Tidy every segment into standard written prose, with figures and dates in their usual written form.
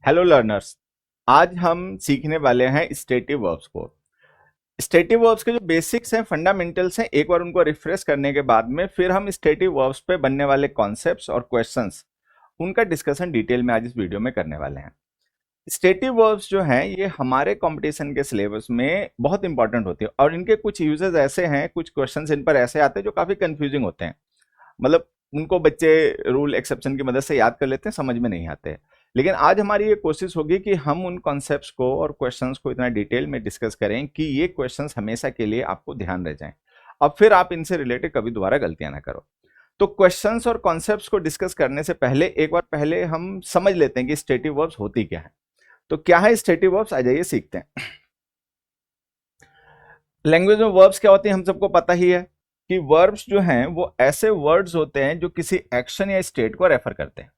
Hello learners. आज हम सीखने वाले हैं स्टेटिव वर्ब्स को। स्टेटिव वर्ब्स के जो बेसिक्स हैं, फंडामेंटल्स हैं, एक बार उनको रिफ्रेश करने के बाद में फिर हम स्टेटिव वर्ब्स पे बनने वाले कॉन्सेप्ट्स और क्वेश्चंस उनका डिस्कशन डिटेल में आज इस वीडियो में करने वाले हैं। स्टेटिव वर्ब्स जो हैं ये हमारे कंपटीशन के सिलेबस में बहुत इंपॉर्टेंट होती है और इनके कुछ यूजेस ऐसे हैं, कुछ क्वेश्चंस इन पर ऐसे आते हैं जो काफी कंफ्यूजिंग होते हैं। मतलब उनको बच्चे रूल एक्सेप्शन की मदद से याद कर लेते हैं, समझ में नहीं आते। लेकिन आज हमारी ये कोशिश होगी कि हम उन कॉन्सेप्ट्स को और क्वेश्चंस को इतना डिटेल में डिस्कस करें कि ये क्वेश्चंस हमेशा के लिए आपको ध्यान रह जाएं। अब फिर आप इनसे रिलेटेड कभी दोबारा गलतियां ना करो। तो क्वेश्चंस और कॉन्सेप्ट्स को डिस्कस करने से पहले एक बार पहले हम समझ लेते हैं कि स्टेटिव वर्ब्स होती क्या है। तो क्या है स्टेटिव वर्ब्स, आ जाइए सीखते हैं। लैंग्वेज में वर्ब्स क्या होते हैं हम सबको पता ही है कि वर्ब्स जो हैं वो ऐसे वर्ड्स होते हैं जो किसी एक्शन या स्टेट को रेफर करते हैं।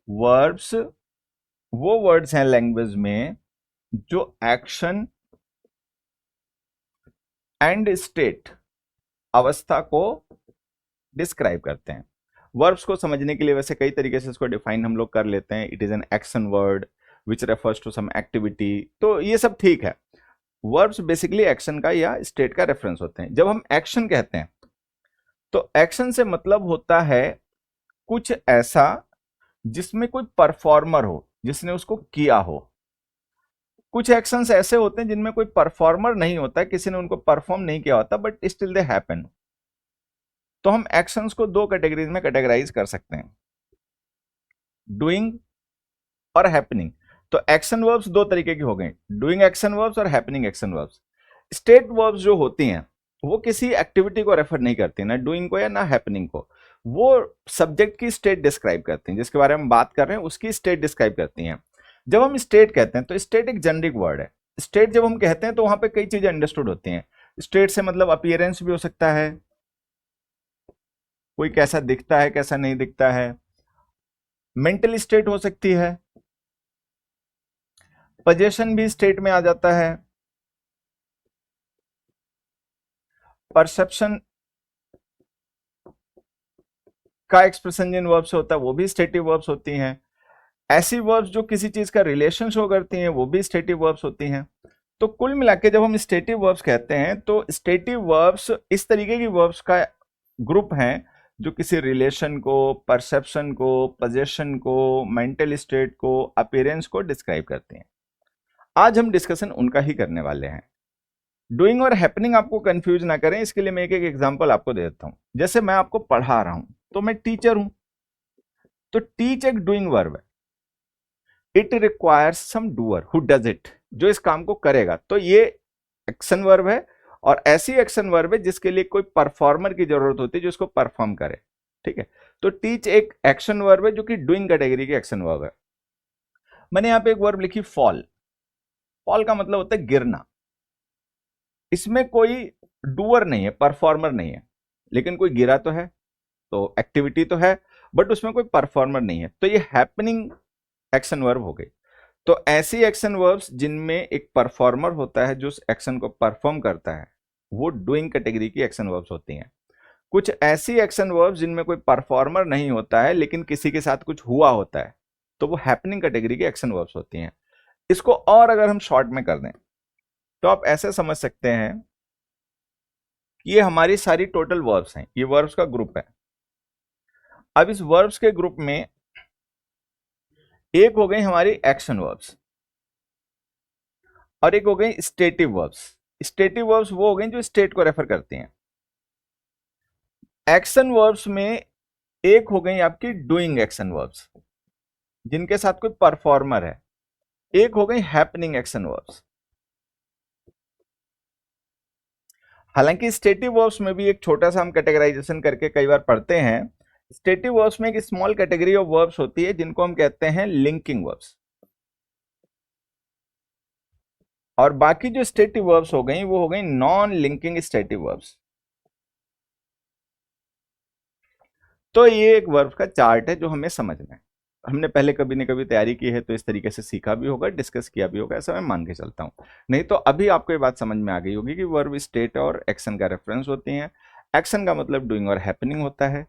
वर्ब्स वो वर्ड्स हैं लैंग्वेज में जो एक्शन एंड स्टेट अवस्था को डिस्क्राइब करते हैं। वर्ब्स को समझने के लिए वैसे कई तरीके से इसको डिफाइन हम लोग कर लेते हैं। It is an action word which refers to some activity, तो ये सब ठीक है। वर्ब्स बेसिकली एक्शन का या स्टेट का रेफरेंस होते हैं। जब हम एक्शन कहते हैं तो एक्शन से मतलब होता है कुछ ऐसा जिसमें कोई परफॉर्मर हो, जिसने उसको किया हो। कुछ एक्शंस ऐसे होते हैं जिनमें कोई परफॉर्मर नहीं होता है, किसी ने उनको परफॉर्म नहीं किया होता, बट स्टिल दे हैपन। तो हम एक्शंस को दो कैटेगरीज में कैटेगराइज कर सकते हैं, डूइंग और हैपनिंग। तो एक्शन वर्ब्स दो तरीके की हो गई, डूइंग एक्शन वर्ब्स और happening action verbs. State verbs जो होती हैं वो किसी एक्टिविटी को रेफर नहीं करती, ना डूइंग को या ना हैपनिंग को। वो सब्जेक्ट की स्टेट डिस्क्राइब करती हैं, जिसके बारे में बात कर रहे हैं उसकी स्टेट डिस्क्राइब करती हैं। जब हम स्टेट कहते हैं तो स्टेट एक जेनरिक वर्ड है। स्टेट जब हम कहते हैं तो वहां पे कई चीजें अंडरस्टूड होती हैं। स्टेट से मतलब अपीयरेंस भी हो सकता है, कोई कैसा दिखता है कैसा नहीं दिखता है। मेंटल स्टेट हो सकती है, पोजीशन भी स्टेट में आ जाता है, परसेप्शन का एक्सप्रेशन जिन वर्ब से होता है वो भी स्टेटिव वर्ब्स होती हैं। ऐसी वर्ब्स जो किसी चीज का रिलेशन शो करती हैं वो भी स्टेटिव वर्ब्स होती हैं। तो कुल मिला के जब हम स्टेटिव वर्ब्स कहते हैं तो स्टेटिव वर्ब्स इस तरीके की वर्ब्स का ग्रुप हैं जो किसी रिलेशन को, परसेप्शन को, पोजीशन को, मेंटल स्टेट को, अपीयरेंस को डिस्क्राइब करती हैं। आज हम डिस्कशन उनका ही करने वाले हैं। डूइंग और हैपनिंग आपको कंफ्यूज ना करें, इसके लिए मैं एक एक एग्जांपल आपको दे देता हूं। जैसे मैं आपको पढ़ा रहा हूं तो मैं टीचर हूं, तो टीच एक डूइंग वर्ब है। It requires some doer who does it, जो इस काम को करेगा, तो ये एक्शन वर्ब है। और ऐसी एक्शन वर्ब है जिसके लिए कोई परफॉर्मर की जरूरत होती है जो इसको परफॉर्म करे। ठीक है, तो टीच एक एक्शन वर्ब है जो कि डूइंग कैटेगरी की एक्शन वर्ब है। मैंने यहां पे एक वर्ब लिखी फॉल। फॉल का मतलब होता है गिरना। इसमें कोई डूअर नहीं है, परफॉर्मर नहीं है, लेकिन कोई गिरा तो है, तो एक्टिविटी तो है, बट उसमें कोई परफॉर्मर नहीं है, तो ये हैपनिंग एक्शन वर्ब हो गई। तो ऐसी एक्शन वर्ब्स जिनमें एक परफॉर्मर होता है जो उस एक्शन को परफॉर्म करता है वो डूइंग कैटेगरी की एक्शन वर्ब्स होती हैं। कुछ ऐसी एक्शन वर्ब्स जिनमें कोई परफॉर्मर नहीं होता है लेकिन किसी के साथ कुछ हुआ होता है तो वो हैपनिंग कैटेगरी की एक्शन वर्ब्स होती हैं। इसको और अगर हम शॉर्ट में कर दें तो आप ऐसे समझ सकते हैं कि ये हमारी सारी टोटल वर्ब्स हैं, ये वर्ब्स का ग्रुप है। अब इस वर्ब्स के ग्रुप में एक हो गई हमारी एक्शन वर्ब्स और एक हो गई स्टेटिव वर्ब्स। स्टेटिव वर्ब्स वो हो गई जो स्टेट को रेफर करती हैं। एक्शन वर्ब्स में एक हो गई आपकी डूइंग एक्शन वर्ब्स जिनके साथ कोई परफॉर्मर है। एक हो गई हैपनिंग एक्शन वर्ब्स। हालांकि स्टेटिव वर्ब्स में भी एक छोटा सा हम कैटेगराइजेशन करके कई बार पढ़ते हैं। स्टेटिव वर्ब्स में एक स्मॉल कैटेगरी ऑफ वर्ब्स होती है जिनको हम कहते हैं लिंकिंग वर्ब्स, और बाकी जो स्टेटिव वर्ब्स हो गई वो हो गई नॉन लिंकिंग स्टेटिव वर्ब्स। तो ये एक वर्ब का चार्ट है जो हमें समझना है। हमने पहले कभी न कभी तैयारी की है तो इस तरीके से सीखा भी होगा, डिस्कस किया भी होगा, ऐसा मैं मान के चलता हूं। नहीं तो अभी आपको ये बात समझ में आ गई होगी कि वर्ब स्टेट और एक्शन का रेफरेंस होती हैं। एक्शन का मतलब डूइंग और हैपनिंग होता है।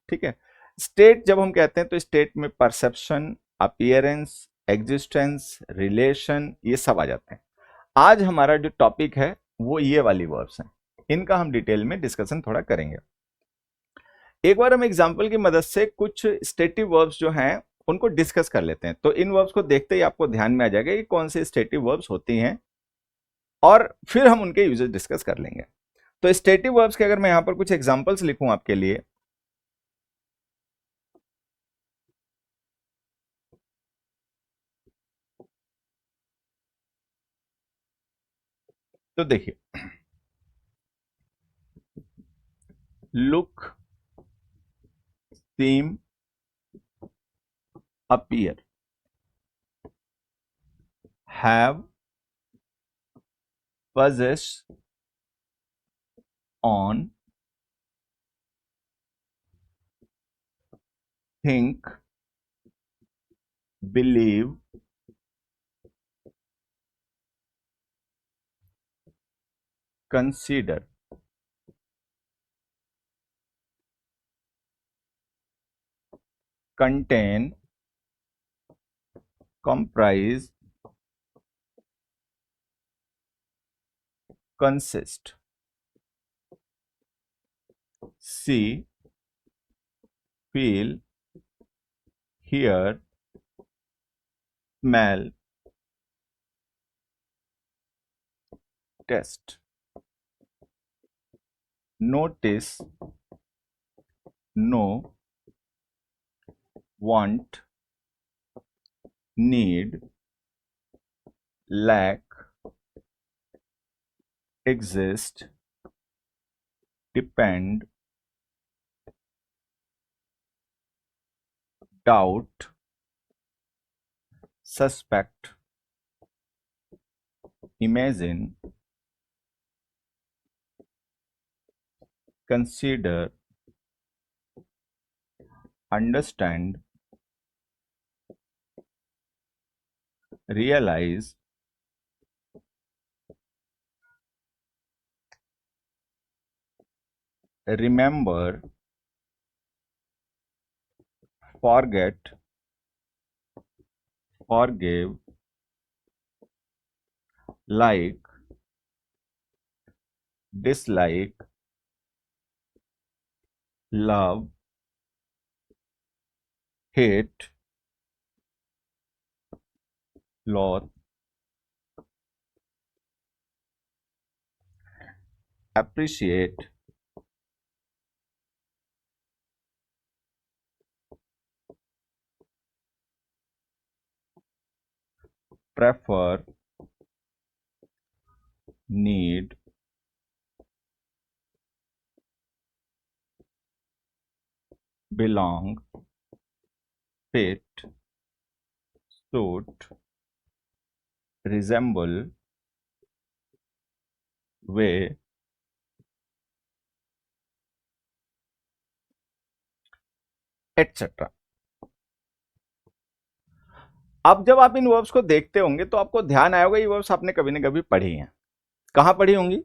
ठीक है, स्टेट जब हम कहते हैं तो स्टेट में परसेप्शन, अपीयरेंस, एग्जिस्टेंस, रिलेशन, ये सब आ जाते हैं। आज हमारा जो टॉपिक है वो ये वाली वर्ब्स हैं, इनका हम डिटेल में डिस्कशन थोड़ा करेंगे। एक बार हम एग्जांपल की मदद से कुछ स्टेटिव वर्ब्स जो हैं उनको डिस्कस कर लेते हैं। तो इन वर्ब्स को देखते ही आपको ध्यान में आ जाएगा कि कौन से स्टेटिव वर्ब्स होती हैं, और फिर हम उनके यूजेस डिस्कस कर लेंगे। तो स्टेटिव वर्ब्स के अगर मैं यहां पर कुछ एग्जांपल्स लिखूं आपके लिए, तो देखिए, look, seem, appear, have, possess, on, think, believe, consider, contain, comprise, consist, see, feel, hear, smell, taste, notice, know, want, need, lack, exist, depend, doubt, suspect, imagine, consider, understand, realize, remember, forget, forgive, like, dislike, love, hate, loath, appreciate, prefer, need, belong, fit, suit, resemble, way, etc. अब जब आप इन verbs को देखते होंगे तो आपको ध्यान आया होगा ये वर्ब्स आपने कभी ना कभी पढ़ी हैं। कहाँ पढ़ी होंगी?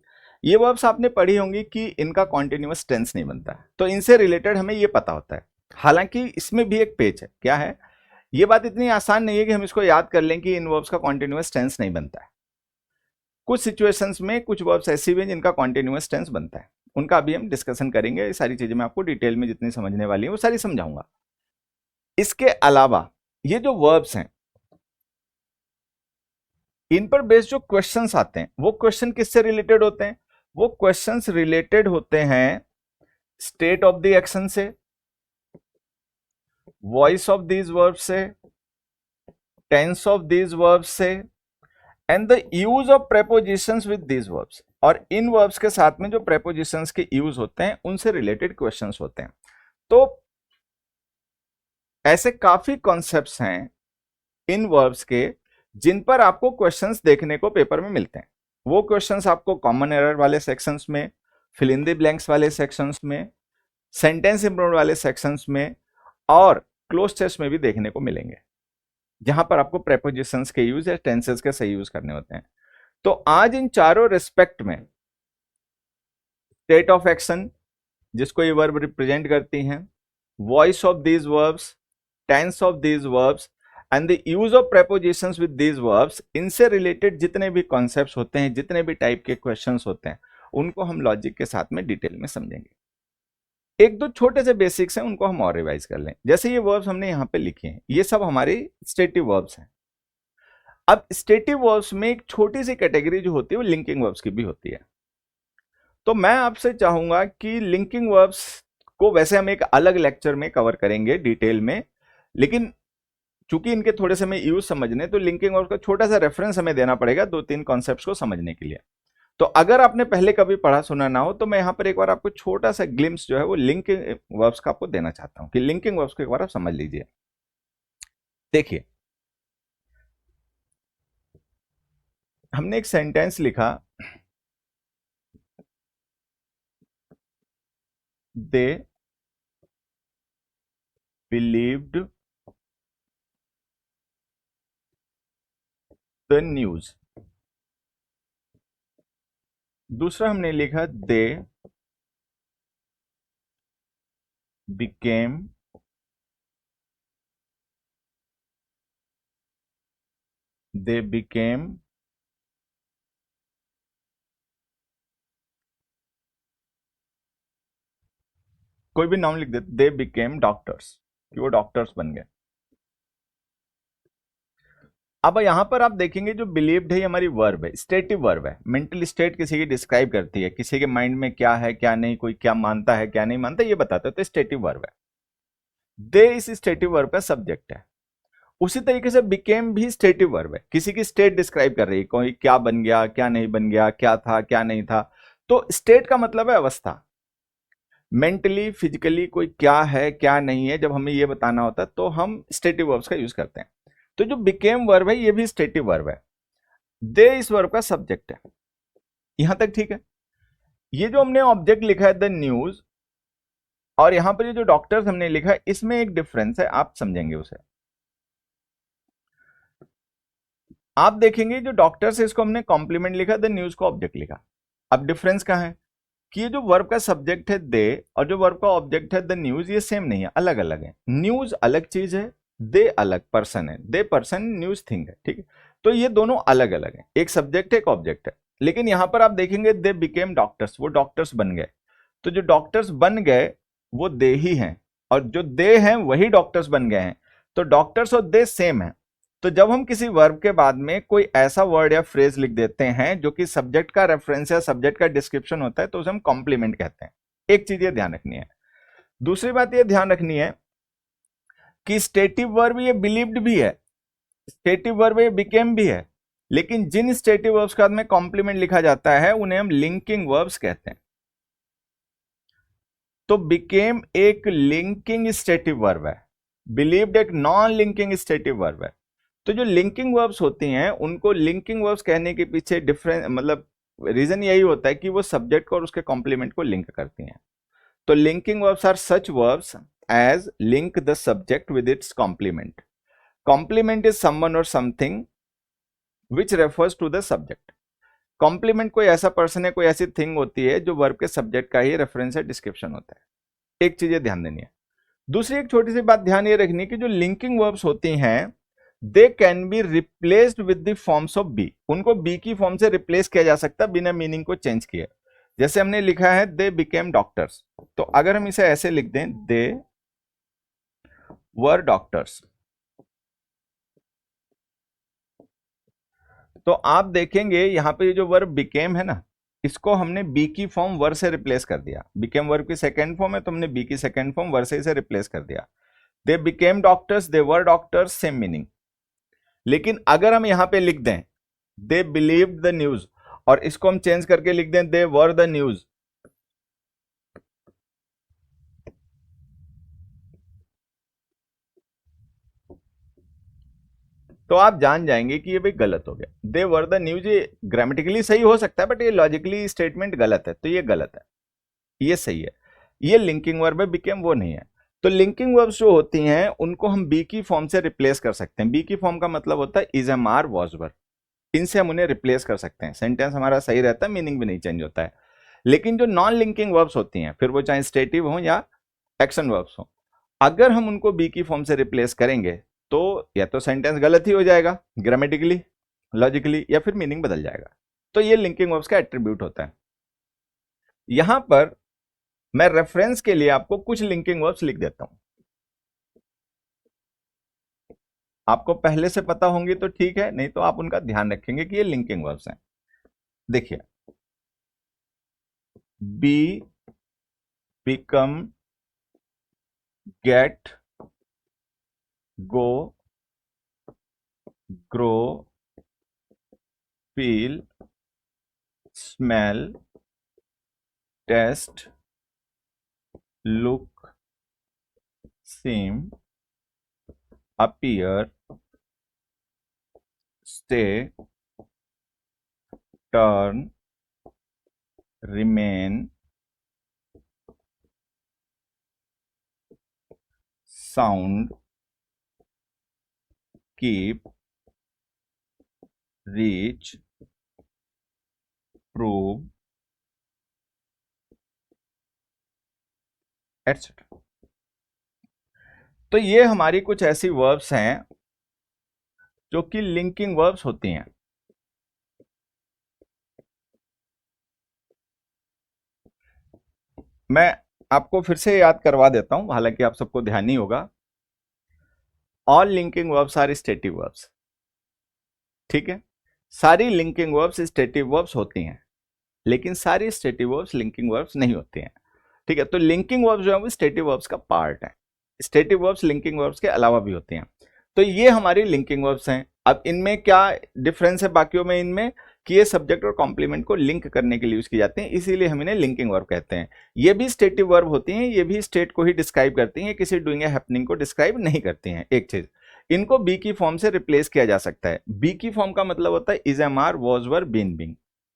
ये वर्ब्स आपने पढ़ी होंगी कि इनका कॉन्टिन्यूअस टेंस नहीं बनता है, तो इनसे रिलेटेड हमें ये पता होता है। हालांकि इसमें भी एक पेच है। क्या है? ये बात इतनी आसान नहीं है कि हम इसको याद कर लें कि इन वर्ब्स का कॉन्टिन्यूअस टेंस नहीं बनता है। कुछ सिचुएशंस में कुछ वर्ब्स ऐसी भी हैं जिनका कॉन्टिन्यूअस टेंस बनता है, उनका अभी हम डिस्कशन करेंगे। ये सारी चीजें मैं आपको डिटेल में जितनी समझने वाली है वो सारी समझाऊंगा। इसके अलावा ये जो वर्ब्स हैं इन पर बेस्ड जो क्वेश्चंस आते हैं वो क्वेश्चन किससे रिलेटेड होते हैं? वो क्वेश्चंस रिलेटेड होते हैं स्टेट ऑफ द एक्शन से, वॉइस ऑफ दीज वर्ब्स से, टेंस ऑफ दीज वर्ब्स से, and the use of prepositions with these verbs. और इन वर्ब्स के साथ में जो प्रेपोजिशंस के यूज होते हैं उनसे रिलेटेड क्वेश्चंस होते हैं। तो ऐसे काफी कॉन्सेप्ट्स हैं इन वर्ब्स के जिन पर आपको क्वेश्चंस देखने को पेपर में मिलते हैं। वो क्वेश्चंस आपको कॉमन एरर वाले सेक्शंस में, फिल इन द ब्लैंक्स वाले सेक्शंस में, सेंटेंस इंप्रूव वाले सेक्शंस में और क्लोज टेस्ट में भी देखने को मिलेंगे, जहां पर आपको प्रेपोजिशंस के यूज या टेंसेस के सही यूज करने होते हैं। तो आज इन चारों रिस्पेक्ट में स्टेट ऑफ एक्शन जिसको ये वर्ब रिप्रेजेंट करती हैं, voice of these verbs, tense of these verbs and the use of prepositions with these verbs, इनसे रिलेटेड जितने भी कॉन्सेप्ट्स होते हैं, जितने भी टाइप के क्वेश्चंस होते हैं, उनको हम लॉजिक के साथ में डिटेल में समझेंगे। एक दो छोटे से बेसिक्स हैं, उनको हम और रिवाइज कर लें। जैसे ये वर्ब्स हमने यहाँ पे लिखे हैं, ये सब हमारे स्टेटिव वर्ब्स हैं। अब स्टेटिव वर्ब्स में एक छोटी सी कैटेगरी जो होती है वो लिंकिंग वर्ब्स की भी होती है। तो मैं आपसे चाहूंगा कि लिंकिंग वर्ब्स को वैसे हम एक अलग लेक्चर में कवर करेंगे डिटेल में, लेकिन चूंकि इनके थोड़े से हमें यूज समझने, तो लिंकिंग वर्ब्स का छोटा सा रेफरेंस हमें देना पड़ेगा दो तीन कॉन्सेप्ट्स को समझने के लिए। तो अगर आपने पहले कभी पढ़ा सुना ना हो, तो मैं यहां पर एक बार आपको छोटा सा ग्लिम्स जो है वो लिंकिंग वर्ब्स का आपको देना चाहता हूं कि लिंकिंग वर्ब्स को एक बार आप समझ लीजिए। देखिए, हमने एक सेंटेंस लिखा, दे बिलीव्ड द न्यूज। दूसरा हमने लिखा, दे बिकेम कोई भी नाम लिख देते, दे बिकेम डॉक्टर्स, कि वो डॉक्टर्स बन गए। अब यहां पर आप देखेंगे जो बिलीव्ड है, ये हमारी वर्ब है, स्टेटिव वर्ब है। मेंटल स्टेट किसी की डिस्क्राइब करती है, किसी के माइंड में क्या है क्या नहीं, कोई क्या मानता है क्या नहीं मानता, ये बताता है, तो स्टेटिव वर्ब है। दे इस स्टेटिव वर्ब का सब्जेक्ट है। उसी तरीके से बिकेम भी स्टेटिव वर्ब है, किसी की स्टेट डिस्क्राइब कर रही है, कोई क्या बन गया क्या नहीं बन गया, क्या था क्या नहीं था। तो स्टेट का मतलब है अवस्था, मेंटली फिजिकली कोई क्या है क्या नहीं है, जब हमें ये बताना होता है तो हम स्टेटिव वर्ब्स का यूज करते हैं। तो जो बिकेम वर्ब है ये भी स्टेटिव वर्ब है। दे इस वर्ब का सब्जेक्ट है। यहां तक ठीक है। ये जो हमने ऑब्जेक्ट लिखा है द न्यूज, और यहां पर ये जो डॉक्टर्स हमने लिखा है, इसमें एक डिफरेंस है, आप समझेंगे उसे। आप देखेंगे जो डॉक्टर्स है इसको हमने कॉम्प्लीमेंट लिखा, द न्यूज को ऑब्जेक्ट लिखा। अब डिफरेंस कहां है कि ये जो वर्ब का सब्जेक्ट है दे और जो वर्ब का ऑब्जेक्ट है द न्यूज, ये सेम नहीं है, अलग अलग है। न्यूज अलग चीज है, दे अलग पर्सन है, दे पर्सन न्यूज थिंग है, ठीक है। तो ये दोनों अलग अलग है, एक सब्जेक्ट है एक ऑब्जेक्ट है। लेकिन यहां पर आप देखेंगे दे बिकेम डॉक्टर्स, वो डॉक्टर्स बन गए। तो जो डॉक्टर्स बन गए वो दे ही हैं, और जो दे हैं वही डॉक्टर्स बन गए हैं। तो डॉक्टर्स और दे सेम है। तो जब हम किसी वर्ब के बाद में कोई ऐसा वर्ड या फ्रेज लिख देते हैं जो कि सब्जेक्ट का रेफरेंस या सब्जेक्ट का डिस्क्रिप्शन होता है, तो उसे हम कॉम्प्लीमेंट कहते हैं। एक चीज ये ध्यान रखनी है। दूसरी बात ये ध्यान रखनी है कि स्टेटिव वर्ब ये बिलीव्ड भी है, स्टेटिव वर्ब ये बिकेम भी है, लेकिन जिन स्टेटिव वर्ब्स के बाद में कॉम्प्लीमेंट लिखा जाता है उन्हें हम लिंकिंग वर्ब्स कहते हैं। तो बिकेम एक लिंकिंग स्टेटिव वर्ब है, बिलीव्ड एक नॉन लिंकिंग स्टेटिव वर्ब है। तो जो लिंकिंग वर्ब्स होती हैं उनको लिंकिंग वर्ब्स कहने के पीछे डिफरेंस मतलब रीजन यही होता है कि वो सब्जेक्ट को और उसके कॉम्प्लीमेंट को लिंक करती हैं। तो linking verbs are such verbs as link the subject with its complement. Complement is someone or something which refers to the subject. Complement कोई ऐसा पर्सन है, कोई ऐसी थिंग होती है जो वर्ब के सब्जेक्ट का ही रेफरेंस है, डिस्क्रिप्शन होता है। एक चीज ये ध्यान देनी है। दूसरी एक छोटी सी बात ध्यान ये रखनी है कि जो लिंकिंग वर्ब्स होती हैं they can be replaced with the forms of be. उनको बी की फॉर्म से रिप्लेस किया जा सकता है बिना मीनिंग को चेंज किए। जैसे हमने लिखा है दे बिकेम डॉक्टर्स, तो अगर हम इसे ऐसे लिख दें, दे वर डॉक्टर्स, तो आप देखेंगे यहां पे जो वर्ब बिकेम है ना, इसको हमने बी की फॉर्म वर से रिप्लेस कर दिया। बिकेम वर्ब की सेकेंड फॉर्म है, तो हमने बी की सेकेंड फॉर्म वर से इसे रिप्लेस कर दिया। They became doctors, they were doctors, same meaning. लेकिन अगर हम यहां पे लिख दें दे बिलीव्ड द न्यूज, और इसको हम चेंज करके लिख दें दे वर द न्यूज, तो आप जान जाएंगे कि ये भी गलत हो गया। दे वर द न्यूज, ये ग्रामेटिकली सही हो सकता है बट ये लॉजिकली स्टेटमेंट गलत है, तो ये गलत है, ये सही है। ये लिंकिंग वर्ब है, बिकेम वो नहीं है। तो लिंकिंग वर्ब्स जो होती हैं उनको हम बी की फॉर्म से रिप्लेस कर सकते हैं। बी की फॉर्म का मतलब होता है इज, एम, आर, वॉज, वर। इनसे हम उन्हें रिप्लेस कर सकते हैं, सेंटेंस हमारा सही रहता है, मीनिंग भी नहीं चेंज होता है। लेकिन जो नॉन लिंकिंग वर्ब्स होती हैं, फिर वो चाहे स्टेटिव हो या एक्शन वर्ब्स हो, अगर हम उनको बी की फॉर्म से रिप्लेस करेंगे तो या तो सेंटेंस गलत ही हो जाएगा ग्रामेटिकली, लॉजिकली, या फिर मीनिंग बदल जाएगा। तो ये लिंकिंग वर्ब्स का एट्रीब्यूट होता है। यहां पर मैं रेफरेंस के लिए आपको कुछ लिंकिंग वर्ब्स लिख देता हूं, आपको पहले से पता होंगे तो ठीक है, नहीं तो आप उनका ध्यान रखेंगे कि ये लिंकिंग वर्ब्स हैं। देखिए, be, become, get, go, grow, feel, smell, taste, look, seem, appear, stay, turn, remain, sound, keep, reach, prove, etcetera. तो ये हमारी कुछ ऐसी वर्ब्स हैं जो कि लिंकिंग वर्ब्स होती हैं। मैं आपको फिर से याद करवा देता हूं, हालांकि आप सबको ध्यान नहीं होगा। All linking verbs are stative verbs, ठीक है। सारी लिंकिंग वर्ब्स स्टेटिव वर्ब्स होती हैं, लेकिन सारी स्टेटिव वर्ब्स लिंकिंग वर्ब्स नहीं होती हैं, ठीक है। तो लिंकिंग वर्ब्स जो है वो स्टेटिव वर्ब्स का पार्ट है। स्टेटिव वर्ब्स लिंकिंग वर्ब्स के अलावा भी होती हैं। तो ये हमारी लिंकिंग वर्ब्स हैं। अब इनमें क्या डिफरेंस है बाकियों में, इनमें कि ये सब्जेक्ट और कॉम्प्लीमेंट को लिंक करने के लिए यूज की जाते हैं, इसीलिए हम इन्हें लिंकिंग वर्ब कहते हैं। ये भी स्टेटिव वर्ब होती हैं, ये भी स्टेट को ही डिस्क्राइब करती हैं, किसी डूइंग या हैपनिंग को डिस्क्राइब नहीं करती हैं। एक चीज, इनको बी की फॉर्म से रिप्लेस किया जा सकता है। बी की फॉर्म का मतलब होता है is, am, are, was, were, been, being.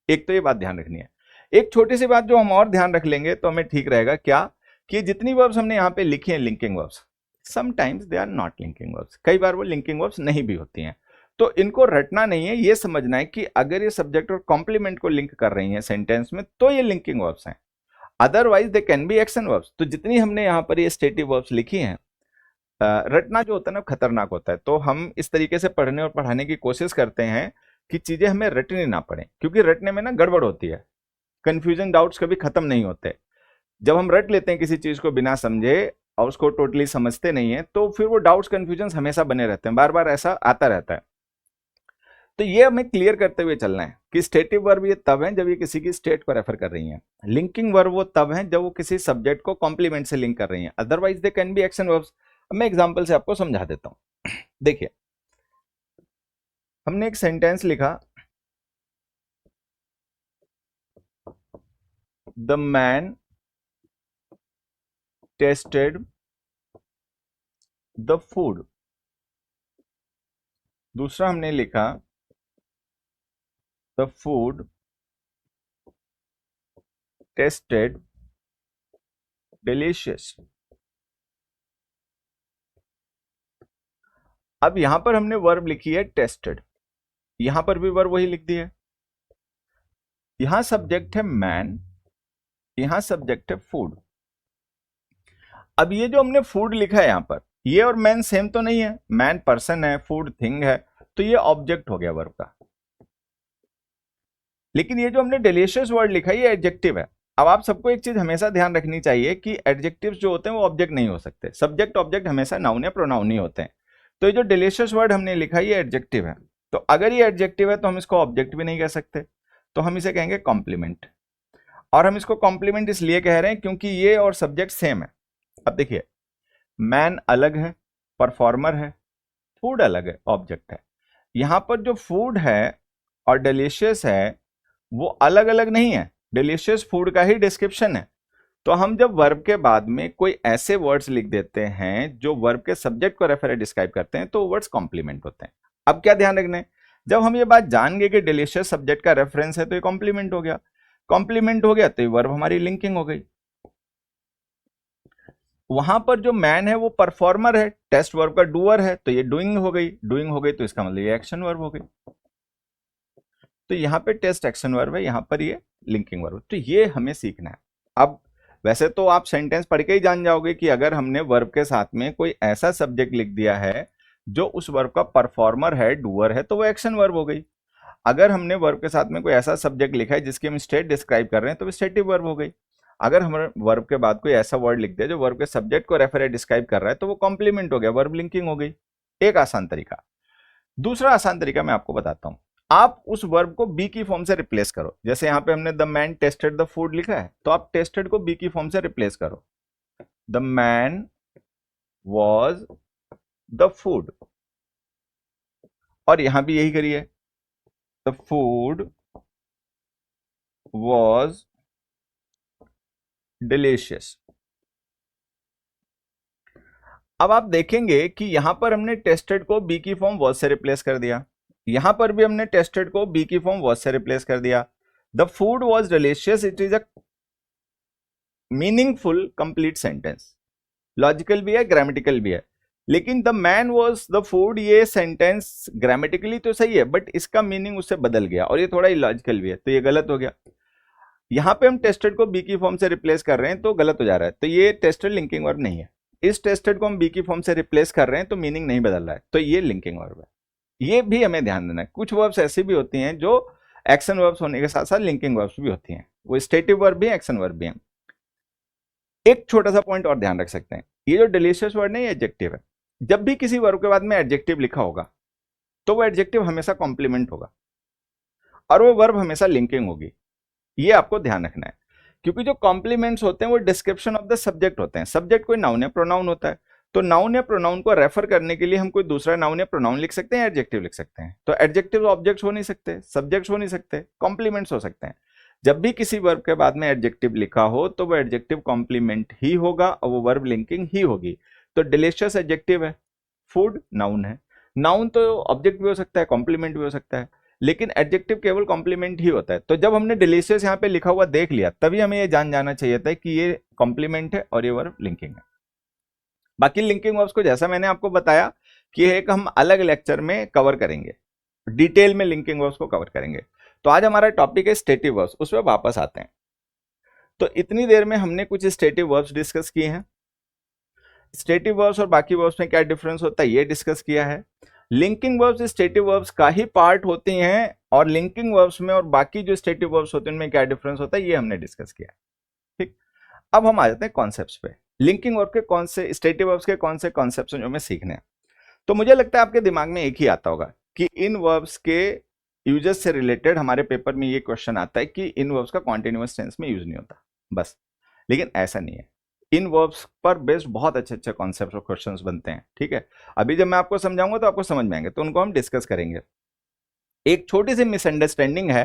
एक तो ये बात ध्यान रखनी है। एक छोटी सी बात जो हम और ध्यान रख लेंगे तो हमें ठीक रहेगा, क्या कि जितनी वर्ब्स हमने यहाँ पे लिखी हैं linking verbs, sometimes they are not linking verbs, कई बार वो लिंकिंग वर्ब्स नहीं भी होती हैं। तो इनको रटना नहीं है, ये समझना है कि अगर ये सब्जेक्ट और कॉम्प्लीमेंट को लिंक कर रही हैं सेंटेंस में तो ये लिंकिंग वर्ब्स हैं, otherwise they can B action verbs. तो जितनी हमने यहाँ पर ये स्टेटिव वर्ब्स लिखी हैं, रटना जो होता है ना खतरनाक होता है। तो हम इस तरीके से पढ़ने और पढ़ाने की कोशिश करते हैं कि चीजें हमें रटनी ना पड़े, क्योंकि रटने में ना गड़बड़ होती है, कंफ्यूजन, डाउट्स कभी खत्म नहीं होते। जब हम रट लेते हैं किसी चीज को बिना समझे और उसको टोटली समझते नहीं है, तो फिर वो डाउट्स कंफ्यूजन हमेशा बने रहते हैं, बार बार ऐसा आता रहता है। तो ये हमें क्लियर करते हुए चलना है कि स्टेटिव वर्ब ये तब है जब ये किसी की स्टेट को रेफर कर रही हैं, लिंकिंग वर्ब वो तब है जब वो किसी सब्जेक्ट को कॉम्प्लीमेंट से लिंक कर रही हैं, otherwise they can B action verbs. अब मैं एग्जांपल से आपको समझा देता हूं। देखिए, हमने एक सेंटेंस लिखा, the man tested the food. दूसरा हमने लिखा, द फूड टेस्टेड डिलीशियस। अब यहां पर हमने वर्ब लिखी है टेस्टेड, यहां पर भी वर्ब वही लिख दी है। यहां सब्जेक्ट है मैन, यहां सब्जेक्ट है फूड। अब ये जो हमने फूड लिखा है यहां पर, ये और मैन सेम तो नहीं है, मैन पर्सन है, फूड थिंग है, तो ये ऑब्जेक्ट हो गया वर्ब का। लेकिन ये जो हमने डिलीशियस वर्ड लिखा है ये एडजेक्टिव है। अब आप सबको एक चीज हमेशा ध्यान रखनी चाहिए कि एडजेक्टिव्स जो होते हैं वो ऑब्जेक्ट नहीं हो सकते, सब्जेक्ट ऑब्जेक्ट हमेशा नाउन या प्रोनाउन ही होते हैं। तो ये जो डिलीशियस वर्ड हमने लिखा है ये एडजेक्टिव है, तो अगर ये एडजेक्टिव है तो हम इसको ऑब्जेक्ट भी नहीं कह सकते, तो हम इसे कहेंगे कॉम्प्लीमेंट। और हम इसको कॉम्प्लीमेंट इसलिए कह रहे हैं क्योंकि ये और सब्जेक्ट सेम है। अब देखिए, मैन अलग है, परफॉर्मर है, फूड अलग है, ऑब्जेक्ट है। यहां पर जो फूड है और डिलीशियस है वो अलग अलग नहीं है, डिलीशियस फूड का ही डिस्क्रिप्शन है। तो हम जब वर्ब के बाद में कोई ऐसे वर्ड्स लिख देते हैं जो वर्ब के सब्जेक्ट को रेफर डिस्क्राइब करते हैं तो वर्ड्स कॉम्प्लीमेंट होते हैं। अब क्या ध्यान रखना है, जब हम ये बात जान गए कि डिलीशियस सब्जेक्ट का रेफरेंस है तो ये कॉम्प्लीमेंट हो गया, कॉम्प्लीमेंट हो गया तो ये वर्ब हमारी लिंकिंग हो गई। वहां पर जो मैन है वो परफॉर्मर है, टेस्ट वर्ब का डूअर है, तो ये डूइंग हो गई, डूइंग हो गई तो इसका मतलब ये एक्शन वर्ब हो गई। तो यहां पे टेस्ट एक्शन वर्ब है, यहां पर ये लिंकिंग वर्ब, तो ये हमें सीखना है। अब वैसे तो आप सेंटेंस पढ़ के ही जान जाओगे कि अगर हमने वर्ब के साथ में कोई ऐसा सब्जेक्ट लिख दिया है जो उस वर्ब का परफॉर्मर है, डूअर है, तो वो एक्शन वर्ब हो गई। अगर हमने वर्ब के साथ में कोई ऐसा सब्जेक्ट लिखा है जिसकी हम स्टेट डिस्क्राइब कर रहे हैं तो वो स्टेटिव वर्ब हो गई। अगर हम वर्ब के बाद कोई ऐसा वर्ड लिख दिया जो वर्ब के सब्जेक्ट को रेफर डिस्क्राइब कर रहा है तो वो कॉम्प्लीमेंट हो गया, वर्ब लिंकिंग हो गई। एक आसान तरीका। दूसरा आसान तरीका मैं आपको बताता हूं। आप उस वर्ब को बी की फॉर्म से रिप्लेस करो। जैसे यहां पे हमने the man tested the food लिखा है, तो आप टेस्टेड को बी की फॉर्म से रिप्लेस करो। The man was the food. और यहां भी यही करिए, द फूड वॉज डिलीशियस। अब आप देखेंगे कि यहां पर हमने टेस्टेड को बी की फॉर्म वॉज से रिप्लेस कर दिया, यहां पर भी हमने टेस्टेड को बी की फॉर्म वॉज से रिप्लेस कर दिया। The food was delicious, it is a meaningful complete sentence, logical भी है, ग्रामेटिकल भी है। लेकिन the man was the food, ये सेंटेंस ग्रामेटिकली तो सही है बट इसका मीनिंग उससे बदल गया और ये थोड़ा इलॉजिकल भी है, तो ये गलत हो गया। यहां पे हम टेस्टेड को बी की फॉर्म से रिप्लेस कर रहे हैं तो गलत हो जा रहा है, तो ये टेस्टेड लिंकिंग वर्ब नहीं है। इस टेस्टेड को हम बी की फॉर्म से रिप्लेस कर रहे हैं तो मीनिंग नहीं बदल रहा है, तो ये लिंकिंग वर्ब है। ये भी हमें ध्यान देना है। कुछ वर्ब्स ऐसी भी होती हैं जो एक्शन वर्ब्स होने के साथ साथ लिंकिंग वर्ब्स भी होती हैं, वो स्टेटिव वर्ब भी है, एक्शन वर्ब भी है। एक छोटा सा पॉइंट और ध्यान रख सकते हैं, ये जो डिलीशियस वर्ड नहीं, एडजेक्टिव है। जब भी किसी वर्ब के बाद में एडजेक्टिव लिखा होगा तो वो एडजेक्टिव हमेशा कॉम्प्लीमेंट होगा और वो वर्ब हमेशा लिंकिंग होगी। ये आपको ध्यान रखना है, क्योंकि जो कॉम्प्लीमेंट्स होते हैं वो डिस्क्रिप्शन ऑफ द सब्जेक्ट होते हैं। सब्जेक्ट कोई नाउन या प्रोनाउन होता है, तो नाउन या प्रोनाउन को रेफर करने के लिए हम कोई दूसरा नाउन या प्रोनाउन लिख सकते हैं, एडजेक्टिव लिख सकते हैं। तो एडजेक्टिव ऑब्जेक्ट्स हो नहीं सकते, सब्जेक्ट्स हो नहीं सकते, कॉम्प्लीमेंट्स हो सकते हैं। जब भी किसी वर्ब के बाद में एडजेक्टिव लिखा हो तो वो एडजेक्टिव कॉम्प्लीमेंट ही होगा और वो वर्ब लिंकिंग ही होगी। तो डिलीशियस एडजेक्टिव है, फूड नाउन है। नाउन तो ऑब्जेक्ट भी हो सकता है, कॉम्प्लीमेंट भी हो सकता है, लेकिन एडजेक्टिव केवल कॉम्प्लीमेंट ही होता है। तो जब हमने डिलीशियस यहाँ पे लिखा हुआ देख लिया तभी हमें ये जान जाना चाहिए था कि ये कॉम्प्लीमेंट है और ये वर्ब लिंकिंग है। बाकी लिंकिंग वर्ब्स को जैसा मैंने आपको बताया कि एक हम अलग लेक्चर में कवर करेंगे, डिटेल में लिंकिंग वर्ब्स को कवर करेंगे। तो आज हमारा टॉपिक है स्टेटिव वर्ब्स, उस पर वापस आते हैं। तो इतनी देर में हमने कुछ स्टेटिव वर्ब्स डिस्कस किए हैं। स्टेटिव वर्ब्स और बाकी वर्ब्स में क्या डिफरेंस होता है ये डिस्कस किया है। लिंकिंग वर्ब्स स्टेटिव वर्ब्स का ही पार्ट होती हैं और लिंकिंग वर्ब्स में और बाकी जो स्टेटिव वर्ब्स होते हैं उनमें क्या डिफरेंस होता है ये हमने डिस्कस किया। ठीक, अब हम आ जाते हैं कॉन्सेप्ट्स पे। लिंकिंग वर्ब के कौन से, स्टेटिव वर्ब्स के कौन से कॉन्सेप्ट्स जो हमें सीखने हैं। तो मुझे लगता है आपके दिमाग में एक ही आता होगा कि इन वर्ब्स के यूजेस से रिलेटेड हमारे पेपर में ये क्वेश्चन आता है कि इन वर्ब्स का कॉन्टिन्यूअस टेंस में यूज नहीं होता बस। लेकिन ऐसा नहीं है, इन वर्ब्स पर बेस्ड बहुत अच्छे अच्छे कॉन्सेप्ट और क्वेश्चंस बनते हैं। ठीक है, अभी जब मैं आपको समझाऊंगा तो आपको समझ में आएंगे, तो उनको हम डिस्कस करेंगे। एक छोटी सी मिसअंडरस्टैंडिंग है,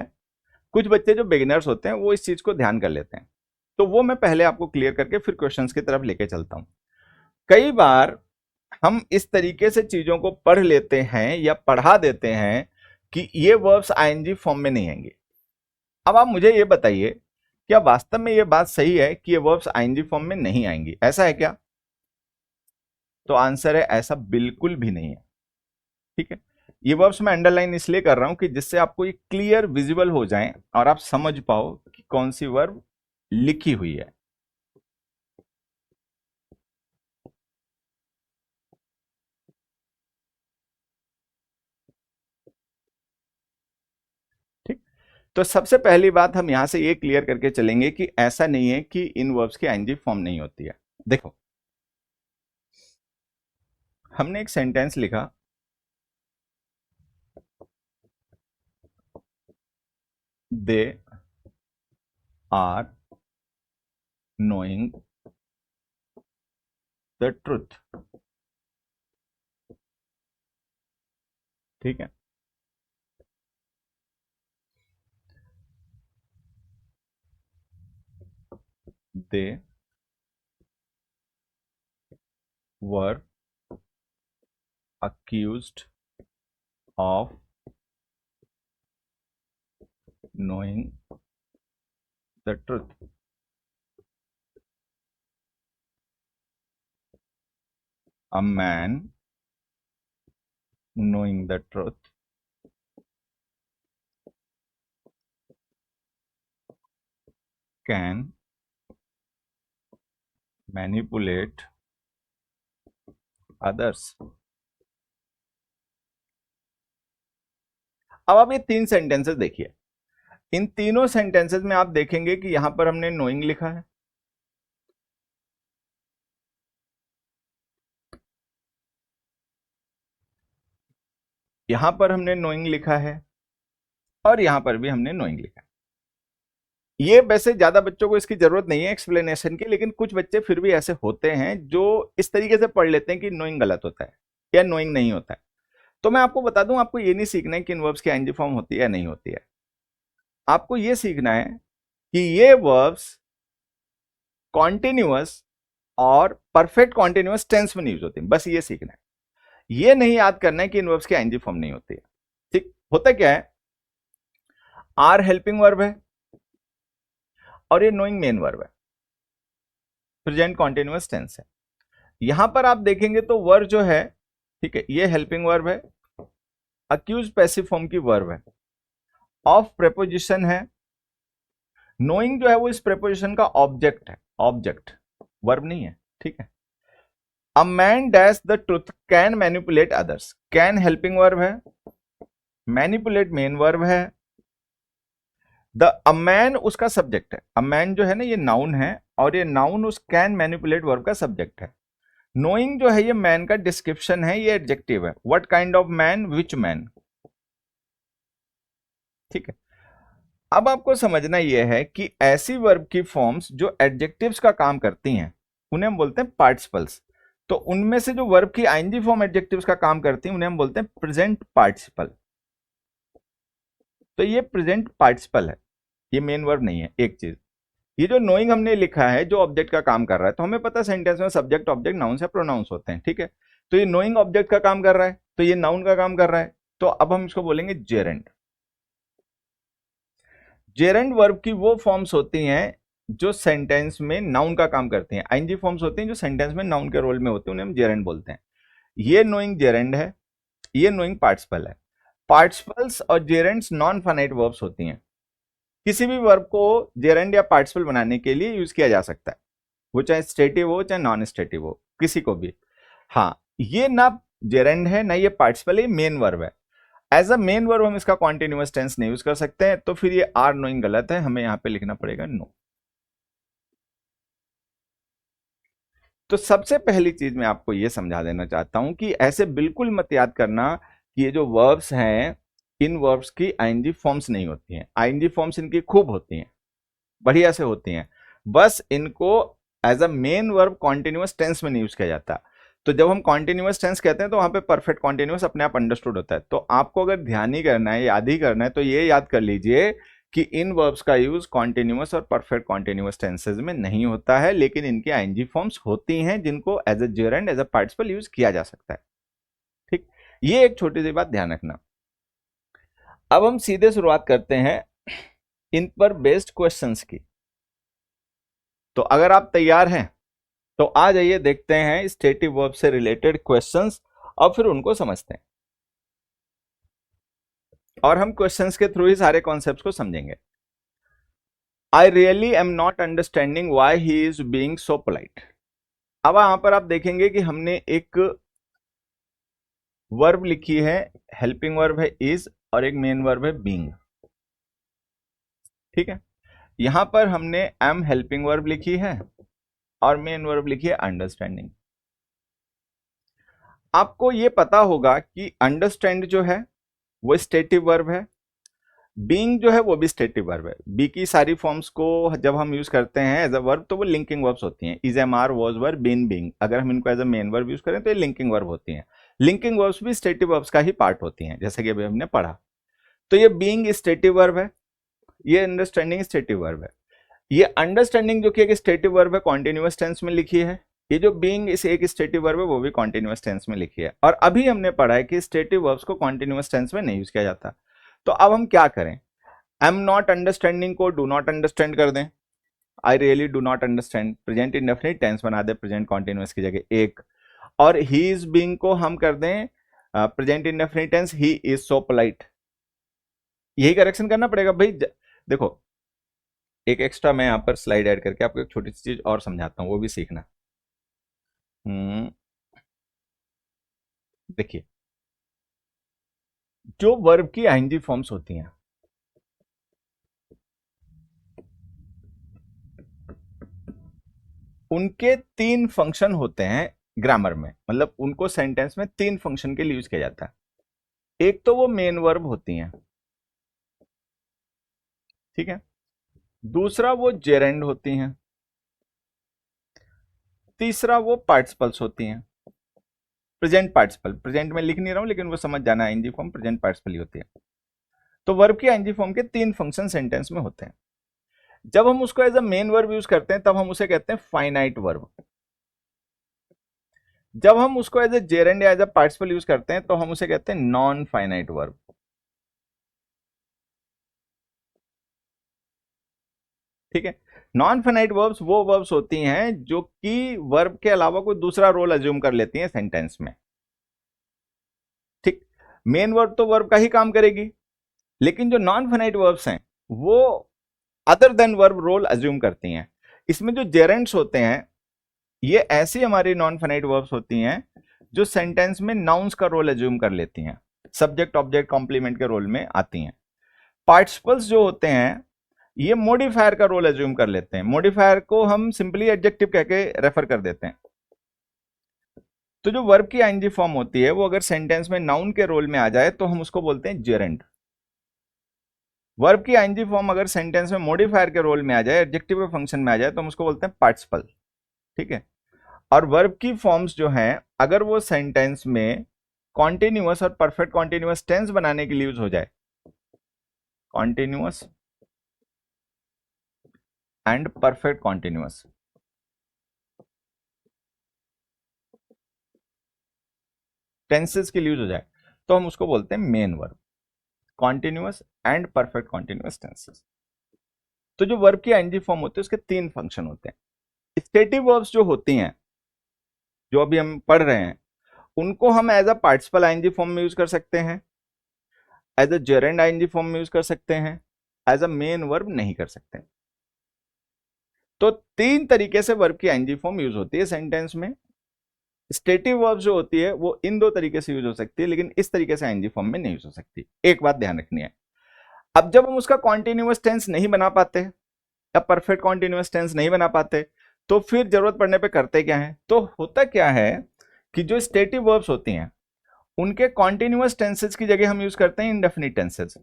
कुछ बच्चे जो बिगिनर्स होते हैं वो इस चीज को ध्यान कर लेते हैं, तो वो मैं पहले आपको क्लियर करके फिर क्वेश्चंस की तरफ लेके चलता हूं। कई बार हम इस तरीके से चीजों को पढ़ लेते हैं या पढ़ा देते हैं कि ये वर्ब्स आईएनजी फॉर्म में नहीं आएंगे। अब आप मुझे ये बताइए, क्या वास्तव में ये बात सही है कि ये वर्ब्स आईएनजी फॉर्म में नहीं आएंगी, ऐसा है क्या? तो आंसर है ऐसा बिल्कुल भी नहीं है। ठीक है, ये वर्ब्स मैं अंडरलाइन इसलिए कर रहा हूं कि जिससे आपको ये क्लियर विजिबल हो जाए और आप समझ पाओ कि कौन सी वर्ब लिखी हुई है। ठीक, तो सबसे पहली बात हम यहां से ये क्लियर करके चलेंगे कि ऐसा नहीं है कि इन वर्ब्स की आईएनजी फॉर्म नहीं होती है। देखो, हमने एक सेंटेंस लिखा, they are knowing the truth. ठीक है, they were accused of knowing the truth। A man knowing the truth can manipulate others. अब आप ये 3 सेंटेंसेस देखिए, इन तीनों सेंटेंसेस में आप देखेंगे कि यहां पर हमने नोइंग लिखा है, यहां पर हमने नोइंग लिखा है, और यहां पर भी हमने नोइंग लिखा है। ये वैसे ज्यादा बच्चों को इसकी जरूरत नहीं है एक्सप्लेनेशन की, लेकिन कुछ बच्चे फिर भी ऐसे होते हैं जो इस तरीके से पढ़ लेते हैं कि नोइंग गलत होता है या नोइंग नहीं होता है। तो मैं आपको बता दूं, आपको ये नहीं सीखना है कि इन वर्ब्स की आईएनजी फॉर्म होती है या नहीं होती है। आपको ये सीखना है कि ये वर्ब्स कॉन्टिन्यूअस और परफेक्ट कॉन्टिन्यूअस टेंस में यूज होती है, बस ये सीखना है। ये नहीं याद करना है कि इन वर्ब्स की आईएनजी फॉर्म नहीं होती है। ठीक, होता क्या है, आर हेल्पिंग वर्ब है और ये नोइंग मेन वर्ब है, प्रेजेंट कॉन्टिन्यूअस टेंस है। यहां पर आप देखेंगे तो वर्ब जो है, ठीक है, ये हेल्पिंग वर्ब है, अक्यूज पैसिव फॉर्म की वर्ब है, ऑफ प्रेपोजिशन है, नोइंग जो है वो इस प्रेपोजिशन का ऑब्जेक्ट है, ऑब्जेक्ट वर्ब नहीं है। ठीक है, a man dash the truth can manipulate others, can helping verb है, मैनिपुलेट मेन वर्ब है, द अ मैन उसका सब्जेक्ट है, अ मैन जो है ना ये नाउन है, और ये नाउन उस कैन मैनिपुलेट वर्ब का सब्जेक्ट है। नोइंग जो है ये मैन का डिस्क्रिप्शन है, ये एडजेक्टिव है, what kind of man, which man. ठीक है, अब आपको समझना यह है कि ऐसी वर्ब की फॉर्म्स जो एडजेक्टिव्स का काम करती हैं उन्हें हम बोलते हैं पार्टिसिपल्स। तो उनमें से जो वर्ब की आईएनजी फॉर्म एडजेक्टिव्स का काम करती हैं उन्हें हम बोलते हैं प्रेजेंट पार्टिसिपल। तो ये प्रेजेंट पार्टिसिपल है, ये मेन वर्ब नहीं है। एक चीज, ये जो नोइंग हमने लिखा है जो ऑब्जेक्ट का काम कर रहा है, तो हमें पता है सेंटेंस में सब्जेक्ट ऑब्जेक्ट नाउन से प्रोनाउंस होते हैं। ठीक है, तो ये नोइंग ऑब्जेक्ट का काम कर रहा है, तो ये नाउन का काम कर रहा है, तो अब हम इसको बोलेंगे जेरेंड। जेरेंड वर्ब की वो फॉर्म्स होती हैं जो सेंटेंस में नाउन का काम करती हैं, आईएनजी फॉर्म्स होती हैं जो सेंटेंस में नाउन के रोल में होती हैं, उन्हें हम जेरेंड बोलते हैं। ये नोइंग जेरेंड है, ये नोइंग पार्टिसिपल है। पार्टिसिपल्स और जेरेंड्स नॉन फाइनाइट वर्ब्स होती हैं, किसी भी वर्ब को जेरेंड या पार्टिसिपल बनाने के लिए यूज किया जा सकता है, वो चाहे स्टेटिव हो चाहे नॉन स्टेटिव हो, किसी को भी। हाँ, ये ना जेरेंड है ना ये पार्टिसिपल है, मेन वर्ब है। एज अ मेन वर्ब हम इसका कॉन्टिन्यूअस टेंस नहीं यूज कर सकते हैं, तो फिर ये आर नोइंग गलत है, हमें यहां पे लिखना पड़ेगा नो। तो सबसे पहली चीज मैं आपको ये समझा देना चाहता हूं कि ऐसे बिल्कुल मत याद करना कि ये जो वर्ब्स हैं इन वर्ब्स की आईएनजी फॉर्म्स नहीं होती हैं। आईएनजी फॉर्म्स इनकी खूब होती हैं, बढ़िया से होती हैं, बस इनको as a main verb continuous tense में नहीं यूज किया जाता। तो जब हम कॉन्टिन्यूअस टेंस कहते हैं तो वहां पे परफेक्ट कॉन्टिन्यूअस अपने आप अंडरस्टूड होता है। तो आपको अगर ध्यान ही करना है, याद ही करना है, तो ये याद कर लीजिए कि इन वर्ब्स का यूज कॉन्टिन्यूअस और परफेक्ट कॉन्टिन्यूअस टेंसेज में नहीं होता है, लेकिन इनकी आईएनजी फॉर्म्स होती हैं जिनको as a gerund as a participle use किया जा सकता है। ठीक, ये एक छोटी सी बात ध्यान रखना। अब हम सीधे शुरुआत करते हैं इन पर बेस्ड क्वेश्चंस की। तो अगर आप तैयार हैं तो आ जाइए, देखते हैं स्टेटिव वर्ब से रिलेटेड क्वेश्चंस और फिर उनको समझते हैं, और हम क्वेश्चंस के थ्रू ही सारे कॉन्सेप्ट्स को समझेंगे। I really M not understanding why he is being so polite. अब यहां पर आप देखेंगे कि हमने एक वर्ब लिखी है, हेल्पिंग वर्ब है इज, और एक मेन वर्ब है बीइंग। ठीक है, यहां पर हमने एम हेल्पिंग वर्ब लिखी है और मेन वर्ब लिखी है अंडरस्टैंडिंग। आपको ये पता होगा कि अंडरस्टैंड जो है वो स्टेटिव वर्ब है, बीइंग जो है वो भी स्टेटिव वर्ब है। बी की सारी फॉर्म्स को जब हम यूज करते हैं एज अ वर्ब तो वो लिंकिंग वर्ब्स होती हैं, is, am, are, was, were, been, being. अगर हम इनको as a main verb use करें तो ये लिंकिंग वर्ब होती हैं। लिंकिंग वर्ब्स भी स्टेटिव वर्ब्स का ही पार्ट होती हैं, जैसे कि अभी हमने पढ़ा। तो ये बीइंग स्टेटिव वर्ब है, ये अंडरस्टैंडिंग स्टेटिव वर्ब है। ये अंडरस्टैंडिंग जो कि एक स्टेटिव वर्ब है कॉन्टिन्यूअस टेंस में लिखी है, ये जो बीइंग इस एक स्टेटिव वर्ब है वो भी कॉन्टिन्यूअस टेंस में लिखी है। और अभी हमने पढ़ा है कि स्टेटिव वर्ब्स को कॉन्टिन्यूअस टेंस में नहीं यूज किया जाता। तो अब हम क्या करें, एम नॉट अंडरस्टैंडिंग को डू नॉट अंडरस्टैंड कर दें, I really do not understand present indefinite tense बना दे प्रेजेंट कॉन्टिन्यूअस की जगह एक, और ही इज बीइंग को हम कर दें प्रेजेंट इंडेफिनिट टेंस ही इज सो पोलाइट। यही करेक्शन करना पड़ेगा भाई। देखो, एक एक्स्ट्रा मैं यहां पर स्लाइड ऐड करके आपको एक छोटी सी चीज और समझाता हूं, वो भी सीखना। देखिए, जो वर्ब की आईएनजी फॉर्म्स होती हैं उनके 3 फंक्शन होते हैं ग्रामर में, मतलब उनको सेंटेंस में 3 फंक्शन के लिए यूज किया जाता है। एक तो वो मेन वर्ब होती हैं, ठीक है। दूसरा वो जेरेंड होती हैं। तीसरा वो पार्टिसिपल्स होती हैं। प्रेजेंट पार्टिसिपल, प्रेजेंट में लिख नहीं रहा हूं लेकिन वो समझ जाना, आईएनजी फॉर्म प्रेजेंट पार्टिसिपल ही होती है। तो वर्ब की आईएनजी फॉर्म के 3 फंक्शन सेंटेंस में होते हैं। जब हम उसको as a main verb use करते हैं तब हम उसे कहते हैं फाइनाइट वर्ब। जब हम उसको एज ए जेरेंड या एज अ पार्टिसिपल यूज करते हैं तो हम उसे कहते हैं नॉन फाइनाइट वर्ब। ठीक है। नॉन फाइनाइट वर्ब्स वो वर्ब्स होती हैं जो कि वर्ब के अलावा कोई दूसरा रोल अज्यूम कर लेती हैं सेंटेंस में। ठीक। मेन वर्ब तो वर्ब का ही काम करेगी, लेकिन जो नॉन फाइनाइट वर्ब्स हैं वो other than verb role assume करती हैं। इसमें जो जेरेंड्स होते हैं ये ऐसी हमारी नॉन फाइनाइट वर्ब्स होती हैं जो सेंटेंस में नाउन्स का रोल अज्यूम कर लेती हैं, सब्जेक्ट ऑब्जेक्ट कॉम्प्लीमेंट के रोल में आती हैं। पार्टिसिपल्स जो होते हैं ये मॉडिफायर का रोल अज्यूम कर लेते हैं। मॉडिफायर को हम सिंपली एडजेक्टिव कह के रेफर कर देते हैं। तो जो वर्ब की आईएनजी फॉर्म होती है वो अगर सेंटेंस में नाउन के रोल में आ जाए तो हम उसको बोलते हैं जेरेंड। वर्ब की आईएनजी फॉर्म अगर सेंटेंस में मॉडिफायर के रोल में आ जाए, एडजेक्टिव के फंक्शन में आ जाए, तो हम उसको बोलते हैं पार्टिसिपल। ठीक है। और वर्ब की फॉर्म्स जो हैं अगर वो सेंटेंस में कॉन्टिन्यूअस और परफेक्ट कॉन्टिन्यूअस टेंस बनाने के लिए यूज हो जाए, continuous and perfect continuous, tenses के लिए यूज हो जाए, तो हम उसको बोलते हैं main verb. Continuous and perfect continuous tenses. तो जो वर्ब की आईएनजी फॉर्म होती है उसके 3 फंक्शन होते हैं। स्टेटिव वर्ब्स जो होती हैं जो अभी हम पढ़ रहे हैं उनको हम as a participle ING form में यूज कर सकते हैं, as a gerund ING form में यूज कर सकते हैं, एज अ मेन वर्ब नहीं कर सकते। तो 3 तरीके से वर्ब की आईएनजी फॉर्म यूज होती है सेंटेंस में। स्टेटिव वर्ब जो होती है वो इन 2 तरीके से यूज हो सकती है, लेकिन इस तरीके से आईएनजी फॉर्म में नहीं यूज हो सकती। एक बात ध्यान रखनी है, अब जब हम उसका कॉन्टिन्यूअस टेंस नहीं बना पाते या परफेक्ट कॉन्टिन्यूअस टेंस नहीं बना पाते तो फिर जरूरत पड़ने पे करते क्या है, तो होता क्या है कि जो स्टेटिव वर्ब्स होती हैं उनके कॉन्टिन्यूअस टेंसेस की जगह हम यूज करते हैं इंडेफिनिट टेंसेस,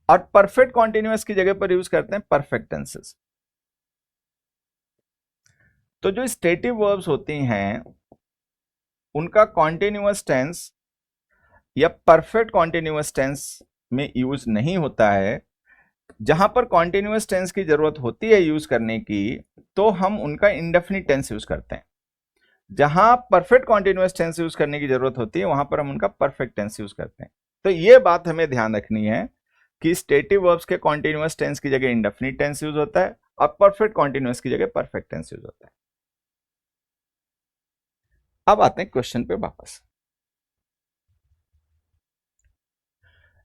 और परफेक्ट कॉन्टिन्यूअस की जगह पर यूज करते हैं परफेक्ट टेंसेस। तो जो स्टेटिव वर्ब्स होती हैं उनका कॉन्टिन्यूअस टेंस या परफेक्ट कॉन्टिन्यूअस टेंस में यूज नहीं होता है। जहां पर कॉन्टिन्यूअस टेंस की जरूरत होती है यूज करने की तो हम उनका इंडेफिनिट टेंस यूज करते हैं। जहां परफेक्ट कॉन्टिन्यूअस टेंस यूज करने की जरूरत होती है वहां पर हम उनका परफेक्ट टेंस यूज करते हैं। तो ये बात हमें ध्यान रखनी है कि स्टेटिव वर्ब्स के कॉन्टिन्यूअस टेंस की जगह इंडेफिनिट टेंस यूज होता है और परफेक्ट कॉन्टिन्यूअस की जगह परफेक्ट टेंस यूज होता है। अब आते हैं क्वेश्चन पे वापस।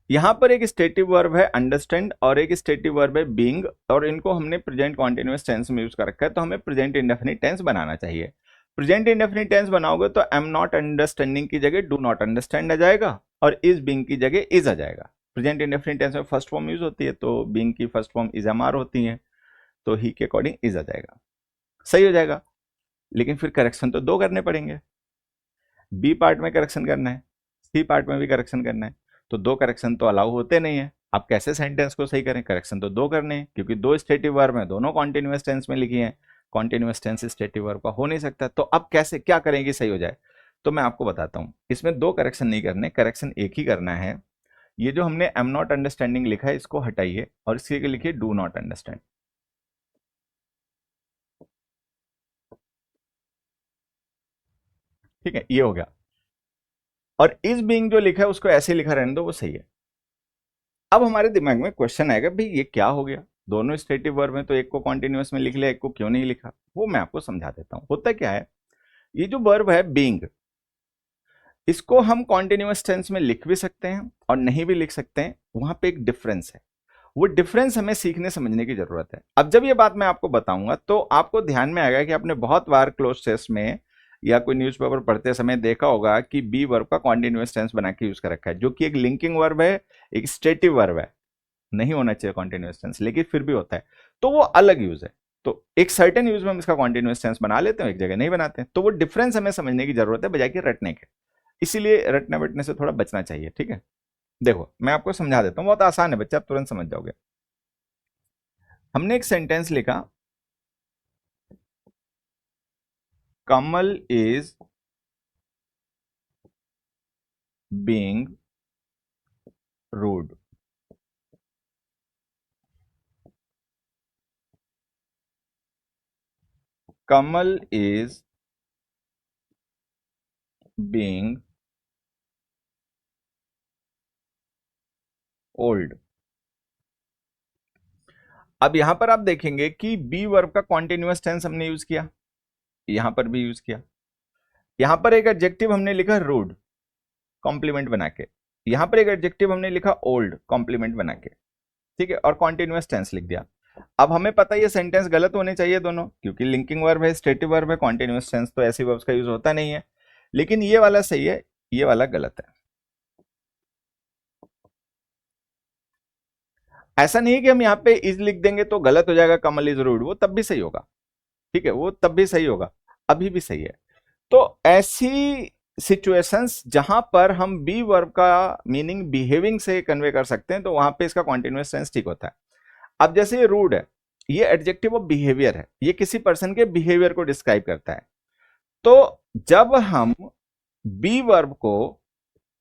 यहां पर एक स्टेटिव वर्ब है अंडरस्टैंड और एक स्टेटिव वर्ब है बीइंग, और इनको हमने प्रेजेंट कॉन्टिन्यूअस टेंस में यूज कर रखा है, तो हमें प्रेजेंट इंडेफिनिट टेंस बनाना चाहिए। प्रेजेंट इंडेफिनिट टेंस बनाओगे तो एम नॉट अंडरस्टैंडिंग की जगह डू नॉट अंडरस्टैंड आ जाएगा और इज बीइंग की जगह इज आ जाएगा। प्रेजेंट इंडेफिनिट टेंस में फर्स्ट फॉर्म यूज होती है तो बीइंग की first form is am are होती है, तो ही के अकॉर्डिंग इज आ जाएगा, सही हो जाएगा। लेकिन फिर करेक्शन तो 2 करने पड़ेंगे, बी पार्ट में करेक्शन करना है, सी पार्ट में भी करेक्शन करना है, तो 2 करेक्शन तो अलाउ होते नहीं है। आप कैसे सेंटेंस को सही करें, करेक्शन तो 2 करने हैं क्योंकि 2 स्टेटिव वर्ब में दोनों कॉन्टिन्यूअस टेंस में लिखी हैं, कॉन्टिन्यूअस टेंस स्टेटिव वर्ब का हो नहीं सकता। तो अब कैसे क्या करेंगे सही हो जाए, तो मैं आपको बताता हूं। इसमें 2 करेक्शन नहीं करने, करेक्शन एक ही करना है। ये जो हमने एम नॉट अंडरस्टैंडिंग लिखा है इसको हटाइए और इसके लिखिए डू नॉट अंडरस्टैंड। ठीक है, ये हो गया। और इज बीइंग जो लिखा है उसको ऐसे लिखा रहने दो, वो सही है। अब हमारे दिमाग में क्वेश्चन आएगा भाई ये क्या हो गया, दोनों स्टेटिव वर्ब में तो एक को कॉन्टिन्यूअस में लिख लिया, एक को क्यों नहीं लिखा। वो मैं आपको समझा देता हूं। होता क्या है, ये जो वर्ब है बीइंग, इसको हम कॉन्टिन्यूअस टेंस में लिख भी सकते हैं और नहीं भी लिख सकते हैं, वहां पे एक डिफरेंस है। वो डिफरेंस हमें सीखने समझने की जरूरत है। अब जब ये बात मैं आपको बताऊंगा तो आपको ध्यान में आएगा कि आपने बहुत बार क्लोज टेस्ट में या कोई न्यूज़पेपर पढ़ते समय देखा होगा कि बी वर्ब का कॉन्टिन्यूअस टेंस बना के यूज कर रखा है, जो कि एक लिंकिंग वर्ब है, एक स्टेटिव वर्ब है। नहीं होना चाहिए कॉन्टिन्यूअस टेंस, लेकिन फिर भी होता है, तो वो अलग यूज है। तो एक सर्टेन यूज में हम इसका कॉन्टिन्यूअस टेंस बना लेते हैं, एक जगह नहीं बनाते हैं, तो वो डिफरेंस हमें समझने की जरूरत है बजाय कि रटने के। इसीलिए रटने बटने से थोड़ा बचना चाहिए, ठीक है। देखो मैं आपको समझा देता हूँ, बहुत आसान है बच्चा, आप तुरंत समझ जाओगे। हमने एक सेंटेंस लिखा, Kamal is being rude. Kamal is being old. अब यहां पर आप देखेंगे कि बी वर्ब का कॉन्टिन्यूअस टेंस हमने यूज किया, यहां पर भी यूज किया। यहां पर एक एडजेक्टिव हमने लिखा रूड कॉम्प्लीमेंट बना के, यहां पर एक एडजेक्टिव हमने लिखा ओल्ड कॉम्प्लीमेंट बना के, ठीक है, और कॉन्टिन्यूअस टेंस लिख दिया। अब हमें पता है ये सेंटेंस गलत होने चाहिए दोनों, क्योंकि लिंकिंग वर्ब है, स्टेटिव वर्ब है, कॉन्टिन्यूअस टेंस तो ऐसी वर्ब्स का यूज होता नहीं है। लेकिन ये वाला सही है, ये वाला गलत है। ऐसा नहीं है कि हम यहाँ पे इज लिख देंगे तो गलत हो जाएगा, कमल इज रूड, वो तब भी सही होगा, ठीक है, वो तब भी सही होगा, अभी भी सही है। तो ऐसी सिचुएशंस जहां पर हम बी वर्ब का मीनिंग बिहेविंग से कन्वे कर सकते हैं, तो वहां पे इसका कॉन्टिन्यूअस टेंस ठीक होता है। अब जैसे ये रूड है, ये एडजेक्टिव ऑफ बिहेवियर है, ये किसी पर्सन के बिहेवियर को डिस्क्राइब करता है। तो जब हम बी वर्ब को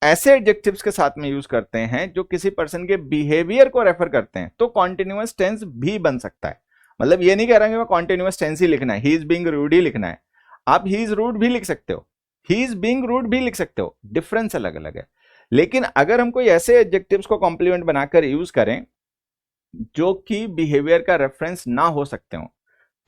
ऐसे एडजेक्टिव्स के साथ में यूज करते हैं जो किसी पर्सन के बिहेवियर को रेफर करते हैं, तो कॉन्टिन्यूअस टेंस भी बन सकता है। मतलब ये नहीं कह रहा कि मैं कॉन्टिन्यूअस टेंस ही लिखना है, ही इज बीइंग रूड ही लिखना है, आप ही इज रूड भी लिख सकते हो, ही इज बीइंग रूड भी लिख सकते हो, डिफरेंस अलग अलग है। लेकिन अगर हम कोई ऐसे एडजेक्टिव्स को कॉम्प्लीमेंट बनाकर यूज करें जो कि बिहेवियर का रेफरेंस ना हो सकते हो,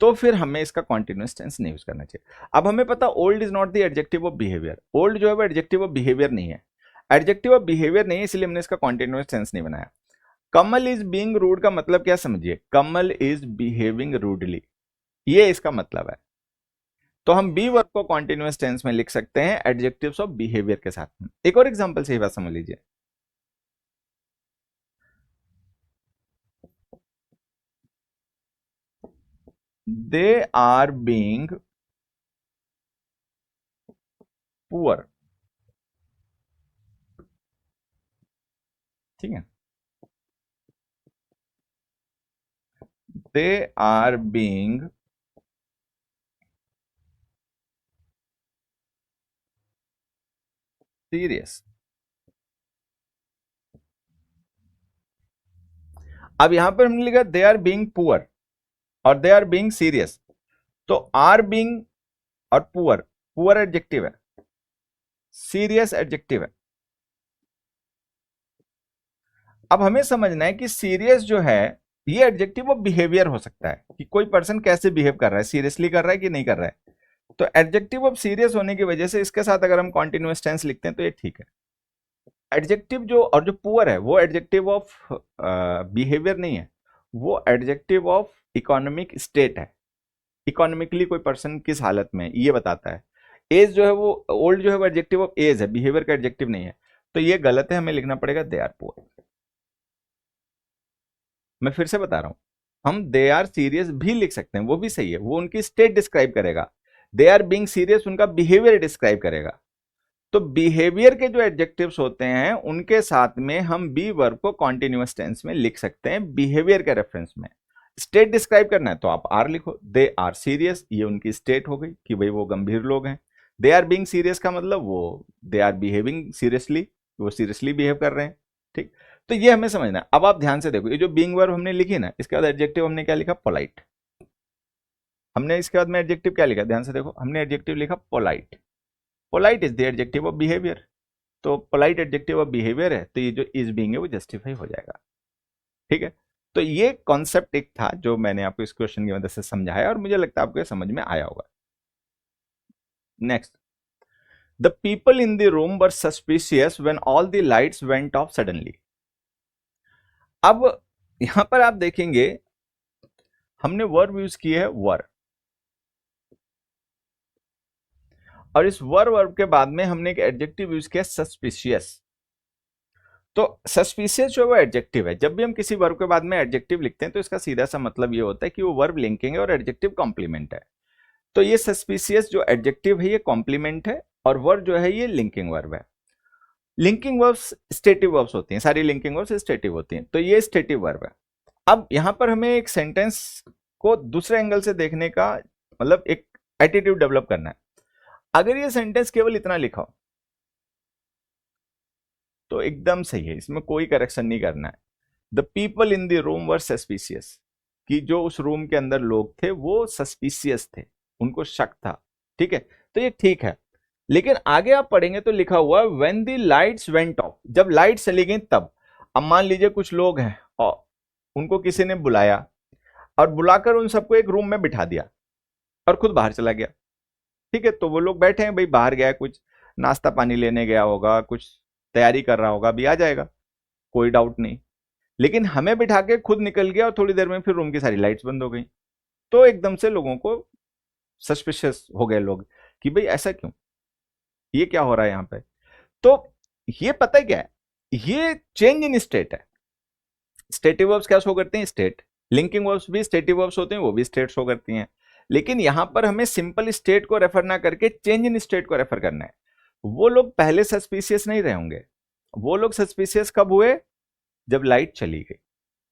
तो फिर हमें इसका कॉन्टिन्यूअस टेंस नहीं यूज करना चाहिए। अब हमें पता old is not the adjective of behaviour, old जो है वो एडजेक्टिव ऑफ बिहेवियर नहीं है, एडजेक्टिव ऑफ बिहेवियर नहीं है, इसलिए हमने इसका कॉन्टिन्यूअस टेंस नहीं बनाया। कमल इज बीइंग रूड का मतलब क्या समझिए, कमल इज बिहेविंग रूडली, ये इसका मतलब है। तो हम बी वर्ब को कॉन्टिन्यूअस टेंस में लिख सकते हैं एडजेक्टिव्स ऑफ बिहेवियर के साथ में। एक और एग्जांपल से ही बात समझ लीजिए, दे आर बीइंग पुअर, ठीक है, दे आर बीइंग सीरियस। अब यहां पर हमने लिखा दे आर बीइंग पुअर और दे आर बीइंग सीरियस, तो आर बीइंग और पुअर, पुअर एडजेक्टिव है, सीरियस एडजेक्टिव है। अब हमें समझना है कि सीरियस जो है ये एडजेक्टिव ऑफ बिहेवियर हो सकता है, कि कोई पर्सन कैसे बिहेव कर रहा है, सीरियसली कर रहा है कि नहीं कर रहा है। तो एडजेक्टिव ऑफ सीरियस होने की वजह से इसके साथ अगर हम कॉन्टिन्यूअस टेंस लिखते हैं तो ये ठीक है। एडजेक्टिव जो और जो पुअर है वो एडजेक्टिव ऑफ बिहेवियर नहीं है, वो एडजेक्टिव ऑफ इकोनॉमिक स्टेट है, इकोनॉमिकली कोई पर्सन किस हालत में है ये बताता है। एज जो है वो ओल्ड जो है वो एडजेक्टिव ऑफ एज है, बिहेवियर का एडजेक्टिव नहीं है, तो ये गलत है, हमें लिखना पड़ेगा दे आर पुअर। मैं फिर से बता रहा हूं, हम दे आर सीरियस भी लिख सकते हैं, वो भी सही है, वो उनकी स्टेट डिस्क्राइब करेगा, दे आर बीइंग सीरियस उनका बिहेवियर डिस्क्राइब करेगा। तो बिहेवियर के जो एडजेक्टिव्स होते हैं उनके साथ में हम बी वर्ब को कॉन्टिन्यूअस टेंस में लिख सकते हैं बिहेवियर के रेफरेंस में। स्टेट डिस्क्राइब करना है तो आप आर लिखो, दे आर सीरियस, ये उनकी स्टेट हो गई कि भाई वो गंभीर लोग हैं। दे आर बीइंग सीरियस का मतलब वो दे आर बिहेविंग सीरियसली, वो सीरियसली बिहेव कर रहे हैं, ठीक। तो ये हमें समझना है। अब आप ध्यान से देखो, ये जो बीइंग वर्ब हमने लिखी ना, इसके बाद एडजेक्टिव हमने क्या लिखा, पोलाइट। हमने इसके बाद में एडजेक्टिव क्या लिखा, ध्यान से देखो, हमने एडजेक्टिव लिखा polite. Polite is the adjective of behaviour, तो पोलाइट एडजेक्टिव ऑफ बिहेवियर है, तो ये जो इज बीइंग है वो जस्टिफाई हो जाएगा, ठीक है। तो ये कॉन्सेप्ट एक था जो मैंने आपको इस क्वेश्चन की मदद से समझाया और मुझे लगता है आपको समझ में आया होगा। Next, the people in the room were suspicious when all the lights went of suddenly. अब यहां पर आप देखेंगे हमने वर्ब यूज की है वर, और इस वर्ब के बाद में हमने एक एडजेक्टिव यूज किया सस्पिशियस। तो सस्पिशियस जो है वो एडजेक्टिव है। जब भी हम किसी वर्ब के बाद में एडजेक्टिव लिखते हैं तो इसका सीधा सा मतलब ये होता है कि वो वर्ब लिंकिंग है और एडजेक्टिव कॉम्प्लीमेंट है। तो ये सस्पिशियस जो एडजेक्टिव है ये कॉम्प्लीमेंट है, और वर्ब जो है ये लिंकिंग वर्ब है। लिंकिंग वर्ब्स स्टेटिव वर्ब्स होती हैं, सारी लिंकिंग वर्ब्स स्टेटिव होती हैं, तो ये स्टेटिव वर्ब है। अब यहां पर हमें एक सेंटेंस को दूसरे एंगल से देखने का मतलब एक एटीट्यूड डेवलप करना है। अगर ये सेंटेंस केवल इतना लिखा हो तो एकदम सही है, इसमें कोई करेक्शन नहीं करना है। The people in the room were suspicious, कि जो उस रूम के अंदर लोग थे वो सस्पिशियस थे, उनको शक था। ठीक है, तो ये ठीक है। लेकिन आगे आप पढ़ेंगे तो लिखा हुआ when the lights went of, जब लाइट चली गई तब। अब मान लीजिए कुछ लोग हैं और उनको किसी ने बुलाया और बुलाकर उन सबको एक रूम में बिठा दिया और खुद बाहर चला गया। ठीक है, तो वो लोग बैठे हैं, भाई बाहर गया, कुछ नाश्ता पानी लेने गया होगा, कुछ तैयारी कर रहा होगा, अभी आ जाएगा, कोई डाउट नहीं। लेकिन हमें बिठा के खुद निकल गया और थोड़ी देर में फिर रूम की सारी लाइट्स बंद हो गई। तो एकदम से लोगों को सस्पिशियस हो गए लोग कि भाई ऐसा क्यों, ये क्या हो रहा है यहाँ पे। तो ये पता है क्या है, ये चेंज इन स्टेट है। स्टेटिव वर्ब्स क्या शो करते हैं, स्टेट। लिंकिंग वर्ब्स भी स्टेटिव वर्ब्स होते हैं, वो भी स्टेट शो करती हैं। लेकिन यहां पर हमें सिंपल स्टेट को रेफर ना करके चेंज इन स्टेट को रेफर करना है। वो लोग पहले सस्पिशियस नहीं रहे होंगे, वो लोग सस्पिशियस कब हुए, जब लाइट चली गई,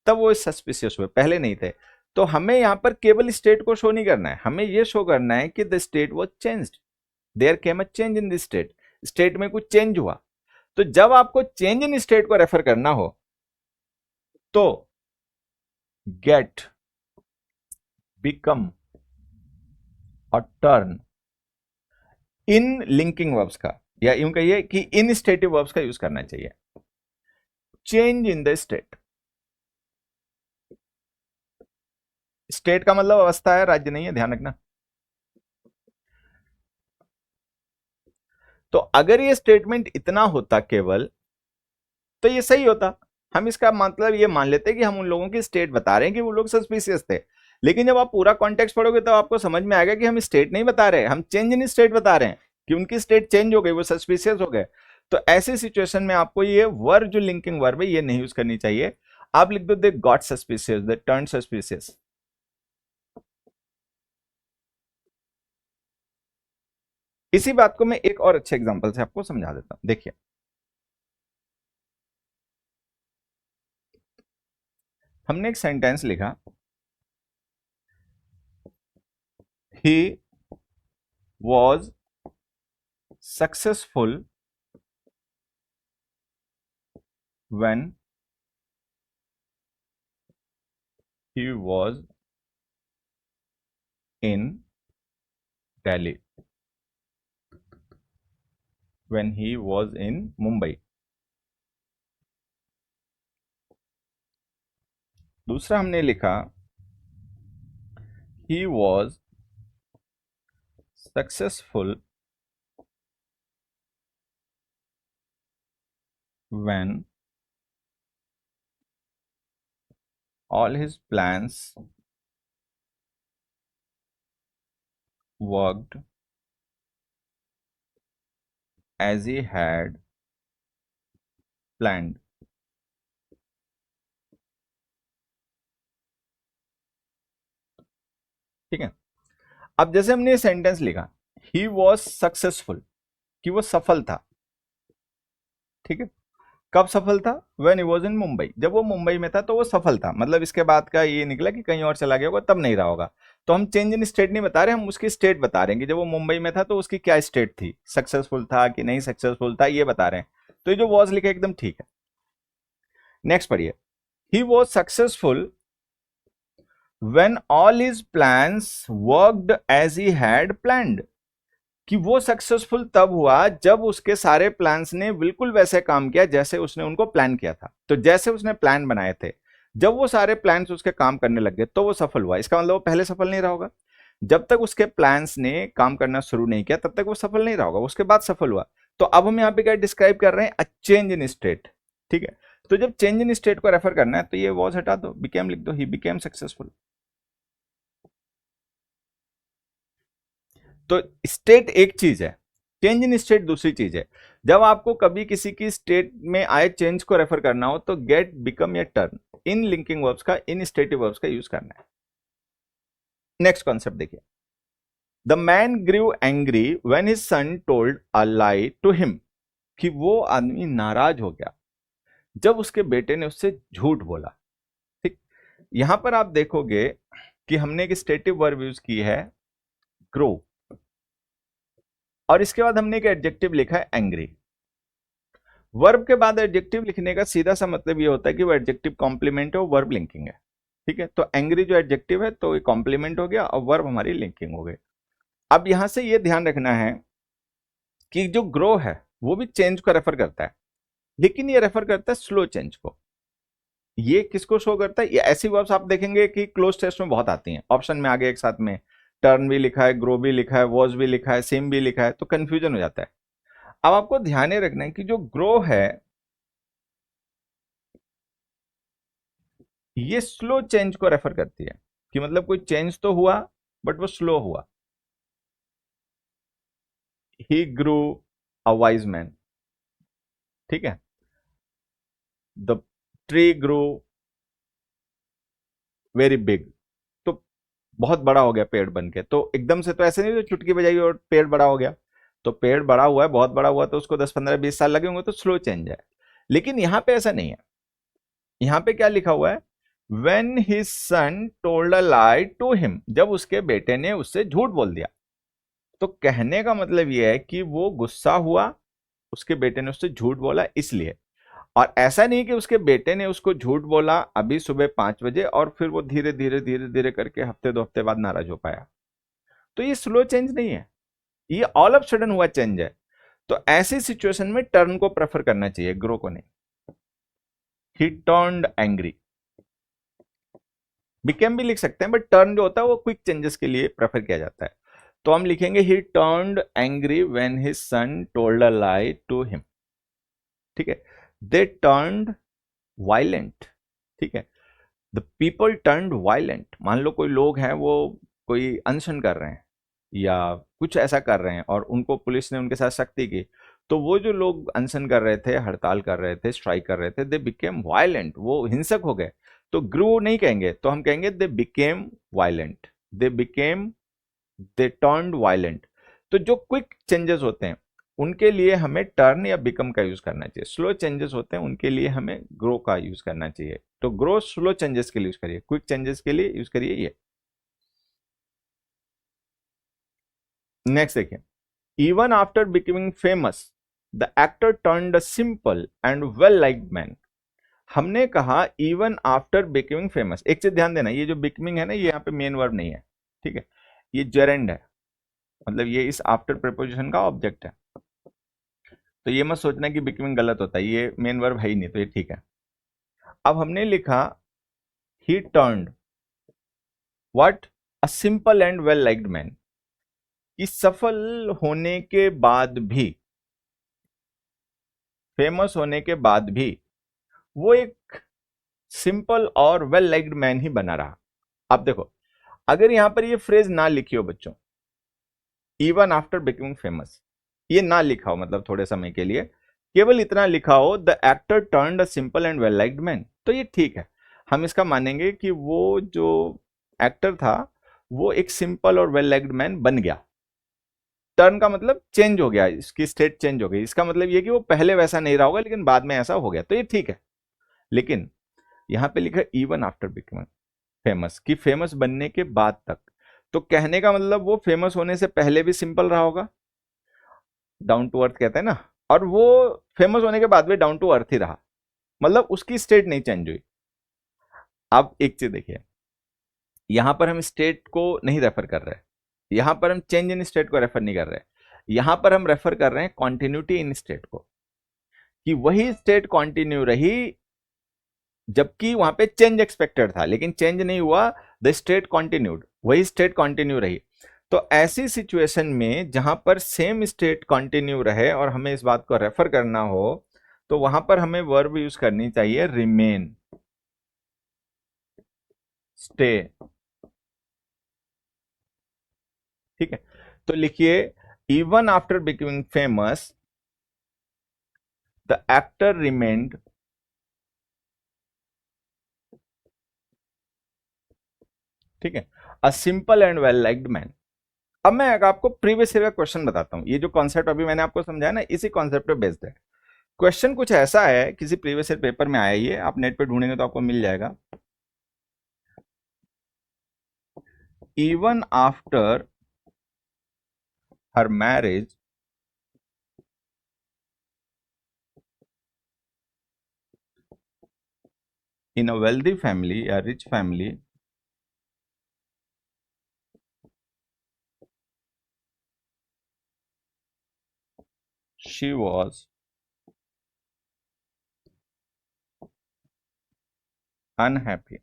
तब वो सस्पिशियस हुए, पहले नहीं थे। तो हमें यहां पर केवल स्टेट को शो नहीं करना है, हमें यह शो करना है कि the state was changed, there came a change in the state, state में कुछ चेंज हुआ। तो जब आपको चेंज इन स्टेट को रेफर करना हो तो गेट, बिकम और टर्न, इन लिंकिंग वर्ब्स का, या यूं कहिए कि इन स्टेटिव वर्ब्स का यूज करना चाहिए। Change in the state, state का मतलब अवस्था है, राज्य नहीं है, ध्यान रखना। तो अगर ये स्टेटमेंट इतना होता केवल तो ये सही होता, हम इसका मतलब ये मान लेते कि हम उन लोगों की स्टेट बता रहे हैं कि वो लोग सस्पिशियस थे। लेकिन जब आप पूरा कॉन्टेक्स्ट पढ़ोगे तो आपको समझ में आएगा कि हम स्टेट नहीं बता रहे, हम चेंज इन स्टेट बता रहे हैं कि उनकी स्टेट चेंज हो गई, वो सस्पिशियस हो गए। तो ऐसी सिचुएशन में आपको ये वर्ब जो लिंकिंग वर्ब है ये नहीं यूज करनी चाहिए। आप लिख दो they got suspicious, they turn suspicious. इसी बात को मैं एक और अच्छे एग्जांपल से आपको समझा देता हूं, देखिए। हमने एक सेंटेंस लिखा, he was successful when he was in Delhi, when he was in Mumbai। दूसरा हमने लिखा he was successful when all his plans worked as he had planned। ठीक है, अब जैसे हमने ये सेंटेंस लिखा ही वॉज सक्सेसफुल, कि वो सफल था। ठीक है, कब सफल था, when he was in Mumbai, जब वो मुंबई में था तो वो सफल था। मतलब इसके बाद का ये निकला कि कहीं और चला गया होगा, तब नहीं रहा होगा। तो हम चेंज इन स्टेट नहीं बता रहे, हम उसकी स्टेट बता रहे हैं कि जब वो मुंबई में था तो उसकी क्या स्टेट थी, सक्सेसफुल था कि नहीं सक्सेसफुल था, ये बता रहे हैं। तो ये जो वॉज लिखा एकदम ठीक है। नेक्स्ट पढ़िए, he was successful when all his plans worked as he had planned, कि वो सक्सेसफुल तब हुआ जब उसके सारे प्लान्स ने बिल्कुल वैसे काम किया जैसे उसने उनको प्लान किया था। तो जैसे उसने प्लान बनाए थे, जब वो सारे प्लान्स उसके काम करने लग गए तो वो सफल हुआ। इसका मतलब वो पहले सफल नहीं रहा होगा, जब तक उसके प्लान्स ने काम करना शुरू नहीं किया तब तक वो सफल नहीं रहा होगा, उसके बाद सफल हुआ। तो अब हम यहाँ पे क्या डिस्क्राइब कर रहे हैं, अ चेंज इन स्टेट। ठीक है, तो जब चेंज इन स्टेट को रेफर करना है तो ये वॉज हटा दो, बिकेम लिख दो, ही बिकेम सक्सेसफुल। तो स्टेट एक चीज है, चेंज इन स्टेट दूसरी चीज है। जब आपको कभी किसी की स्टेट में आए चेंज को रेफर करना हो तो गेट, बिकम या टर्न, इन लिंकिंग वर्ब्स का, इन स्टेटिव वर्ब्स का यूज करना है। नेक्स्ट कॉन्सेप्ट देखिए, the man grew angry when his son told a lie to him, कि वो आदमी नाराज हो गया जब उसके बेटे ने उससे झूठ बोला। ठीक, यहां पर आप देखोगे कि हमने एक स्टेटिव वर्ब यूज की है ग्रो, और इसके बाद हमने एक एडजेक्टिव लिखा है एंग्री। वर्ब के बाद एडजेक्टिव लिखने का सीधा सा मतलब ये होता है कि वो एडजेक्टिव कॉम्प्लीमेंट है, वो वर्ब लिंकिंग है। ठीक है, तो एंग्री जो एडजेक्टिव है तो ये कॉम्प्लीमेंट हो गया और वर्ब हमारी लिंकिंग हो गई। अब यहां से ये ध्यान रखना है कि जो ग्रो है वो भी चेंज को रेफर करता है, लेकिन ये रेफर करता है स्लो चेंज को। ये किसको शो करता है? ये ऐसी वर्ब्स आप देखेंगे कि क्लोज टेस्ट में बहुत आती हैं, ऑप्शन में आगे एक साथ में टर्न भी लिखा है, ग्रो भी लिखा है, वॉज भी लिखा है, सेम भी लिखा है, तो कंफ्यूजन हो जाता है। अब आपको ध्यान रखना है कि जो ग्रो है ये स्लो चेंज को रेफर करती है, कि मतलब कोई चेंज तो हुआ बट वो स्लो हुआ। ही ग्रू अ वाइज मैन, ठीक है, the tree grew very big, तो बहुत बड़ा हो गया पेड़ बन के। तो एकदम से तो ऐसे नहीं तो चुटकी बजाई और पेड़ बड़ा हो गया, तो पेड़ बड़ा हुआ है, बहुत बड़ा हुआ, तो उसको 10 15 20 साल लगे होंगे, तो स्लो चेंज है। लेकिन यहां पे ऐसा नहीं है, यहां पे क्या लिखा हुआ है, when his son told a lie to him, जब उसके बेटे ने उससे झूठ बोल दिया। तो कहने का मतलब यह है कि वो गुस्सा हुआ, उसके बेटे ने उससे झूठ बोला इसलिए। और ऐसा नहीं कि उसके बेटे ने उसको झूठ बोला अभी सुबह 5 बजे और फिर वो धीरे धीरे धीरे धीरे करके हफ्ते 2 हफ्ते बाद नाराज हो पाया। तो ये स्लो चेंज नहीं है, ये ऑल ऑफ सडन हुआ चेंज है। तो ऐसी सिचुएशन में टर्न को प्रेफर करना चाहिए, ग्रो को नहीं। ही टर्न्ड एंग्री, बिकेम भी लिख सकते हैं, बट टर्न जो होता है वो क्विक चेंजेस के लिए प्रेफर किया जाता है। तो हम लिखेंगे he turned angry when his son told a lie to him. ठीक है, दे टर्न्ड वायलेंट, ठीक है, द पीपल टर्न्ड वायलेंट। मान लो कोई लोग हैं वो कोई अनशन कर रहे हैं या कुछ ऐसा कर रहे हैं और उनको पुलिस ने उनके साथ सख्ती की, तो वो जो लोग अनशन कर रहे थे, हड़ताल कर रहे थे, स्ट्राइक कर रहे थे, दे बिकेम वायलेंट, वो हिंसक हो गए। तो ग्रू नहीं कहेंगे, तो हम कहेंगे they became violent, they became, they turned violent. तो जो क्विक चेंजेस होते हैं उनके लिए हमें टर्न या बिकम का यूज करना चाहिए, स्लो चेंजेस होते हैं उनके लिए हमें ग्रो का यूज करना चाहिए। तो ग्रो स्लो चेंजेस के लिए यूज करिए, क्विक चेंजेस के लिए यूज करिए ये। नेक्स्ट देखिए, even after becoming famous the actor turned a simple and well liked man. हमने कहा इवन आफ्टर बिकमिंग फेमस, एक चीज ध्यान देना, ये जो बिकमिंग है ना, ये यहाँ पे मेन वर्ब नहीं है, ठीक है, ये जेरेंड है, मतलब ये इस आफ्टर प्रीपोजिशन का ऑब्जेक्ट है। तो ये मत सोचना कि बिकमिंग गलत होता है, ये मेन वर्ब है ही नहीं, तो ये ठीक है। अब हमने लिखा ही turned what, a simple and well liked man, कि सफल होने के बाद भी, फेमस होने के बाद भी वो एक सिंपल और वेल लाइक्ड मैन ही बना रहा। अब देखो, अगर यहां पर ये फ्रेज ना लिखी हो बच्चों, इवन आफ्टर बिकमिंग फेमस, ये ना लिखा हो, मतलब थोड़े समय के लिए केवल इतना लिखा हो the actor turned a simple and well liked man, तो ये ठीक है, हम इसका मानेंगे कि वो जो एक्टर था वो एक सिंपल और वेल लाइक्ड मैन बन गया। टर्न का मतलब चेंज हो गया, इसकी स्टेट चेंज हो गई, इसका मतलब ये कि वो पहले वैसा नहीं रहा होगा लेकिन बाद में ऐसा हो गया, तो ये ठीक है। लेकिन यहां पे लिखा इवन आफ्टर बिकमिंग फेमस, कि फेमस बनने के बाद तक, तो कहने का मतलब वो फेमस होने से पहले भी सिंपल रहा होगा, डाउन टू अर्थ कहते हैं ना, और वो फेमस होने के बाद भी डाउन टू अर्थ ही रहा, मतलब उसकी स्टेट नहीं चेंज हुई। अब एक चीज देखिए, यहां पर हम स्टेट को नहीं रेफर कर रहे, यहां पर हम चेंज इन स्टेट को रेफर नहीं कर रहे, यहां पर हम रेफर कर रहे हैं कॉन्टिन्यूटी इन स्टेट को, कि वही स्टेट कंटिन्यू रही जबकि वहां पे चेंज एक्सपेक्टेड था लेकिन चेंज नहीं हुआ, द स्टेट कंटिन्यूड, वही स्टेट कंटिन्यू रही। तो ऐसी सिचुएशन में जहां पर सेम स्टेट कंटिन्यू रहे और हमें इस बात को रेफर करना हो, तो वहां पर हमें वर्ब यूज करनी चाहिए रिमेन, स्टे। ठीक है, तो लिखिए even after becoming famous the actor remained ठीक है a simple and well liked man. अब मैं आपको प्रीवियस ईयर का क्वेश्चन बताता हूं, ये जो कॉन्सेप्ट अभी मैंने आपको समझाया ना, इसी कॉन्सेप्ट पे बेस्ड है। क्वेश्चन कुछ ऐसा है, किसी प्रीवियस ईयर पेपर में आया, ये आप नेट पे ढूंढेंगे तो आपको मिल जाएगा। Even after her marriage in a wealthy family या rich family, she was unhappy.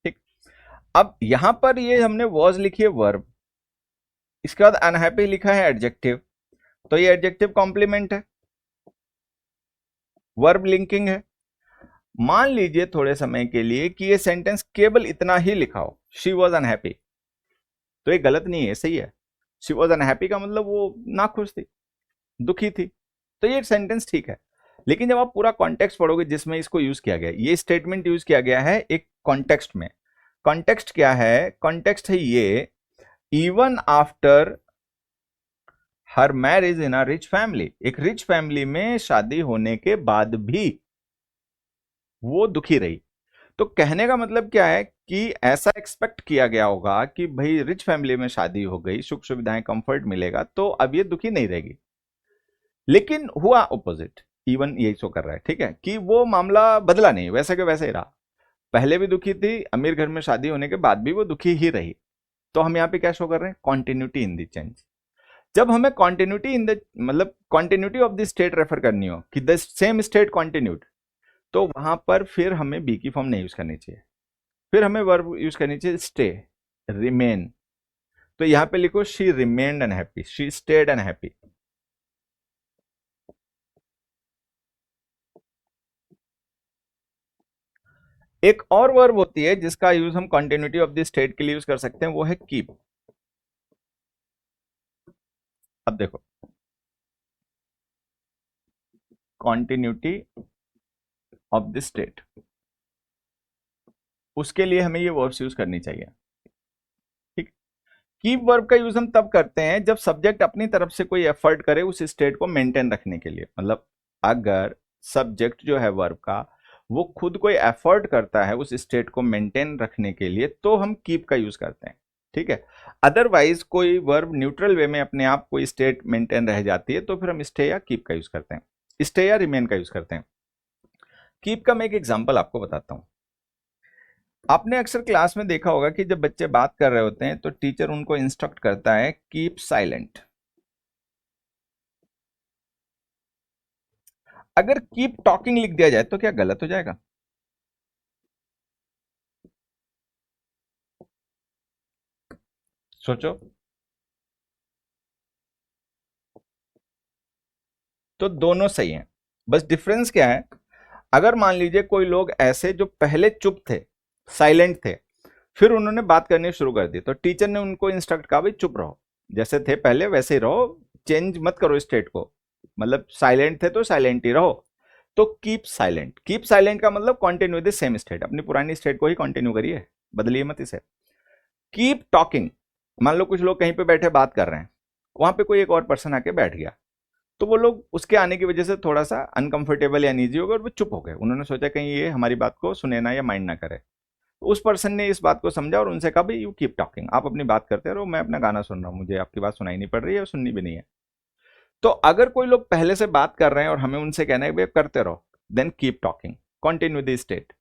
ठीक, अब यहां पर ये हमने वॉज लिखी है वर्ब, इसके बाद अनहैप्पी लिखा है एडजेक्टिव, तो ये एडजेक्टिव कॉम्प्लीमेंट है, वर्ब लिंकिंग है। मान लीजिए थोड़े समय के लिए कि ये सेंटेंस केवल इतना ही लिखा हो, शी वॉज अनहैप्पी, तो ये गलत नहीं है, सही है। शी वॉज अनहैप्पी का मतलब वो नाखुश थी, दुखी थी, तो ये सेंटेंस ठीक है। लेकिन जब आप पूरा कॉन्टेक्स्ट पढ़ोगे जिसमें इसको यूज किया गया, ये स्टेटमेंट यूज किया गया है एक कॉन्टेक्स्ट में। कॉन्टेक्स्ट क्या है? कॉन्टेक्स्ट है ये, even after her marriage in a rich family, एक रिच फैमिली में शादी होने के बाद भी वो दुखी रही। तो कहने का मतलब क्या है कि ऐसा एक्सपेक्ट किया गया होगा कि भाई रिच फैमिली में शादी हो गई, सुख सुविधाएं, कंफर्ट मिलेगा, तो अब ये दुखी नहीं रहेगी। लेकिन हुआ ऑपोजिट, इवन यही शो कर रहा है, ठीक है, कि वो मामला बदला नहीं, वैसे के वैसे ही रहा। पहले भी दुखी थी, अमीर घर में शादी होने के बाद भी वो दुखी ही रही। तो हम यहाँ पे क्या शो कर रहे हैं? Continuity in the change. जब हमें कॉन्टिन्यूटी इन द मतलब continuity of the state refer करनी हो कि द सेम स्टेट कॉन्टिन्यूड, तो वहां पर फिर हमें बी की फॉर्म नहीं यूज करनी चाहिए, फिर हमें वर्ब यूज करनी चाहिए स्टे, रिमेन। तो यहां पे लिखो she remained unhappy, she stayed unhappy. एक और वर्ब होती है जिसका यूज हम कॉन्टिन्यूटी ऑफ द स्टेट के लिए यूज कर सकते हैं, वो है कीप। अब देखो, कॉन्टिन्यूटी ऑफ द स्टेट, उसके लिए हमें ये वर्ब्स यूज करनी चाहिए। ठीक, कीप वर्ब का यूज हम तब करते हैं जब सब्जेक्ट अपनी तरफ से कोई एफर्ट करे उस स्टेट को मेंटेन रखने के लिए। मतलब अगर सब्जेक्ट जो है वर्ब का वो खुद कोई एफर्ट करता है उस स्टेट को मेंटेन रखने के लिए, तो हम कीप का यूज करते हैं। ठीक है, अदरवाइज कोई वर्ब न्यूट्रल वे में अपने आप कोई स्टेट मेंटेन रह जाती है, तो फिर हम स्टे या कीप का यूज करते हैं, स्टे या रिमेन का यूज करते हैं। कीप का मैं एक एग्जांपल आपको बताता हूं। आपने अक्सर क्लास में देखा होगा कि जब बच्चे बात कर रहे होते हैं तो टीचर उनको इंस्ट्रक्ट करता है कीप साइलेंट। अगर कीप टॉकिंग लिख दिया जाए तो क्या गलत हो जाएगा? सोचो। तो दोनों सही हैं, बस डिफरेंस क्या है? अगर मान लीजिए कोई लोग ऐसे जो पहले चुप थे, साइलेंट थे, फिर उन्होंने बात करनी शुरू कर दी, तो टीचर ने उनको इंस्ट्रक्ट कहा भाई चुप रहो, जैसे थे पहले वैसे ही रहो, चेंज मत करो स्टेट को, मतलब साइलेंट थे तो साइलेंट ही रहो। तो कीप साइलेंट, कीप साइलेंट का मतलब कंटिन्यू द सेम स्टेट, अपनी पुरानी स्टेट को ही कंटिन्यू करिए, बदलिए मत इसे। कीप टॉकिंग, मान लो कुछ लोग कहीं पे बैठे बात कर रहे हैं, वहां पे कोई एक और पर्सन आके बैठ गया, तो वो लोग उसके आने की वजह से थोड़ा सा अनकंफर्टेबल या अनईजी हो गए और वो चुप हो गए, उन्होंने सोचा कहीं ये हमारी बात को सुने ना या माइंड ना करे। तो उस पर्सन ने इस बात को समझा और उनसे कहा भाई यू कीप टॉकिंग, आप अपनी बात करते रहो, मैं अपना गाना सुन रहा हूँ, मुझे आपकी बात सुनाई नहीं पड़ रही है और सुननी भी नहीं है। तो अगर कोई लोग पहले से बात कर रहे हैं और हमें उनसे कहना है भाई करते रहो, then keep talking, continue the state.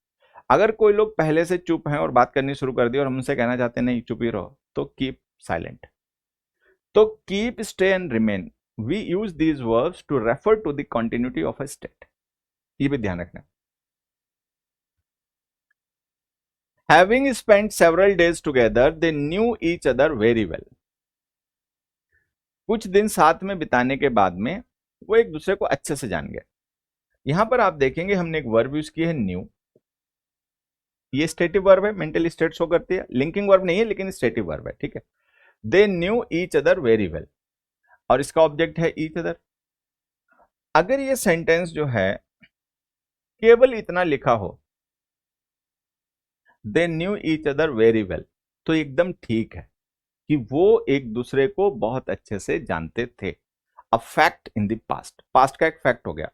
अगर कोई लोग पहले से चुप हैं और बात करनी शुरू कर दी और हम उनसे कहना चाहते हैं नहीं चुप ही रहो, तो कीप साइलेंट। तो keep, stay and remain, we use these verbs to refer to the continuity of a state, ये भी ध्यान रखना। Having spent several days together, they knew each other very well. कुछ दिन साथ में बिताने के बाद में वो एक दूसरे को अच्छे से जान गए। यहां पर आप देखेंगे हमने एक वर्ब यूज की है न्यू, ये स्टेटिव वर्ब है, मेंटल स्टेट शो करती है, लिंकिंग वर्ब नहीं है लेकिन स्टेटिव वर्ब है, ठीक है। They knew each other very well, और इसका ऑब्जेक्ट है ईच अदर। अगर ये सेंटेंस जो है केवल इतना लिखा हो, they knew each other very well, तो एकदम ठीक है कि वो एक दूसरे को बहुत अच्छे से जानते थे। A fact in the past, past का एक फैक्ट हो गया,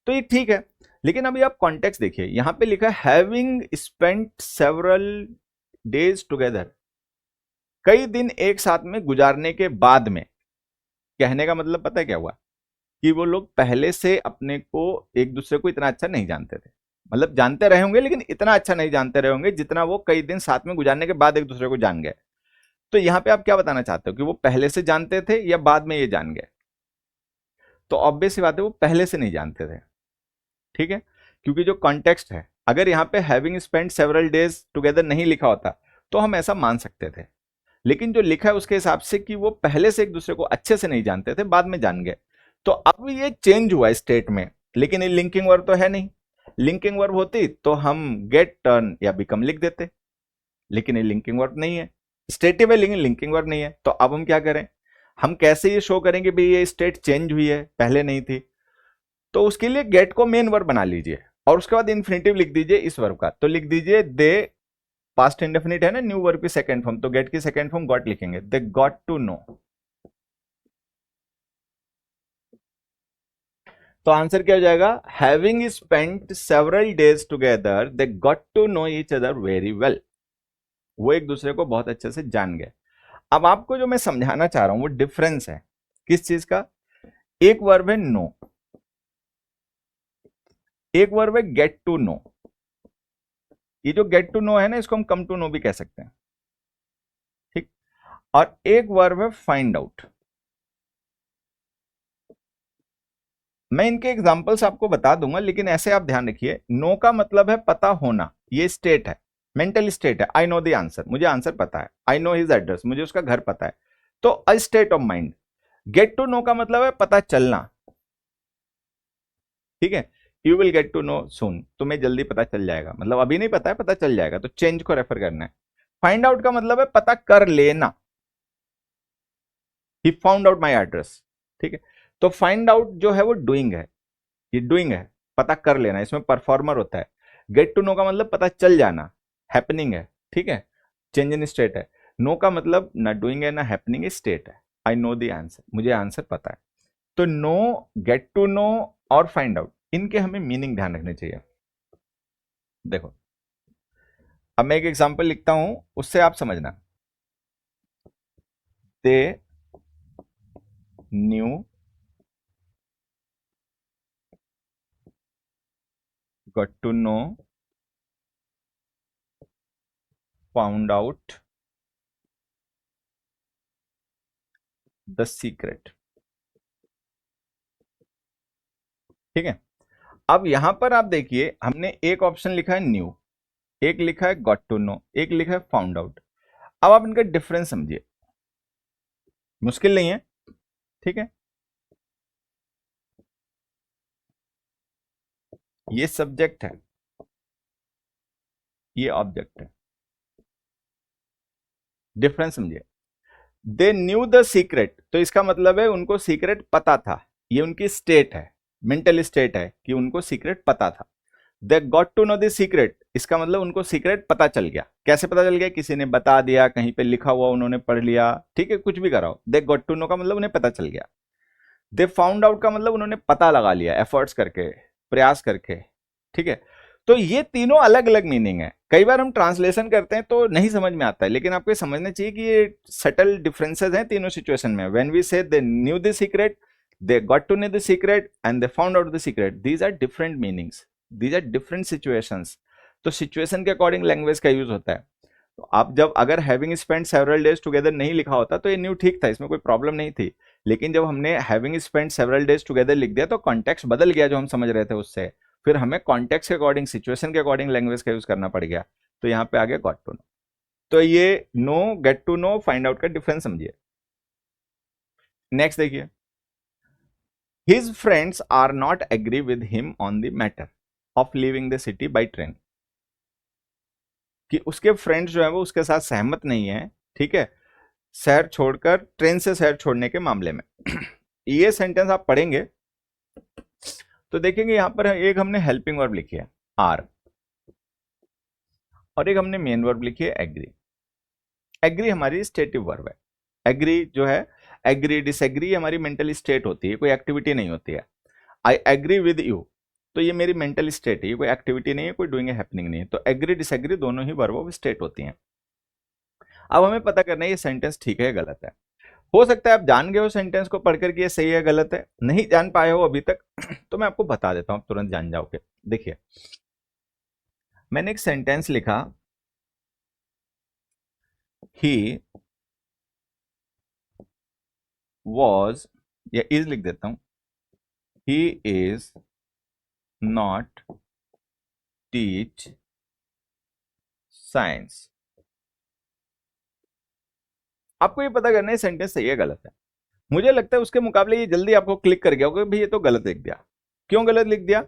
तो ये ठीक है। लेकिन अभी आप कॉन्टेक्स्ट देखिए, यहां पे लिखा है having spent several days together, कई दिन एक साथ में गुजारने के बाद में। कहने का मतलब पता है क्या हुआ, कि वो लोग पहले से अपने को एक दूसरे को इतना अच्छा नहीं जानते थे, मतलब जानते रहे होंगे लेकिन इतना अच्छा नहीं जानते रहे होंगे जितना वो कई दिन साथ में गुजारने के बाद एक दूसरे को जान गए। तो यहां पे आप क्या बताना चाहते हो कि वो पहले से जानते थे या बाद में ये जान गए? तो ऑब्वियस सी बात है वो पहले से नहीं जानते थे, ठीक है। क्योंकि जो कॉन्टेक्स्ट है, अगर यहाँ पे having spent several days together नहीं लिखा होता तो हम ऐसा मान सकते थे, लेकिन जो लिखा है उसके हिसाब से कि वो पहले से एक दूसरे को अच्छे से नहीं जानते थे, बाद में जान गए। तो अब ये चेंज हुआ स्टेट में, लेकिन ये लिंकिंग वर्ब तो है नहीं। लिंकिंग वर्ब होती तो हम गेट, टर्न या बिकम लिख देते, लेकिन ये लिंकिंग वर्ब नहीं है, स्टेटिव है लेकिन लिंकिंग वर्ब नहीं है। तो अब हम क्या करें, हम कैसे ये शो करेंगे भाई ये स्टेट चेंज हुई है, पहले नहीं थी? तो उसके लिए गेट को मेन वर्ब बना लीजिए और उसके बाद इन्फिनिटिव लिख दीजिए इस वर्ब का। तो लिख दीजिए दे, पास्ट इंडेफिनिट है ना न्यू वर्ब की सेकंड फॉर्म, तो गेट की सेकंड फॉर्म गॉट लिखेंगे, दे गॉट टू नो। तो आंसर क्या हो जाएगा, having spent several days together they got to know each other very well, वो एक दूसरे को बहुत अच्छे से जान गए। अब आपको जो मैं समझाना चाह रहा हूं वो डिफरेंस है किस चीज का, एक वर्ब है नो, एक वर्ब है गेट टू नो। ये जो गेट टू नो है ना, इसको हम कम टू नो भी कह सकते हैं, ठीक। और एक वर्ब है फाइंड आउट। मैं इनके एग्जांपल्स आपको बता दूंगा, लेकिन ऐसे आप ध्यान रखिए, नो का मतलब है पता होना, ये स्टेट है, मेंटल स्टेट है। आई नो द आंसर, मुझे आंसर पता है। आई नो हिज एड्रेस, मुझे उसका घर पता है। तो a state of mind. Get to know का मतलब है पता चलना, ठीक है। You will get to know soon, तुम्हें जल्दी पता चल जाएगा, मतलब अभी नहीं पता है, पता चल जाएगा, तो चेंज को रेफर करना है। फाइंड आउट का मतलब है पता कर लेना, he found out my address, ठीक है। तो फाइंड आउट जो है वो डूइंग है, ये डूइंग है, पता कर लेना, इसमें परफॉर्मर होता है। गेट टू नो का मतलब पता चल जाना, हैपनिंग है, ठीक है, चेंज इन स्टेट है। नो का मतलब ना डूइंग है ना हैपनिंग है, स्टेट है। आई नो द आंसर, मुझे आंसर पता है। तो नो, गेट टू नो और फाइंड आउट, इनके हमें मीनिंग ध्यान रखने चाहिए। देखो, अब मैं एक एग्जांपल लिखता हूं, उससे आप समझना। They knew got to know found out the secret, ठीक है। अब यहां पर आप देखिए, हमने एक ऑप्शन लिखा है न्यू, एक लिखा है गॉट टू नो, एक लिखा है फाउंड आउट। अब आप इनका डिफरेंस समझिए, मुश्किल नहीं है, ठीक है। ये सब्जेक्ट है, ये ऑब्जेक्ट है, डिफरेंस समझिए। दे न्यू द सीक्रेट, तो इसका मतलब है उनको सीक्रेट पता था, ये उनकी स्टेट है, मेंटल स्टेट है कि उनको सीक्रेट पता था। They got to know the secret, इसका मतलब उनको सीक्रेट पता चल गया। कैसे पता चल गया, किसी ने बता दिया, कहीं पे लिखा हुआ उन्होंने पढ़ लिया, ठीक है, कुछ भी कराओ। दे गॉट टू नो का मतलब उन्हें पता चल गया। दे फाउंड आउट का मतलब उन्होंने पता लगा लिया, एफर्ट्स करके, प्रयास करके, ठीक है। तो ये तीनों अलग अलग मीनिंग है। कई बार हम ट्रांसलेशन करते हैं तो नहीं समझ में आता है, लेकिन आपको समझना चाहिए कि ये सटल डिफरेंसेस हैं तीनों सिचुएशन में। When we say they knew the secret, they got to know the secret and they found out the secret, these are different meanings, these are different situations. तो सिचुएशन के according language का use होता है। तो आप जब अगर having spent several days together नहीं लिखा होता तो ये न्यू ठीक था, इसमें कोई प्रॉब्लम नहीं थी। लेकिन जब हमने having spent several days together लिख दिया तो कॉन्टेक्स्ट बदल गया जो हम समझ रहे थे उससे, फिर हमें कॉन्टेक्स्ट के अकॉर्डिंग, सिचुएशन के अकॉर्डिंग लैंग्वेज का यूज करना पड़ गया। तो यहाँ पे आ गया गॉट टू नो। तो ये know, get to know, find out का डिफरेंस समझिए। नेक्स्ट देखिए, his friends are not agree with him on the matter of living the city by train, कि उसके फ्रेंड्स जो है वो उसके साथ सहमत नहीं है, ठीक है, शहर छोड़कर, ट्रेन से शहर छोड़ने के मामले में। ये सेंटेंस आप पढ़ेंगे तो देखेंगे यहां पर एक हमने हेल्पिंग वर्ब लिखी है आर, और एक हमने मेन वर्ब लिखी है एग्री। एग्री हमारी स्टेटिव वर्ब है। एग्री जो है, एग्री डिसएग्री हमारी मेंटल स्टेट होती है, कोई एक्टिविटी नहीं होती है। आई एग्री विद यू, तो ये मेरी मेंटल स्टेट है, ये कोई एक्टिविटी नहीं है, कोई डूइंग हैपनिंग नहीं है। तो एग्री डिसएग्री दोनों ही वर्ब ऑफ स्टेट होती हैं। अब हमें पता करना है ये सेंटेंस ठीक है या गलत है। हो सकता है आप जान गए हो सेंटेंस को पढ़कर कि ये सही है गलत है, नहीं जान पाए हो अभी तक तो मैं आपको बता देता हूं, तुरंत जान जाओगे। देखिए, मैंने एक सेंटेंस लिखा, ही वॉज, या इज लिख देता हूं, ही इज नॉट टीच साइंस। आपको ये पता करना है सेंटेंस सही है गलत है। मुझे लगता है उसके मुकाबले ये जल्दी आपको क्लिक कर गया होगा, भाई ये तो गलत लिख दिया। क्यों गलत लिख दिया?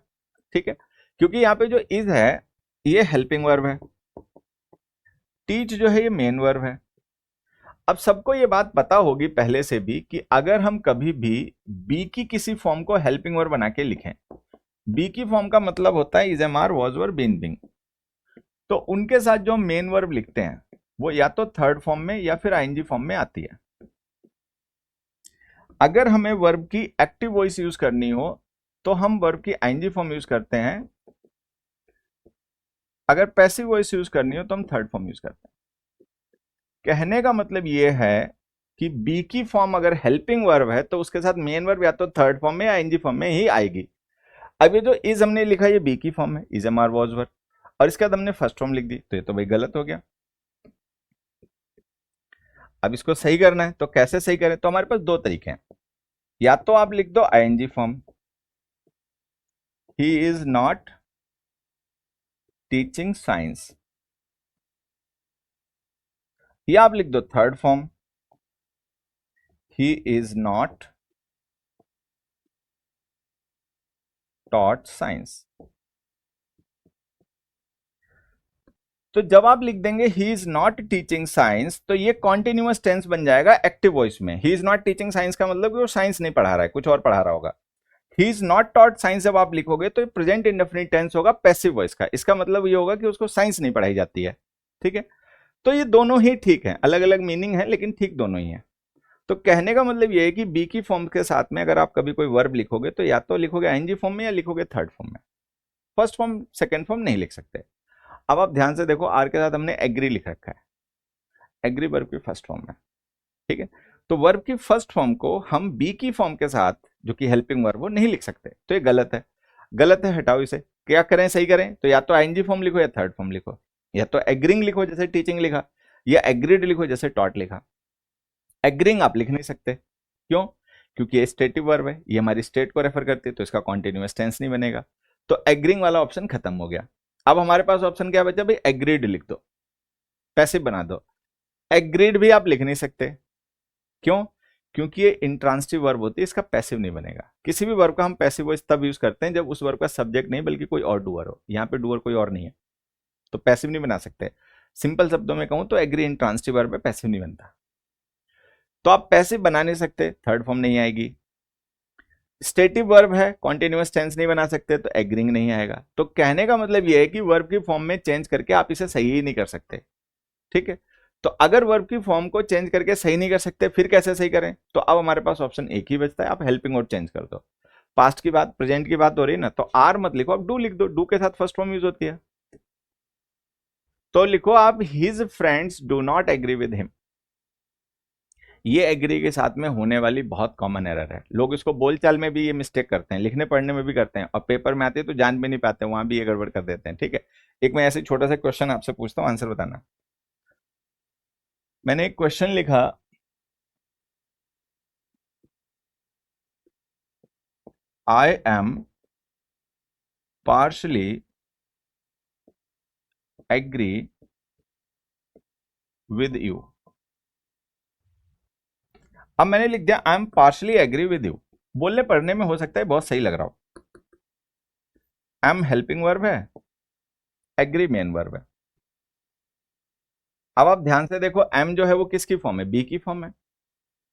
ठीक है, क्योंकि यहाँ पे जो इज है ये हेल्पिंग वर्ब है, टीच जो है ये मेन वर्ब है। अब सबको ये बात पता होगी पहले से भी कि अगर हम कभी भी बी की किसी फॉर्म को हेल्पिंग वर्ब बना के लिखें, बी की फॉर्म का मतलब होता है is am are was were been being, तो उनके साथ जो हम मेन वर्ब लिखते हैं वो या तो थर्ड फॉर्म में या फिर आईएनजी फॉर्म में आती है। अगर हमें वर्ब की एक्टिव वॉइस यूज करनी हो तो हम वर्ब की आईएनजी फॉर्म यूज करते हैं, अगर पैसिव वॉइस यूज करनी हो तो हम थर्ड फॉर्म यूज करते हैं। कहने का मतलब ये है कि बी की फॉर्म अगर हेल्पिंग वर्ब है तो उसके साथ मेन वर्ब या तो थर्ड फॉर्म में या आईएनजी फॉर्म में ही आएगी। अब ये जो इज हमने लिखा ये बी की फॉर्म है, is am are was verb, और इसके बाद हमने फर्स्ट फॉर्म लिख दी, तो ये तो भाई गलत हो गया। अब इसको सही करना है तो कैसे सही करें? तो हमारे पास दो तरीके हैं, या तो आप लिख दो ING form, he is not teaching science, या आप लिख दो third form, he is not taught science. तो जब आप लिख देंगे he is not teaching science तो ये कॉन्टिन्यूअस टेंस बन जाएगा एक्टिव वॉइस में। He is not teaching science का मतलब कि वो साइंस नहीं पढ़ा रहा है, कुछ और पढ़ा रहा होगा। ही इज नॉट टॉट साइंस जब आप लिखोगे तो ये प्रेजेंट इंडेफिनिट टेंस होगा पैसिव वॉइस का, इसका मतलब ये होगा कि उसको साइंस नहीं पढ़ाई जाती है। ठीक है, तो ये दोनों ही ठीक है, अलग अलग मीनिंग है लेकिन ठीक दोनों ही है। तो कहने का मतलब ये है कि बी की फॉर्म के साथ में अगर आप कभी कोई वर्ब लिखोगे तो या तो लिखोगे आईएनजी फॉर्म में या लिखोगे थर्ड फॉर्म में, फर्स्ट फॉर्म सेकंड फॉर्म नहीं लिख सकते। अब आप ध्यान से देखो, आर के साथ हमने एग्री लिख रखा है, एग्री वर्ब की फर्स्ट फॉर्म में। ठीक है, तो वर्ब की फर्स्ट फॉर्म को हम बी की फॉर्म के साथ जो कि हेल्पिंग वर्ब वो नहीं लिख सकते, तो ये गलत है। गलत है, हटाओ इसे। क्या करें, सही करें तो या तो आईएनजी फॉर्म लिखो या थर्ड फॉर्म लिखो, या तो एग्रिंग लिखो जैसे टीचिंग लिखा, या एग्रीड लिखो जैसे टॉट लिखा। एग्रिंग आप लिख नहीं सकते, क्यों? क्योंकि ये स्टेटिव वर्ब है, ये हमारी स्टेट को रेफर करती है, तो इसका कॉन्टिन्यूअस टेंस नहीं बनेगा। तो एग्रिंग वाला ऑप्शन खत्म हो गया। अब हमारे पास ऑप्शन क्या बचा भाई? एग्रीड लिख दो, पैसिव बना दो। एग्रीड भी आप लिख नहीं सकते, क्यों? क्योंकि ये इंट्रांसिटिव वर्ब होती है, इसका पैसिव नहीं बनेगा। किसी भी वर्ब का हम पैसिव वॉइस तब यूज करते हैं जब उस वर्ब का सब्जेक्ट नहीं बल्कि कोई और डूअर हो। यहाँ पे डूअर कोई और नहीं है, तो पैसिव नहीं बना सकते। सिंपल शब्दों में कहूं तो एग्री इंट्रांसिटिव वर्ब है, पैसिव नहीं बनता। तो आप पैसिव बना नहीं सकते, थर्ड फॉर्म नहीं आएगी। स्टेटिव वर्ब है, कॉन्टिन्यूअस टेंस नहीं बना सकते, तो एग्रिंग नहीं आएगा। तो कहने का मतलब यह है कि वर्ब की फॉर्म में चेंज करके आप इसे सही ही नहीं कर सकते। ठीक है, तो अगर वर्ब की फॉर्म को चेंज करके सही नहीं कर सकते फिर कैसे सही करें? तो अब हमारे पास ऑप्शन एक ही बचता है, आप हेल्पिंग वर्ब चेंज कर दो। पास्ट की बात, प्रेजेंट की बात हो रही है ना, तो आर मत लिखो, आप डू लिख दो, डू के साथ फर्स्ट फॉर्म यूज होती है। तो लिखो आप his friends do not agree with him. ये एग्री के साथ में होने वाली बहुत कॉमन एरर है, लोग इसको बोलचाल में भी ये मिस्टेक करते हैं, लिखने पढ़ने में भी करते हैं, और पेपर में आते हैं तो जान भी नहीं पाते, वहां भी ये गड़बड़ कर देते हैं। ठीक है, एक मैं ऐसे छोटा सा क्वेश्चन आपसे पूछता हूँ, आंसर बताना। मैंने एक क्वेश्चन लिखा, I am partially agree with you. अब मैंने लिख दिया I am partially agree with you, बोलने पढ़ने में हो सकता है बहुत सही लग रहा हो, आई एम हेल्पिंग वर्ब है, एग्री मेन वर्ब है। अब आप ध्यान से देखो एम जो है वो किसकी फॉर्म है, बी की फॉर्म है,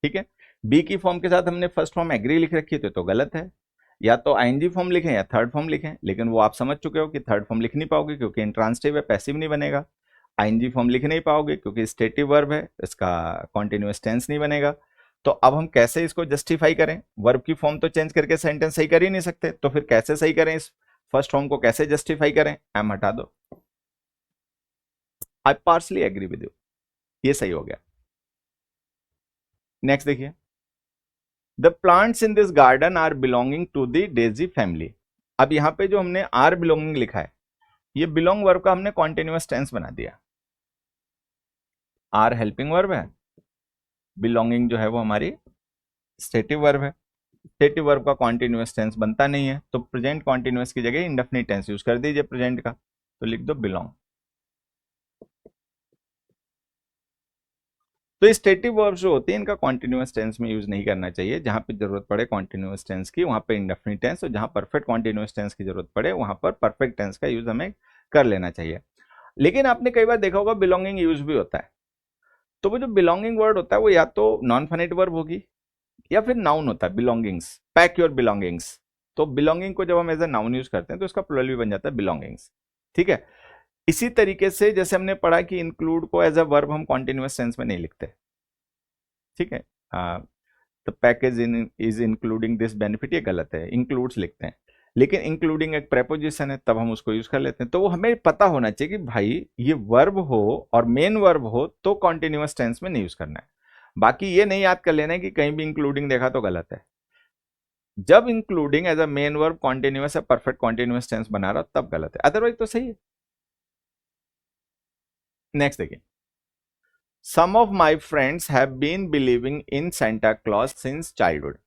ठीक है। बी की फॉर्म के साथ हमने फर्स्ट फॉर्म एग्री लिख रखी है तो गलत है, या तो आईएनजी फॉर्म लिखें या थर्ड फॉर्म लिखें, लेकिन वो आप समझ चुके हो कि थर्ड फॉर्म लिख नहीं पाओगे क्योंकि इंट्रांसिटिव है, पैसिव नहीं बनेगा। आईएनजी फॉर्म लिख नहीं पाओगे क्योंकि स्टेटिव वर्ब है, इसका कॉन्टिन्यूअस टेंस नहीं बनेगा। तो अब हम कैसे इसको जस्टिफाई करें, वर्ब की फॉर्म तो चेंज करके सेंटेंस सही कर ही नहीं सकते, तो फिर कैसे सही करें, इस फर्स्ट फॉर्म को कैसे जस्टिफाई करें, एम हटा दो, I partially agree with you, ये सही हो गया। नेक्स्ट देखिए, the plants in this garden are belonging to the daisy family. अब यहां पे जो हमने आर बिलोंगिंग लिखा है, ये बिलोंग वर्ब का हमने कॉन्टिन्यूअस टेंस बना दिया। आर हेल्पिंग वर्ब है, बिलोंगिंग जो है वो हमारी स्टेटिव वर्ब है। स्टेटिव वर्ब का कॉन्टिन्यूअस टेंस बनता नहीं है, तो प्रेजेंट कॉन्टिन्यूअस की जगह इंडेफिनिट टेंस यूज कर दीजिए प्रेजेंट का, तो लिख दो बिलोंग। तो स्टेटिव वर्ब जो होती है इनका कॉन्टिन्यूअस टेंस में यूज नहीं करना चाहिए, जहां पे जरूरत पड़े कॉन्टिन्यूअस टेंस की वहां पे इंडेफिनिट टेंस, और जहां परफेक्ट कॉन्टिन्यूअस टेंस की जरूरत पड़े वहां पर परफेक्ट टेंस का यूज हमें कर लेना चाहिए। लेकिन आपने कई बार देखा होगा बिलोंगिंग यूज भी होता है, तो वो जो बिलोंगिंग वर्ड होता है वो या तो नॉन फाइनाइट वर्ब होगी या फिर नाउन होता है, बिलोंगिंग्स, पैक योर बिलोंगिंग्स। तो बिलोंगिंग को जब हम एज ए नाउन यूज करते हैं तो इसका प्लूरल भी बन जाता है बिलोंगिंग्स, ठीक है। इसी तरीके से जैसे हमने पढ़ा कि इंक्लूड को एज अ वर्ब हम कॉन्टिन्यूअस टेंस में नहीं लिखते, ठीक है। The package in is including this benefit, ये गलत है, इंक्लूड्स लिखते हैं। लेकिन इंक्लूडिंग एक प्रेपोजिशन है तब हम उसको यूज कर लेते हैं। तो वो हमें पता होना चाहिए कि भाई ये वर्ब हो और मेन वर्ब हो तो कॉन्टिन्यूअस टेंस में नहीं यूज करना है। बाकी ये नहीं याद कर लेना है कि कहीं भी इंक्लूडिंग देखा तो गलत है। जब including as a main verb continuous या परफेक्ट कॉन्टिन्यूअस टेंस बना रहा तब गलत है, अदरवाइज तो सही है। नेक्स्ट देखिए, some of my friends have been believing in Santa Claus since childhood.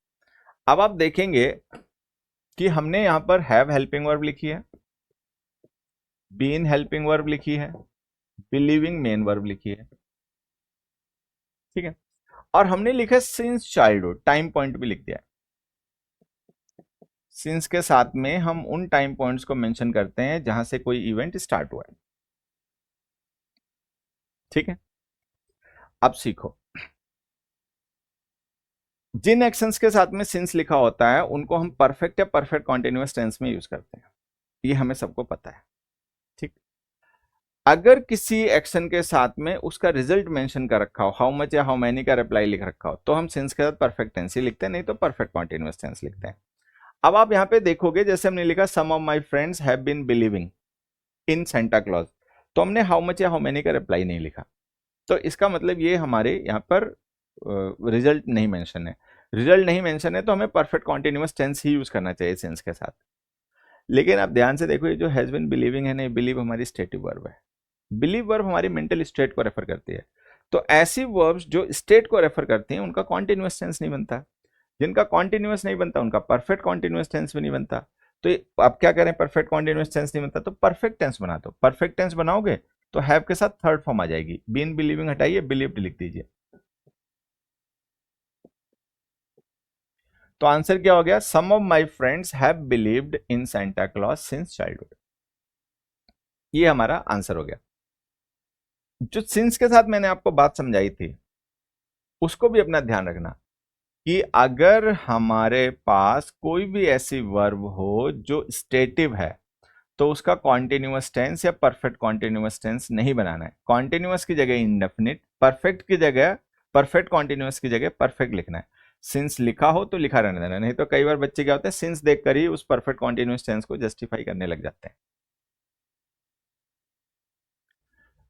अब आप देखेंगे कि हमने यहां पर हैव हेल्पिंग वर्ब लिखी है, बीन हेल्पिंग वर्ब लिखी है, बिलीविंग मेन वर्ब लिखी है, ठीक है। और हमने लिखा सिंस चाइल्डहुड, टाइम पॉइंट भी लिख दिया है। सिंस के साथ में हम उन टाइम पॉइंट्स को मेंशन करते हैं जहां से कोई इवेंट स्टार्ट हुआ है, ठीक है। अब सीखो, जिन एक्शंस के साथ में सिंस लिखा होता है उनको हम परफेक्ट या परफेक्ट कॉन्टिन्यूअस टेंस में यूज करते हैं, ये हमें सबको पता है, ठीक। अगर किसी एक्शन के साथ में उसका रिजल्ट मेंशन कर रखा हो, हाउ मच या हाउ मैनी का रिप्लाई लिख रखा हो, तो हम सिंस के साथ परफेक्ट टेंस ही लिखते हैं, नहीं तो परफेक्ट कॉन्टिन्यूअस टेंस लिखते हैं। अब आप यहां पे देखोगे जैसे हमने लिखा some of my friends have been believing in Santa Claus, तो हमने हाउ मच या हाउ मैनी का रिप्लाई नहीं लिखा, तो इसका मतलब ये हमारे यहाँ पर रिजल्ट नहीं मेंशन है। रिजल्ट नहीं मेंशन है तो हमें परफेक्ट कॉन्टिन्यूअस टेंस ही यूज करना चाहिए सिंस के साथ। लेकिन आप ध्यान से देखो ये जो हैज बीन बिलीविंग है ना, बिलीव हमारी स्टेटिव वर्ब है, बिलीव वर्ब हमारी मेंटल स्टेट को रेफर करती है। तो ऐसी वर्ब्स जो स्टेट को रेफर करती हैं उनका कॉन्टिन्यूअस टेंस नहीं बनता, जिनका कॉन्टिन्यूअस नहीं बनता उनका परफेक्ट कॉन्टिन्यूअस टेंस भी नहीं बनता। तो आप क्या करें, परफेक्ट कॉन्टिन्यूअस टेंस नहीं बनता तो परफेक्ट टेंस बना दो। परफेक्ट टेंस बनाओगे तो हैव के साथ थर्ड फॉर्म आ जाएगी, बीन बिलीविंग हटाइए, बिलीव्ड लिख दीजिए। तो आंसर क्या हो गया, some of my friends have believed in Santa Claus since childhood, ये हमारा आंसर हो गया। जो सिंस के साथ मैंने आपको बात समझाई थी उसको भी अपना ध्यान रखना कि अगर हमारे पास कोई भी ऐसी वर्ब हो जो स्टेटिव है तो उसका कॉन्टिन्यूअस टेंस या परफेक्ट कॉन्टिन्यूअस टेंस नहीं बनाना है। कॉन्टिन्यूअस की जगह इंडेफिनिट, परफेक्ट की जगह, परफेक्ट कॉन्टिन्यूअस की जगह परफेक्ट लिखना है। सिंस लिखा हो तो लिखा रहने देना, नहीं तो कई बार बच्चे क्या होते हैं सिंस देखकर ही उस परफेक्ट कॉन्टिन्यूअस टेंस को जस्टिफाई करने लग जाते हैं।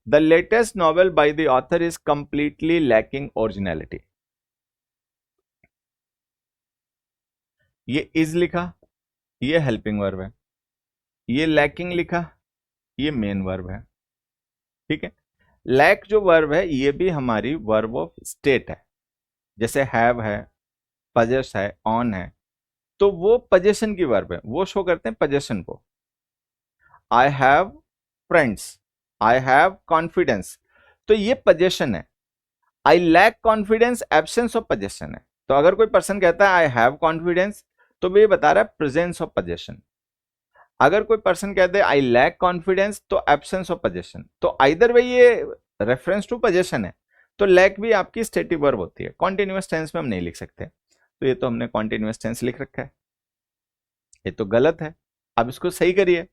The latest novel by the author is completely lacking originality. ये इज लिखा, ये हेल्पिंग वर्ब है, ये लैकिंग लिखा, ये मेन वर्ब है, ठीक है। लैक जो वर्ब है ये भी हमारी वर्ब ऑफ स्टेट है, जैसे हैव है, पजेस है, ऑन है, तो वो पजेशन की वर्ब है, वो शो करते हैं पजेशन को। I have friends, I have confidence, तो ये पजेशन है। I lack confidence absence of possession है। तो अगर कोई पर्सन कहता है आई हैव कॉन्फिडेंस, तो वो ये बता रहा है प्रेजेंस ऑफ पोजेशन। अगर कोई पर्सन कहते हैं आई लैक कॉन्फिडेंस, तो एब्सेंस ऑफ पोजेशन। तो आइदर वे ये रेफरेंस टू पोजेशन है, तो लैक भी आपकी स्टेटिव वर्ब होती है। कॉन्टिन्यूअस टेंस में हम नहीं लिख सकते, तो ये तो हमने कॉन्टिन्यूअस टेंस लिख रखा है, ये तो गलत है। अब इसको सही करिए।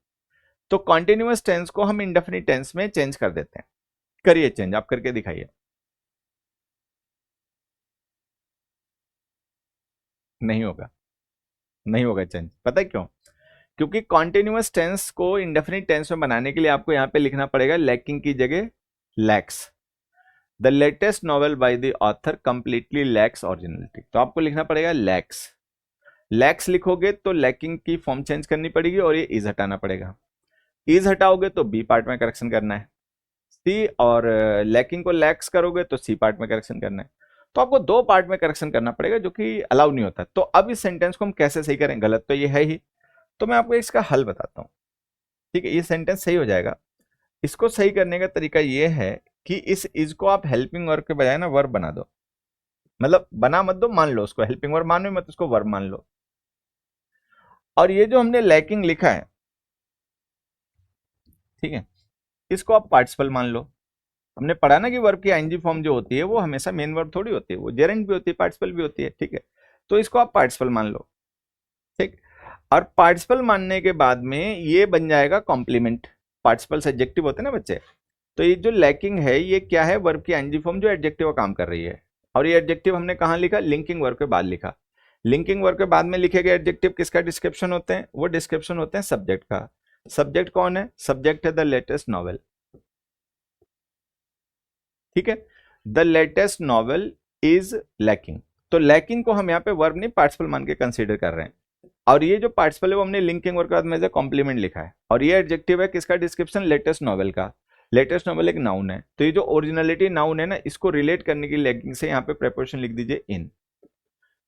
तो कॉन्टिन्यूअस टेंस को हम इंडेफिनिट टेंस में चेंज कर देते हैं। करिए चेंज, आप करके दिखाइए। नहीं होगा, नहीं होगा चेंज। पता है क्यों? क्योंकि कॉन्टिन्यूअस टेंस को इंडेफिनिट टेंस में बनाने के लिए आपको यहां पे लिखना पड़ेगा लैकिंग की जगह lakhs. The latest novel by the author completely lakhs originality, तो आपको लिखना पड़ेगा लैक्स। लैक्स लिखोगे तो लैकिंग की फॉर्म चेंज करनी पड़ेगी और ये इज हटाना पड़ेगा। इज हटाओगे तो बी पार्ट में करेक्शन करना है सी, और लैकिंग को लैक्स करोगे तो सी पार्ट में करेक्शन करना है। तो आपको दो पार्ट में करेक्शन करना पड़ेगा, जो कि अलाउ नहीं होता। तो अब इस सेंटेंस को हम कैसे सही करें? गलत तो ये है ही, तो मैं आपको इसका हल बताता हूँ। ठीक है, ये सेंटेंस सही हो जाएगा। इसको सही करने का तरीका ये है कि इस इज को आप हेल्पिंग वर्ब के बजाय ना वर्ब बना दो। मतलब बना मत दो, मान लो उसको हेल्पिंग वर्ब, मान लो मत, उसको वर्ब मान लो। और ये जो हमने लैकिंग लिखा है, ठीक है, इसको आप पार्टिसिपल मान लो। हमने पढ़ा ना कि वर्ब की आईएनजी फॉर्म जो होती है वो हमेशा मेन वर्ब थोड़ी होती है, वो जेरेंट भी होती है, पार्टिसिपल भी होती है। ठीक है, तो इसको आप पार्टिसिपल मान लो। ठीक, और पार्टिसिपल मानने के बाद में ये बन जाएगा कॉम्प्लीमेंट। पार्टिसिपल से एडजेक्टिव होते हैं ना बच्चे, तो ये जो लैकिंग है ये क्या है? वर्ब की आईएनजी फॉर्म जो एडजेक्टिव का काम कर रही है। और ये एडजेक्टिव हमने कहाँ लिखा? लिंकिंग वर्ब के बाद लिखा। लिंकिंग वर्ब के बाद में लिखे गए एडजेक्टिव किसका डिस्क्रिप्शन होते हैं? वो डिस्क्रिप्शन होते हैं सब्जेक्ट का। सब्जेक्ट कौन है? सब्जेक्ट है द लेटेस्ट नॉवेल। ठीक है, the latest novel is lacking. तो लैकिंग को हम यहाँ पे वर्ब नहीं पार्टिसिपल मान के कंसीडर कर रहे हैं। और ये जो पार्टिसिपल है वो हमने लिंकिंग वर्ब के बाद में एज कॉम्प्लीमेंट लिखा है। और ये एडजेक्टिव है किसका? डिस्क्रिप्शन लेटेस्ट नॉवेल का। लेटेस्ट नॉवेल एक नाउन है, तो ये जो ओरिजिनलिटी नाउन है ना, इसको रिलेट करने की लैकिंग से यहाँ पे प्रेपोजिशन लिख दीजिए इन।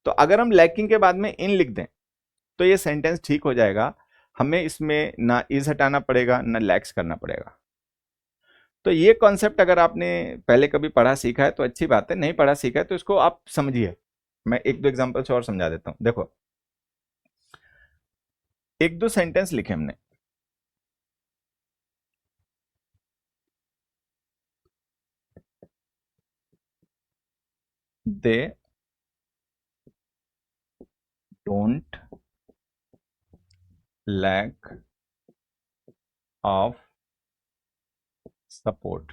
तो अगर हम लैकिंग के बाद में इन लिख दें तो ये सेंटेंस ठीक हो जाएगा। हमें इसमें ना इज हटाना पड़ेगा ना लैक्स करना पड़ेगा। तो ये कॉन्सेप्ट अगर आपने पहले कभी पढ़ा सीखा है तो अच्छी बात है, नहीं पढ़ा सीखा है तो इसको आप समझिए। मैं एक दो एग्जांपल से और समझा देता हूं। देखो, एक दो सेंटेंस लिखे हमने। They don't lack of support.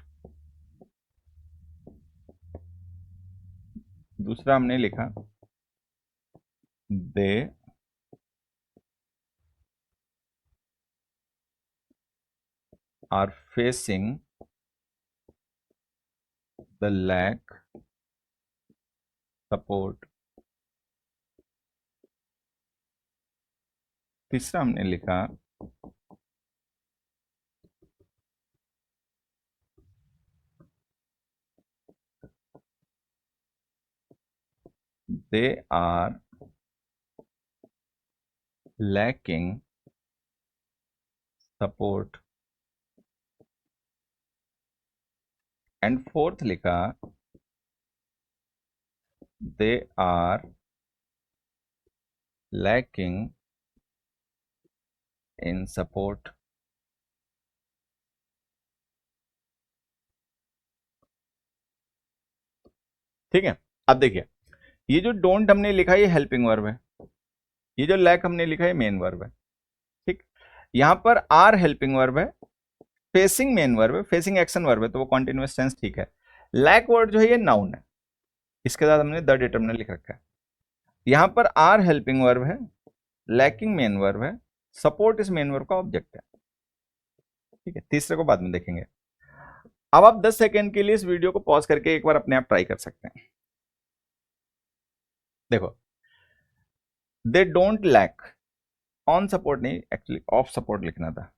दूसरा हमने लिखा they are facing the lack support. तीसरा हमने लिखा they are lacking support. And fourth लिखा they are lacking in support. ठीक है, अब देखिए, ये जो डोंट हमने लिखा है ये हेल्पिंग वर्ब है, ये जो लैक हमने लिखा है मेन वर्ब है। ठीक, यहां पर आर हेल्पिंग वर्ब है, फेसिंग मेन वर्ब है, फेसिंग एक्शन वर्ब है, तो वो कॉन्टिन्यूअस टेंस ठीक है। लैक वर्ड जो है ये नाउन है, इसके साथ हमने द डिटरमिनर लिख रखा है। यहां पर आर हेल्पिंग वर्ब है, लैकिंग मेन वर्ब है, सपोर्ट इस मेन वर्ब का ऑब्जेक्ट है। ठीक है, तीसरे को बाद में देखेंगे। अब आप 10 सेकेंड के लिए इस वीडियो को पॉज करके एक बार अपने आप ट्राई कर सकते हैं। देखो, they don't lack on support नहीं, एक्चुअली ऑफ सपोर्ट लिखना था।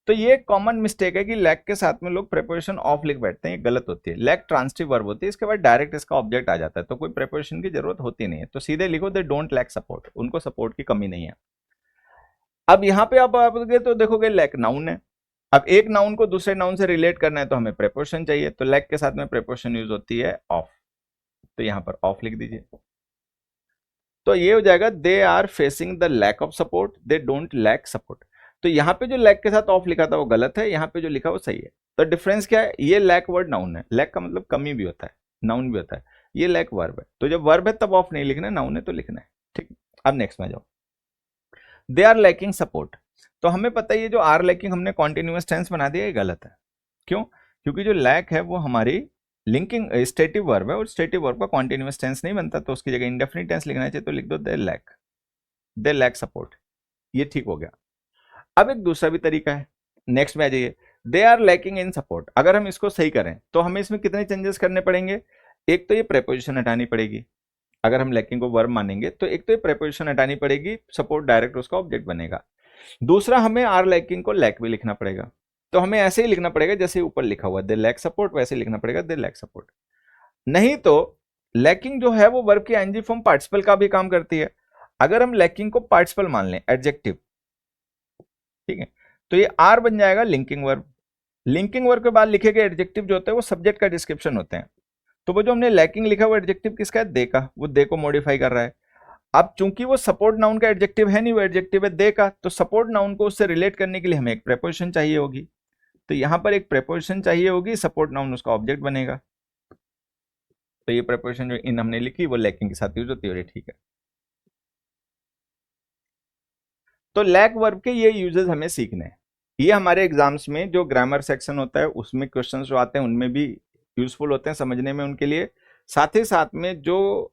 तो ये कॉमन मिस्टेक है कि लैक के साथ में लोग प्रेपोजिशन ऑफ लिख बैठते हैं, ये गलत होती है। लैक ट्रांसिटिव वर्ब होती है, इसके बाद डायरेक्ट इसका ऑब्जेक्ट आ जाता है, तो कोई प्रेपोजिशन की जरूरत होती नहीं है। तो सीधे लिखो दे डोंट लैक सपोर्ट, उनको सपोर्ट की कमी नहीं है। अब यहाँ पे आप आओगे तो देखोगे लैक नाउन है। अब एक नाउन को दूसरे नाउन से रिलेट करना है तो हमें प्रेपोजिशन चाहिए, तो लैक के साथ में प्रेपोजिशन यूज होती है ऑफ, तो यहां पर ऑफ लिख दीजिए। तो ये हो जाएगा they are facing the lack of support, they don't lack support. तो यहाँ पे जो लैक के साथ ऑफ लिखा था वो गलत है, यहाँ पे जो लिखा वो सही है। तो डिफरेंस क्या है, ये लैक वर्ड नाउन है, लैक का मतलब कमी भी होता है, नाउन भी होता है, ये लैक वर्ब है। तो जब वर्ब है तब ऑफ नहीं लिखना है, नाउन है तो लिखना है, ठीक। अब नेक्स्ट में जाओ, दे आर लैकिंग सपोर्ट। तो हमें पता है ये जो आर लैकिंग हमने कॉन्टिन्यूअस टेंस बना दिया, ये गलत है। क्यों? क्योंकि जो लैक है वो हमारी लिंकिंग स्टेटिव वर्ब है, और स्टेटिव वर्ब का कॉन्टिन्यूअस टेंस नहीं बनता, तो उसकी जगह इंडेफिनिट टेंस लिखना चाहिए, तो लिख दो दे लैक सपोर्ट, ये ठीक हो गया। अब एक दूसरा भी तरीका है, नेक्स्ट में आ जाइए, they are lacking in support. अगर हम इसको सही करें तो हमें इसमें कितने चेंजेस करने पड़ेंगे, एक तो ये प्रेपोजिशन हटानी पड़ेगी, अगर हम लैकिंग को वर्ब मानेंगे तो एक तो ये प्रेपोजिशन हटानी पड़ेगी, सपोर्ट डायरेक्ट उसका ऑब्जेक्ट बनेगा। दूसरा हमें आर लैकिंग को लैक भी लिखना पड़ेगा, तो हमें ऐसे ही लिखना पड़ेगा जैसे ऊपर लिखा हुआ दे लैक सपोर्ट, वैसे लिखना पड़ेगा दे लैक सपोर्ट। नहीं तो लैकिंग जो है वो वर्ब की एनजी फॉर्म पार्टिसिपल का भी काम करती है। अगर हम लैकिंग को पार्टिसिपल मान लें, एडजेक्टिव, ठीक है, तो ये आर बन जाएगा लिंकिंग वर्ब। लिंकिंग वर्ब के बाद लिखे गए एडजेक्टिव जो होते हैं वो सब्जेक्ट का डिस्क्रिप्शन होते हैं। तो वो जो हमने लैकिंग लिखा वो एडजेक्टिव किसका है, दे का, वो दे को मॉडिफाई कर रहा है। अब चूंकि वो सपोर्ट नाउन का एडजेक्टिव है नहीं, वो एडजेक्टिव है दे का, तो सपोर्ट नाउन को उससे रिलेट करने के लिए हमें एक प्रेपोजिशन चाहिए होगी, तो यहां पर एक प्रेपोजिशन चाहिए होगी, सपोर्ट नाउन उसका ऑब्जेक्ट बनेगा। तो ये प्रेपोजिशन जो इन हमने लिखी वो लैकिंग के साथ यूज होती है, ठीक है। तो लैक वर्ब के ये यूजेस हमें सीखने हैं, ये हमारे एग्जाम्स में जो ग्रामर सेक्शन होता है उसमें क्वेश्चन जो आते हैं उनमें भी यूजफुल होते हैं समझने में उनके लिए, साथ ही साथ में जो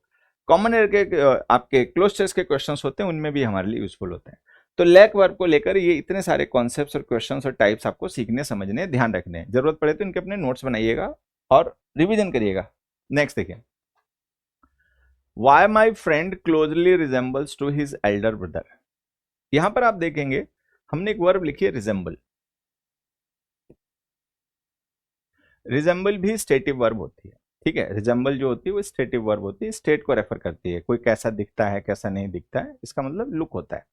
कॉमन एयर के आपके क्लोज टेस्ट के क्वेश्चंस होते हैं उनमें भी हमारे लिए यूजफुल होते हैं। तो लैक वर्ब को लेकर ये इतने सारे कॉन्सेप्ट्स और क्वेश्चंस और टाइप्स आपको सीखने समझने ध्यान रखने हैं, जरूरत पड़े तो इनके अपने नोट्स बनाइएगा और रिविजन करिएगा। नेक्स्ट देखिए, why my friend closely resembles to his elder brother. यहां पर आप देखेंगे हमने एक वर्ब लिखी है रिजेंबल। रिजेंबल भी स्टेटिव वर्ब होती है, ठीक है, रिजेंबल जो होती है वो स्टेटिव वर्ब होती है, स्टेट को रेफर करती है, कोई कैसा दिखता है कैसा नहीं दिखता है, इसका मतलब लुक होता है।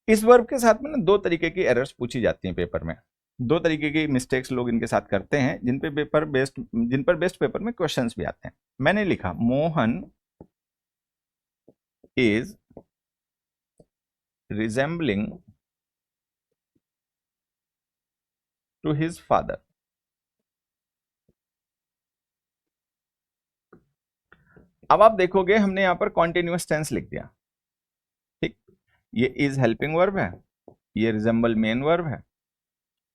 इस वर्ब के साथ में ना दो तरीके की एरर्स पूछी जाती हैं पेपर में, दो तरीके की मिस्टेक्स लोग इनके साथ करते हैं जिन पर बेस्ट पेपर में क्वेश्चंस भी आते हैं। मैंने लिखा Mohan is resembling to his father. अब आप देखोगे हमने यहां पर कॉन्टिन्यूअस टेंस लिख दिया, ठीक, ये इज हेल्पिंग वर्ब है, ये रिजेंबल मेन वर्ब है,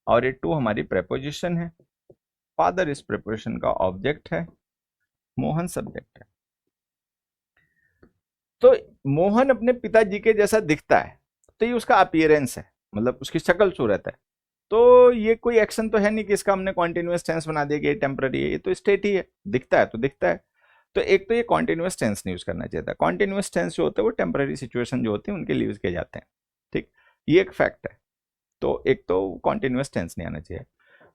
और ये टू हमारी प्रेपोजिशन है, फादर इस प्रेपोजिशन का ऑब्जेक्ट है, मोहन सब्जेक्ट है। तो मोहन अपने पिताजी के जैसा दिखता है, तो ये उसका अपीयरेंस है, मतलब उसकी शक्ल सूरत है। तो ये कोई एक्शन तो है नहीं कि इसका हमने कॉन्टिन्यूअस टेंस बना दिया कि ये टेम्पररी है, ये तो स्टेट ही है, दिखता है तो दिखता है। तो एक तो ये कॉन्टिन्यूअस टेंस नहीं यूज करना चाहिए था, कॉन्टिन्यूअस टेंस जो होता है वो टेम्पररी सिचुएशन जो होती है उनके लिए यूज किए जाते हैं, ठीक, ये एक फैक्ट है। तो एक तो कॉन्टिन्यूअस टेंस नहीं आना चाहिए।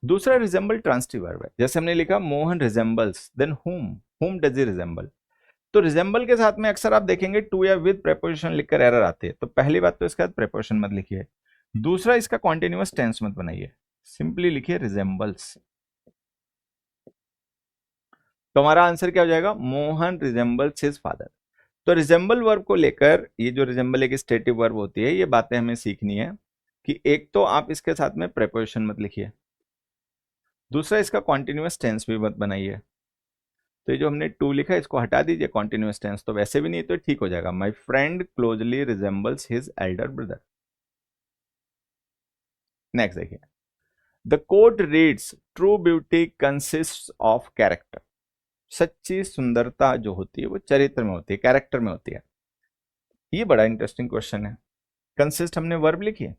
दूसरा रिजेंबल ट्रांसिटिव वर्ब है, जैसे हमने लिखा Mohan resembles, then whom does he resemble. तो रिजेंबल के साथ में अक्सर आप देखेंगे टू या विद प्रेपोजिशन लिखकर एरर आती है, तो पहली बात तो इसके साथ प्रेपोजिशन मत लिखिए, दूसरा इसका कॉन्टिन्यूअस टेंस मत बनाइए, सिंपली लिखिए रिजेंबल्स। तो हमारा आंसर क्या हो जाएगा, मोहन रिजेंबल्स हिज फादर। तो रिजेंबल वर्ब को लेकर, ये जो रिजेंबल एक स्टेटिव वर्ब होती है, ये बातें हमें सीखनी है कि एक तो आप इसके साथ में प्रेपोजिशन मत लिखिए, दूसरा इसका कॉन्टिन्यूअस टेंस भी मत बनाइए। तो ये जो हमने टू लिखा है इसको हटा दीजिए, कॉन्टिन्यूअस टेंस तो वैसे भी नहीं तो ठीक हो जाएगा, my friend closely resembles his elder brother. Next देखिए, the quote reads true beauty consist of character. सच्ची सुंदरता जो होती है वो चरित्र में होती है, कैरेक्टर में होती है। ये बड़ा इंटरेस्टिंग क्वेश्चन है। कंसिस्ट हमने वर्ब लिखी है,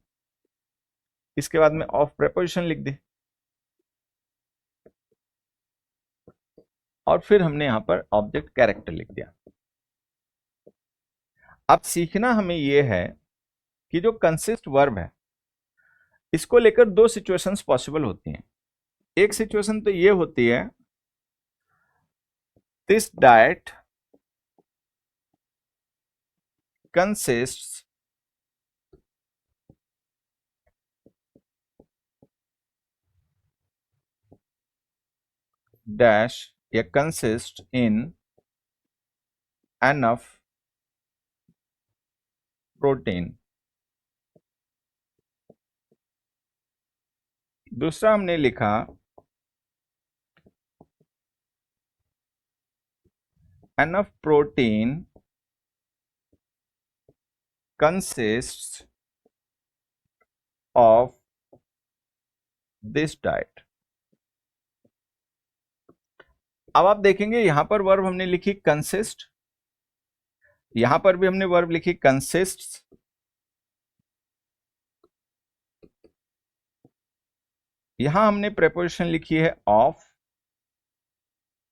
इसके बाद में ऑफ प्रेपोजिशन लिख दी, और फिर हमने यहां पर ऑब्जेक्ट कैरेक्टर लिख दिया। अब सीखना हमें यह है कि जो कंसिस्ट वर्ब है इसको लेकर दो सिचुएशंस पॉसिबल होती हैं। एक सिचुएशन तो ये होती है, दिस डाइट consists डैश या कंसिस्ट इन एनफ प्रोटीन। दूसरा हमने लिखा enough protein consists of this diet। अब आप देखेंगे यहां पर वर्ब हमने लिखी कंसिस्ट, यहां पर भी हमने वर्ब लिखी कंसिस्ट्स, यहां हमने प्रेपोजिशन लिखी है ऑफ,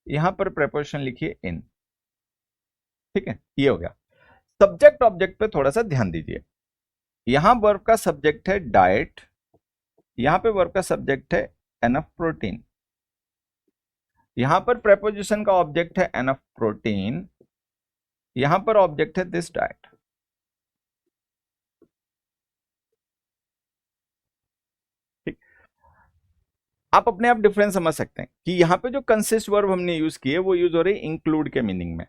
यहां पर प्रेपोजिशन लिखी है इन। ठीक है, ये हो गया। सब्जेक्ट ऑब्जेक्ट पे थोड़ा सा ध्यान दीजिए। यहां वर्ब का सब्जेक्ट है डाइट, यहां पे वर्ब का सब्जेक्ट है एनफ प्रोटीन, यहां पर प्रेपोजिशन का ऑब्जेक्ट है एनफ प्रोटीन, यहां पर ऑब्जेक्ट है दिस डाइट। ठीक, आप अपने आप डिफरेंस समझ सकते हैं कि यहां पे जो कंसिस्ट वर्ब हमने यूज किए वो यूज हो रही इंक्लूड के मीनिंग में,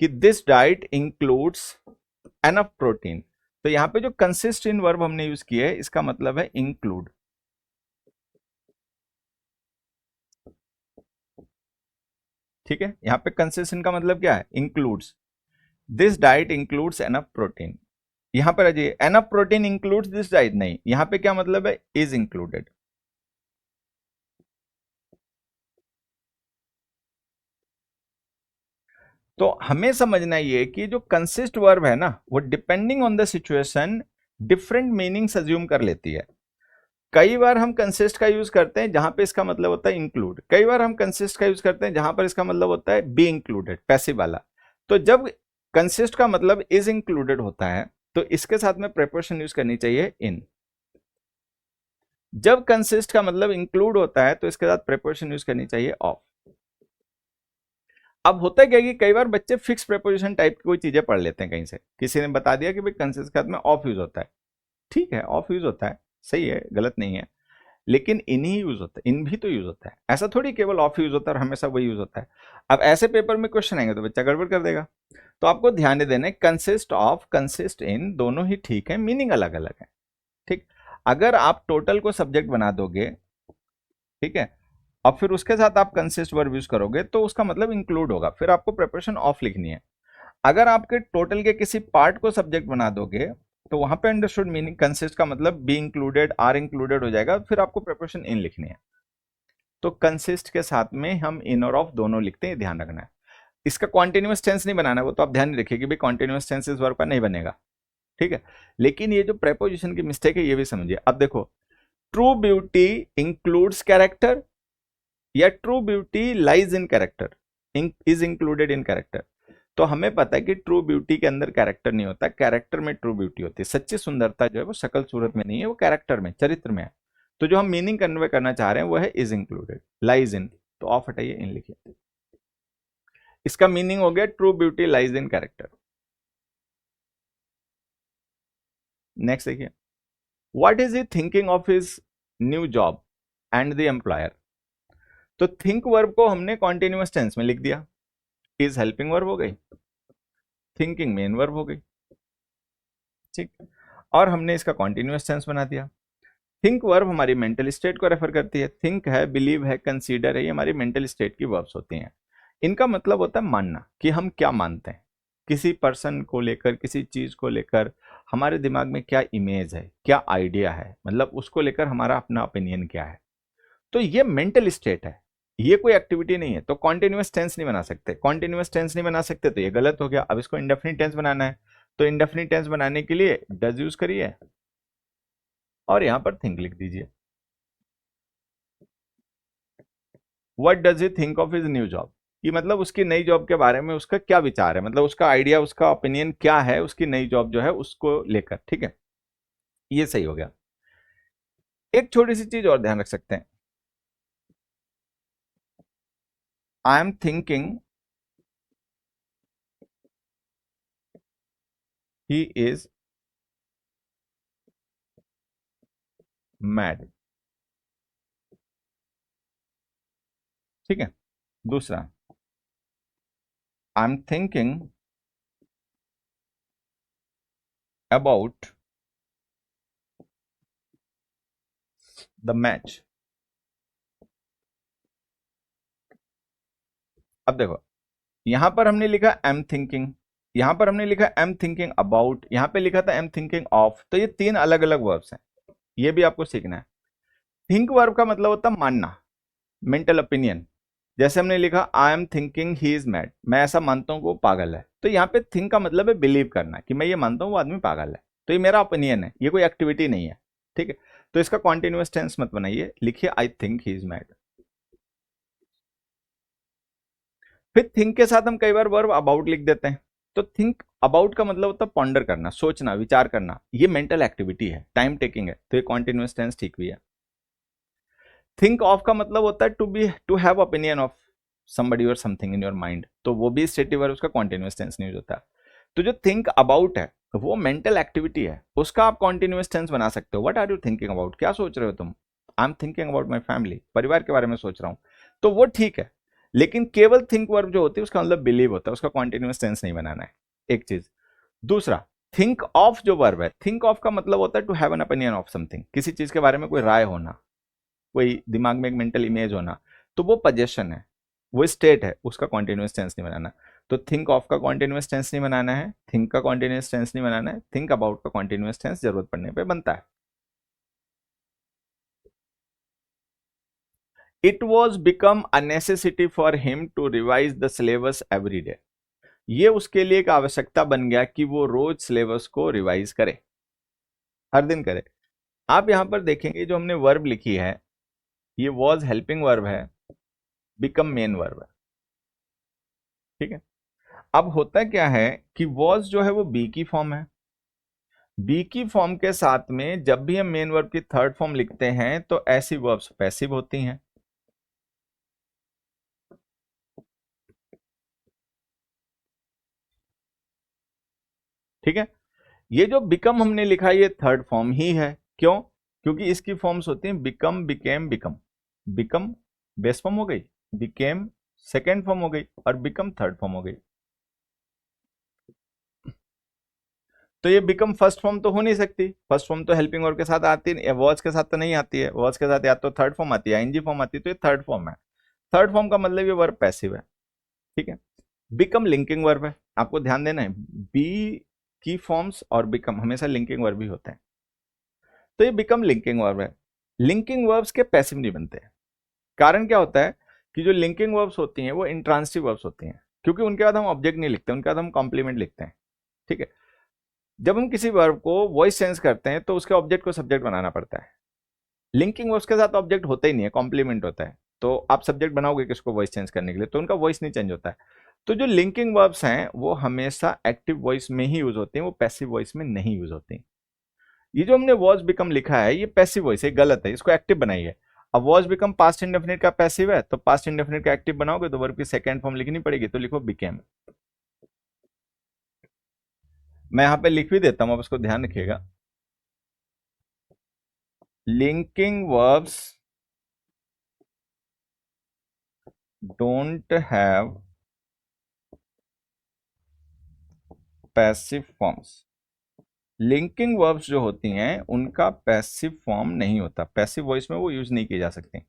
कि this diet includes enough protein. तो यहां पे जो कंसिस्ट इन वर्ब हमने यूज किए है इसका मतलब है इंक्लूड। ठीक है, यहां पे कंसिस्ट इन का मतलब क्या है, includes. This diet includes enough protein. यहां पर Ajay enough protein includes this diet, नहीं, यहां पे क्या मतलब है, इज इंक्लूडेड। तो हमें समझना ये कि जो कंसिस्ट वर्ब है ना वो depending on the situation different meanings assume कर लेती है। कई बार हम कंसिस्ट का यूज करते हैं जहां पे इसका मतलब होता है इंक्लूड, कई बार हम कंसिस्ट का यूज करते हैं जहां पर इसका मतलब होता है बी इंक्लूडेड, पैसिव वाला। तो जब कंसिस्ट का मतलब इज इंक्लूडेड होता है तो इसके साथ में प्रेपोजिशन यूज करनी चाहिए इन। जब कंसिस्ट का मतलब इंक्लूड होता है तो इसके साथ प्रेपोजिशन यूज करनी चाहिए ऑफ। अब होता है क्या कि कई बार बच्चे फिक्स प्रेपोजिशन टाइप की कोई चीजें पढ़ लेते हैं, कहीं से किसी ने बता दिया कि भाई कंसिस्ट के साथ में ऑफ यूज होता है। ठीक है, ऑफ यूज होता है, सही है, गलत नहीं है, लेकिन इन ही यूज होता है, इन भी तो यूज होता है। ऐसा थोड़ी केवल ऑफ यूज होता है और हमेशा वही यूज होता है। अब ऐसे पेपर में क्वेश्चन आएंगे तो बच्चा गड़बड़ कर देगा। तो आपको ध्यान देना है कंसिस्ट ऑफ कंसिस्ट इन दोनों ही ठीक है, मीनिंग अलग अलग है। ठीक, अगर आप टोटल को सब्जेक्ट बना दोगे, ठीक है, और फिर उसके साथ आप कंसिस्ट वर्ब यूज करोगे तो उसका मतलब इंक्लूड होगा, फिर आपको प्रिपरेशन ऑफ लिखनी है। अगर आपके टोटल के किसी पार्ट को सब्जेक्ट बना दोगे तो वहां पे अंडरस्टूड मीनिंग कंसिस्ट का मतलब बी इंक्लूडेड आर इंक्लूडेड हो जाएगा, फिर आपको प्रिपरेशन इन लिखनी है। तो कंसिस्ट के साथ में हम इन और ऑफ दोनों लिखते हैं, ध्यान रखना है। इसका कॉन्टिन्यूअस टेंस नहीं बनाना है, वो तो आप ध्यान रखिए कि भाई कॉन्टिन्यूअस टेंस इस वर्ब का नहीं बनेगा। ठीक है, लेकिन ये जो प्रेपोजिशन की मिस्टेक है ये भी समझिए। अब देखो, ट्रू ब्यूटी इंक्लूड्स कैरेक्टर या true beauty lies in character, is included in character. तो हमें पता है कि ट्रू ब्यूटी के अंदर कैरेक्टर नहीं होता, कैरेक्टर में ट्रू ब्यूटी होती है। सच्ची सुंदरता जो है वो शक्ल सूरत में नहीं है, वो कैरेक्टर में, चरित्र में है। तो जो हम मीनिंग कन्वे करना चाह रहे हैं वो है इज इंक्लूडेड, लाइज इन। तो ऑफ हटाइए, इन लिखिए। इसका मीनिंग हो गया true beauty lies in character. Next देखिए, what is he thinking of his new job and the employer. तो थिंक वर्ब को हमने कॉन्टिन्यूअस टेंस में लिख दिया, इज हेल्पिंग वर्ब हो गई, थिंकिंग मेन वर्ब हो गई। ठीक, और हमने इसका कॉन्टिन्यूअस टेंस बना दिया। थिंक वर्ब हमारी मेंटल स्टेट को रेफर करती है, थिंक है, बिलीव है, कंसीडर है, ये हमारी मेंटल स्टेट की वर्ब्स होती हैं। इनका मतलब होता है मानना, कि हम क्या मानते हैं किसी पर्सन को लेकर, किसी चीज को लेकर हमारे दिमाग में क्या इमेज है, क्या आइडिया है, मतलब उसको लेकर हमारा अपना ओपिनियन क्या है। तो ये मेंटल स्टेट है, ये कोई एक्टिविटी नहीं है। तो कॉन्टिन्यूअस टेंस नहीं बना सकते, कॉन्टिन्यूअस टेंस नहीं बना सकते तो ये गलत हो गया। अब इसको इंडेफिनिट टेंस बनाना है, तो इंडेफिनिट टेंस बनाने के लिए डज यूज करिए और यहां पर थिंक लिख दीजिए। What does he think of his new job, कि मतलब उसकी नई जॉब के बारे में उसका क्या विचार है, मतलब उसका आइडिया, उसका ओपिनियन क्या है उसकी नई जॉब जो है उसको लेकर। ठीक है, ये सही हो गया। एक छोटी सी चीज और ध्यान रख सकते हैं, आई am thinking he is mad. ठीक है, दूसरा, आई am thinking about the match. अब देखो, यहां पर हमने लिखा आई एम थिंकिंग, यहां पर हमने लिखा आई एम थिंकिंग अबाउट, यहां पे लिखा था आई एम थिंकिंग ऑफ, तो ये तीन अलग अलग वर्ब्स हैं, ये भी आपको सीखना है। थिंक वर्ब का मतलब होता है मानना, मेंटल ओपिनियन। जैसे हमने लिखा I am thinking he is mad, मैं ऐसा मानता हूं कि वो पागल है, तो यहाँ पे थिंक का मतलब है बिलीव करना, कि मैं ये मानता हूं वो आदमी पागल है, तो ये मेरा ओपिनियन है, ये कोई एक्टिविटी नहीं है। ठीक है, तो इसका कॉन्टिन्यूअस टेंस मत बनाइए, लिखिए I think he is mad. फिर थिंक के साथ हम कई बार वर्ब अबाउट लिख देते हैं, तो थिंक अबाउट का मतलब होता है पॉन्डर करना, सोचना, विचार करना, ये मेंटल एक्टिविटी है, टाइम टेकिंग है, तो ये कॉन्टिन्यूअस टेंस ठीक भी है। थिंक ऑफ का मतलब होता है to have opinion of somebody और समथिंग इन योर माइंड, तो वो भी स्टेटिव वर्ब, उसका कॉन्टिन्यूअस टेंस नहीं होता। तो जो थिंक अबाउट है वो मेंटल एक्टिविटी है, उसका आप कॉन्टिन्यूअस टेंस बना सकते हो। What are you thinking about, क्या सोच रहे हो तुम? I am thinking about my family, परिवार के बारे में सोच रहा हूं, तो वो ठीक है। लेकिन केवल थिंक वर्ब जो होती है उसका मतलब बिलीव होता है, उसका कॉन्टिन्यूअस टेंस नहीं बनाना है, एक चीज। दूसरा, थिंक ऑफ जो वर्ब है, थिंक ऑफ का मतलब होता है to have an opinion of something, किसी चीज के बारे में कोई राय होना, कोई दिमाग में एक मेंटल इमेज होना, तो वो पोजेशन है, वो स्टेट है, उसका कॉन्टिन्यूअस टेंस नहीं बनाना। तो थिंक ऑफ का कॉन्टिन्यूअस टेंस नहीं बनाना है, थिंक का कॉन्टिन्यूअस टेंस नहीं बनाना है, थिंक अबाउट का कॉन्टिन्यूअस टेंस जरूरत पड़ने पे बनता है। It was become a necessity for him to revise the syllabus every day, ये उसके लिए एक आवश्यकता बन गया कि वो रोज सिलेबस को रिवाइज करे, हर दिन करे। आप यहां पर देखेंगे जो हमने वर्ब लिखी है, ये वॉज हेल्पिंग वर्ब है, बिकम मेन वर्ब है। ठीक है, अब होता क्या है कि वॉज जो है वो बी की फॉर्म है, बी की फॉर्म के साथ में जब भी हम मेन वर्ब की थर्ड फॉर्म लिखते हैं तो ऐसी वर्ब्स पैसिव होती हैं। ठीक है, ये जो बिकम हमने लिखा है ये थर्ड फॉर्म ही है, क्यों? क्योंकि इसकी फॉर्म्स होती हैं become, became, become. Become base form हो गई, बिकेम सेकेंड फॉर्म हो गई, और बिकम थर्ड फॉर्म हो गई। तो ये बिकम फर्स्ट फॉर्म तो हो नहीं सकती, फर्स्ट फॉर्म तो हेल्पिंग वर्ब के साथ आती है, वॉज के साथ तो नहीं आती है, वॉज के साथ या तो थर्ड फॉर्म आती है, आईएनजी फॉर्म आती है, तो ये थर्ड फॉर्म है। थर्ड फॉर्म का मतलब ये वर्ब पैसिव है। ठीक है, बिकम लिंकिंग वर्ब है, आपको ध्यान देना है, बी की फॉर्म्स और बिकम हमेशा लिंकिंग वर्ब ही होते हैं, तो ये बिकम लिंकिंग वर्ब है। लिंकिंग वर्ब्स के पैसिव नहीं बनते हैं, कारण क्या होता है कि जो लिंकिंग वर्ब्स होती हैं वो इंट्रांसिटिव वर्ब्स होती हैं, क्योंकि उनके बाद हम ऑब्जेक्ट नहीं लिखते, उनके बाद हम कॉम्प्लीमेंट लिखते हैं। ठीक है, जब हम किसी वर्ब को वॉइस चेंज करते हैं तो उसके ऑब्जेक्ट को सब्जेक्ट बनाना पड़ता है। लिंकिंग वर्ब्स के साथ ऑब्जेक्ट होता ही नहीं है, कॉम्प्लीमेंट होता है, तो आप सब्जेक्ट बनाओगे किसको वॉइस चेंज करने के लिए, तो उनका वॉइस नहीं चेंज होता है। तो जो लिंकिंग वर्ब्स हैं वो हमेशा एक्टिव वॉइस में ही यूज होते हैं, वो पैसिव वॉइस में नहीं यूज होते हैं। ये जो हमने वॉज बिकम लिखा है ये पैसिव वॉइस है, गलत है, इसको एक्टिव बनाइए। अब वॉज बिकम पास्ट इंडेफिनिट का पैसिव है, तो पास्ट इंडेफिनिट का एक्टिव बनाओगे तो वर्ब की सेकंड फॉर्म लिखनी पड़ेगी, तो लिखो बिकेम। मैं यहां पे लिख भी देता हूं, आप उसको ध्यान रखिएगा। Linking verbs don't have passive forms, linking verbs जो होती हैं उनका पैसिव फॉर्म नहीं होता, पैसिव वॉइस में वो यूज नहीं की जा सकती।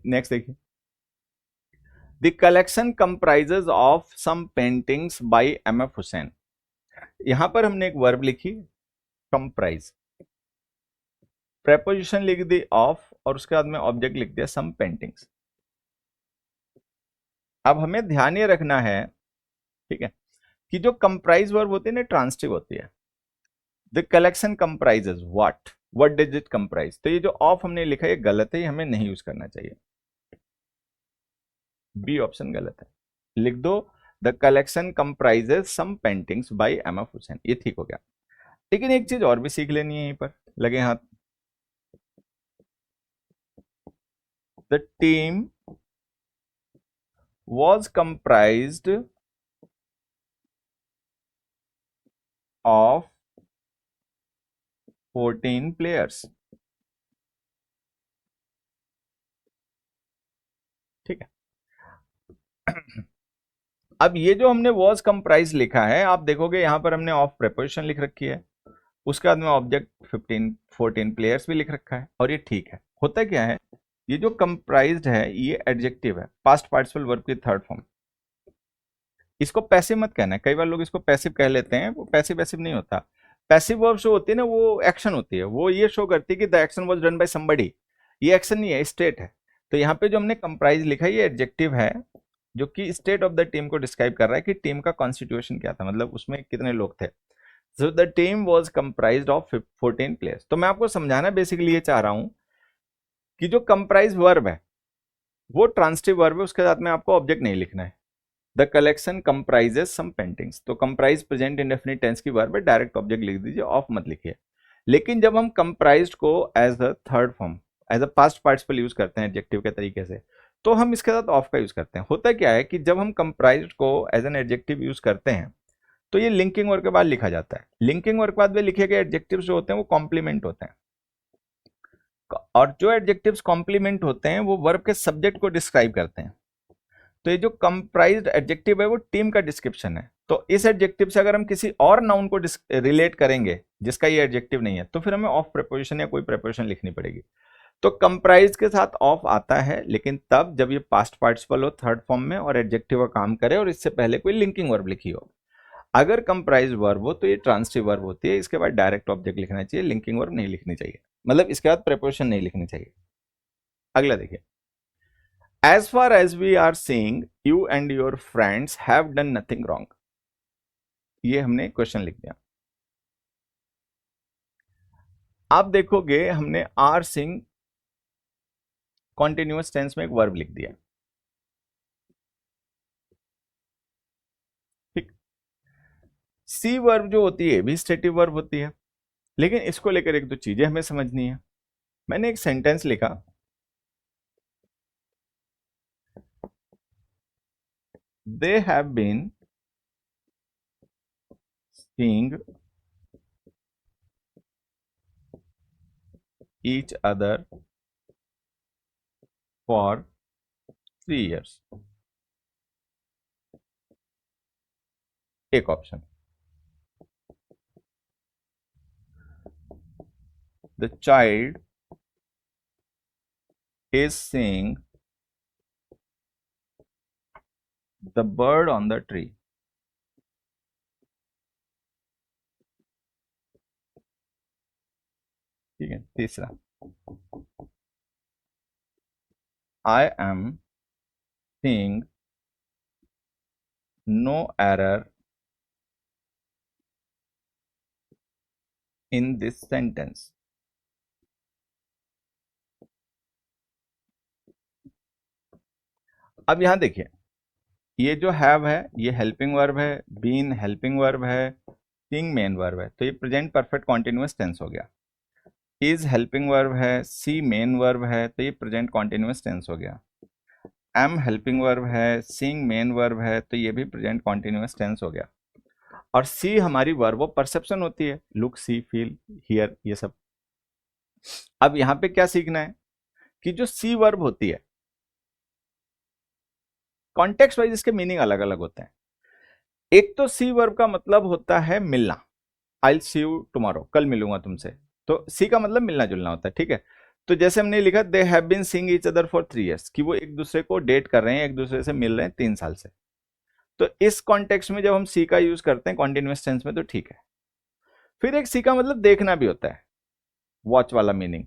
नेक्स्ट देखिए, the collection comprises of some paintings by M F. Hussain. यहां पर हमने एक वर्ब लिखी कंप्राइज, प्रेपोजिशन लिख दी ऑफ, और उसके बाद में ऑब्जेक्ट लिख दिया सम पेंटिंग्स। अब हमें ध्यान ये रखना है, ठीक है, कि जो कंप्राइज वर्ब होती है ना ट्रांसिटिव होती है। The collection comprises what does it comprise, तो ये जो ऑफ हमने लिखा है ये गलत है, ये हमें नहीं यूज करना चाहिए, बी ऑप्शन गलत है। लिख दो the collection comprises some paintings by M F. Hussain, ये ठीक हो गया। लेकिन एक चीज और भी सीख लेनी है, यहीं पर लगे हाथ। The team was comprised of 14 players, ठीक है। अब ये जो हमने वॉज कंप्राइज लिखा है, आप देखोगे यहाँ पर हमने ऑफ प्रेपोजिशन लिख रखी है, उसके बाद में ऑब्जेक्ट 15-14 प्लेयर्स भी लिख रखा है, और ये ठीक है। होता क्या है, ये जो कंप्राइज्ड है ये एडजेक्टिव है, पास्ट पार्टिसिपल वर्ब की थर्ड फॉर्म। इसको पैसिव मत कहना है, कई बार लोग इसको पैसिव कह लेते हैं, वो पैसिव पैसिव नहीं होता। पैसिव वर्ब जो होती है ना, वो एक्शन होती है, वो ये शो करती है कि the action was done by somebody. ये एक्शन नहीं है, स्टेट है। तो यहाँ पे जो हमने कंप्राइज लिखा है ये एडजेक्टिव है, जो कि स्टेट ऑफ द टीम को डिस्क्राइब कर रहा है कि टीम का कॉन्स्टिट्यूशन क्या था, मतलब उसमें कितने लोग थे। So the team was comprised of 14 players. तो मैं आपको समझाना बेसिकली ये चाह रहा हूं कि जो कंप्राइज वर्ब है वो ट्रांसिटिव वर्ब है, उसके साथ में आपको ऑब्जेक्ट नहीं लिखना है। The collection comprises some paintings, तो कंप्राइज प्रेजेंट इंडेफिनिट टेंस की वर्ब है, डायरेक्ट ऑब्जेक्ट लिख दीजिए, ऑफ मत लिखिए। लेकिन जब हम कंप्राइज्ड को as a third form, as a past participle use करते हैं एडजेक्टिव के तरीके से, तो हम इसके साथ ऑफ का यूज करते हैं। होता क्या है कि जब हम कंप्राइज्ड को एज एन एडजेक्टिव यूज करते हैं तो ये लिंकिंग वर्ब के बाद लिखा जाता है। लिंकिंग वर्ब के बाद में लिखे गए एडजेक्टिव्स जो होते हैं वो कॉम्प्लीमेंट होते हैं, और जो एडजेक्टिव्स कॉम्प्लीमेंट होते हैं वो वर्ब के सब्जेक्ट को डिस्क्राइब करते हैं। तो ये जो कंप्राइज्ड एडजेक्टिव है वो टीम का डिस्क्रिप्शन है। तो इस एडजेक्टिव से अगर हम किसी और नाउन को रिलेट करेंगे जिसका ये एडजेक्टिव नहीं है, तो फिर हमें ऑफ प्रेपोजिशन या कोई प्रेपोजिशन लिखनी पड़ेगी। तो कंप्राइज के साथ ऑफ आता है, लेकिन तब जब ये पास्ट पार्टिसिपल हो थर्ड फॉर्म में और एडजेक्टिव का काम करे और इससे पहले कोई लिंकिंग वर्ब लिखी हो। अगर कंप्राइज वर्ब हो तो ये ट्रांसिटिव वर्ब होती है, इसके बाद डायरेक्ट ऑब्जेक्ट लिखना चाहिए, लिंकिंग वर्ब नहीं लिखनी चाहिए, मतलब इसके बाद प्रेपोजिशन नहीं लिखनी चाहिए। अगला देखिए, as far as we are seeing you and your friends have done nothing wrong. ये हमने क्वेश्चन लिख दिया। आप देखोगे हमने आर सीइंग कॉन्टिन्यूअस टेंस में एक वर्ब लिख दिया, ठीक। सी वर्ब जो होती है भी स्टेटिव वर्ब होती है, लेकिन इसको लेकर एक दो चीजें हमें समझनी है। मैंने एक सेंटेंस लिखा, they have been seeing each other for 3 years। एक option, the child is seeing the bird on the tree। ठीक है। तीसरा, I am seeing no error in this sentence। अब यहां देखिए, ये जो हैव है ये हेल्पिंग वर्ब है, बीन हेल्पिंग वर्ब है, सीइंग मेन वर्ब है, तो ये प्रेजेंट परफेक्ट कॉन्टिन्यूअस टेंस हो गया। इज हेल्पिंग वर्ब है, सी मेन वर्ब है, तो ये प्रेजेंट कॉन्टिन्यूअस टेंस हो गया। एम हेल्पिंग वर्ब है, सीइंग मेन वर्ब है, तो ये भी प्रेजेंट कॉन्टिन्यूअस टेंस हो गया। और सी हमारी वर्ब ऑफ परसेप्शन होती है, लुक, सी, फील, हियर, ये सब। अब यहां पे क्या सीखना है कि जो सी वर्ब होती है कॉन्टेक्स्ट वाइज इसके मीनिंग अलग अलग होते हैं। एक तो सी वर्ब का मतलब होता है मिलना, I will see you tomorrow, कल मिलूंगा तुमसे, तो सी का मतलब मिलना जुलना होता है, ठीक है। तो जैसे हमने लिखा they have been seeing each other for 3 years, कि वो एक दूसरे को डेट कर रहे हैं, एक दूसरे से मिल रहे हैं 3 साल से। तो इस कॉन्टेक्स्ट में जब हम सी का यूज करते हैं कॉन्टिन्यूअस टेंस में तो ठीक है। फिर एक सी का मतलब देखना भी होता है, वॉच वाला मीनिंग,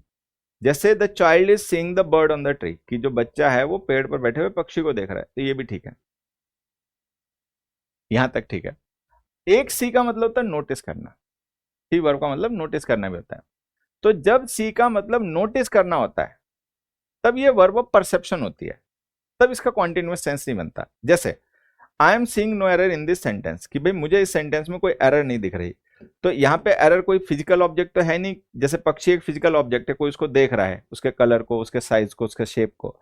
जैसे the child is seeing the bird on the tree, कि जो बच्चा है वो पेड़ पर बैठे हुए पक्षी को देख रहा है, तो ये भी ठीक है, यहां तक ठीक है। एक सी का मतलब होता है नोटिस करना, सी वर्ब का मतलब नोटिस करना भी होता है। तो जब सी का मतलब नोटिस करना होता है तब ये वर्ब ऑफ परसेप्शन होती है, तब इसका कॉन्टिन्यूअस सेंस नहीं बनता। जैसे I am seeing no error in this sentence, कि भाई मुझे इस सेंटेंस में कोई एरर नहीं दिख रही। तो यहाँ पे एरर कोई फिजिकल ऑब्जेक्ट तो है नहीं, जैसे पक्षी एक फिजिकल ऑब्जेक्ट है, कोई उसको देख रहा है, उसके कलर को, उसके साइज को, उसके शेप को।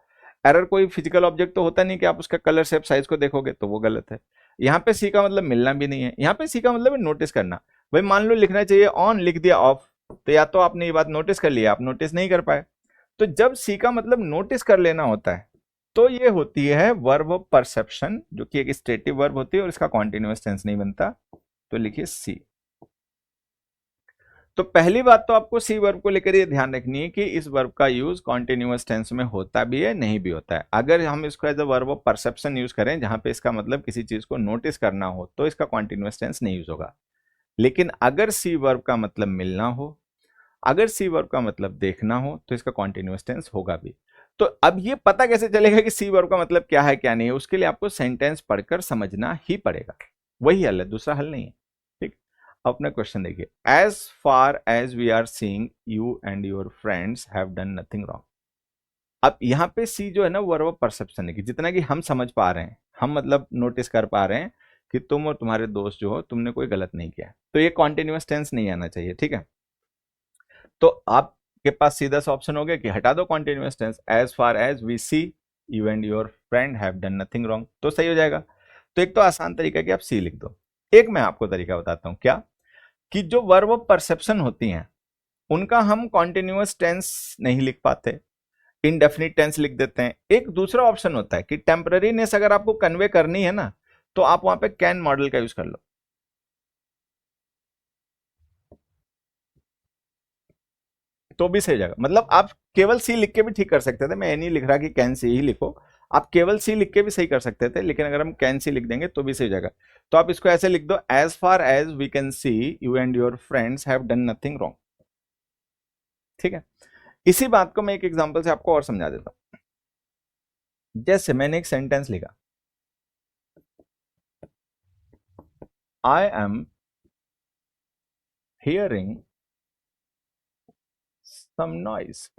एरर कोई फिजिकल ऑब्जेक्ट तो होता नहीं कि आप उसका कलर शेप साइज को देखोगे, तो वो गलत है। यहाँ पे सी का मतलब मिलना भी नहीं है, यहाँ पे सी का मतलब नोटिस करना। भाई मान लो लिखना चाहिए ऑन, लिख दिया ऑफ, तो या तो आपने ये बात नोटिस कर लिया, आप नोटिस नहीं कर पाए। तो जब सी का मतलब नोटिस कर लेना होता है तो ये होती है वर्ब ऑफ परसेप्शन, जो कि एक स्टेटिव वर्ब होती है और इसका कॉन्टिन्यूअस टेंस नहीं बनता। तो लिखिए सी। तो पहली बात तो आपको सी वर्ब को लेकर ये ध्यान रखनी है कि इस वर्ब का यूज कॉन्टिन्यूअस टेंस में होता भी है, नहीं भी होता है। अगर हम इसको as a verb of perception use करें, जहां पे इसका मतलब किसी चीज को नोटिस करना हो, तो इसका कॉन्टिन्यूअस टेंस नहीं यूज होगा। लेकिन अगर सी वर्ब का मतलब मिलना हो, अगर सी वर्ब का मतलब देखना हो, तो इसका कॉन्टिन्यूअस टेंस होगा भी। तो अब ये पता कैसे चलेगा कि सी वर्ब का मतलब क्या है क्या नहीं है? उसके लिए आपको सेंटेंस पढ़कर समझना ही पड़ेगा। वही हल है, दूसरा हल नहीं है। ठीक, अपना क्वेश्चन देखिए। As far as we are seeing, you and your friends have done nothing wrong. अब यहाँ पे सी जो है ना, वर्ब ऑफ परसेप्शन है, कि जितना कि हम समझ पा रहे हैं, हम मतलब नोटिस कर पा रहे हैं कि तुम और तुम्हारे दोस्त जो हो, तुमने कोई गलत नहीं किया। तो ये कॉन्टिन्यूअस टेंस नहीं आना चाहिए। ठीक है, तो आपके पास सीधा सा ऑप्शन हो गया कि हटा दो continuous tense, as far as we see you and your friend have done nothing wrong, तो सही हो जाएगा। तो एक तो आसान तरीका है कि आप सी लिख दो। एक मैं आपको तरीका बताता हूं, क्या कि जो वर्ब ऑफ परसेप्शन होती हैं उनका हम कॉन्टिन्यूअस टेंस नहीं लिख पाते, इनडेफिनिट टेंस लिख देते हैं। एक दूसरा ऑप्शन होता है कि टेम्पररीनेस अगर आपको कन्वे करनी है ना, तो आप वहां पे कैन मॉडल का यूज कर लो। तो भी सही जाएगा। मतलब आप केवल सी लिख के भी ठीक कर सकते थे, मैं ये नहीं लिख रहा कि कैन सी ही लिखो, आप केवल सी लिख के भी सही कर सकते थे, लेकिन अगर हम कैन सी लिख देंगे तो भी सही जाएगा। तो आप इसको ऐसे लिख दो, as far as we can see you and your friends have done nothing wrong. ठीक है, इसी बात को मैं एक एग्जांपल से आपको और समझा देता हूं। जैसे मैंने एक सेंटेंस लिखा, I am hearing some noise.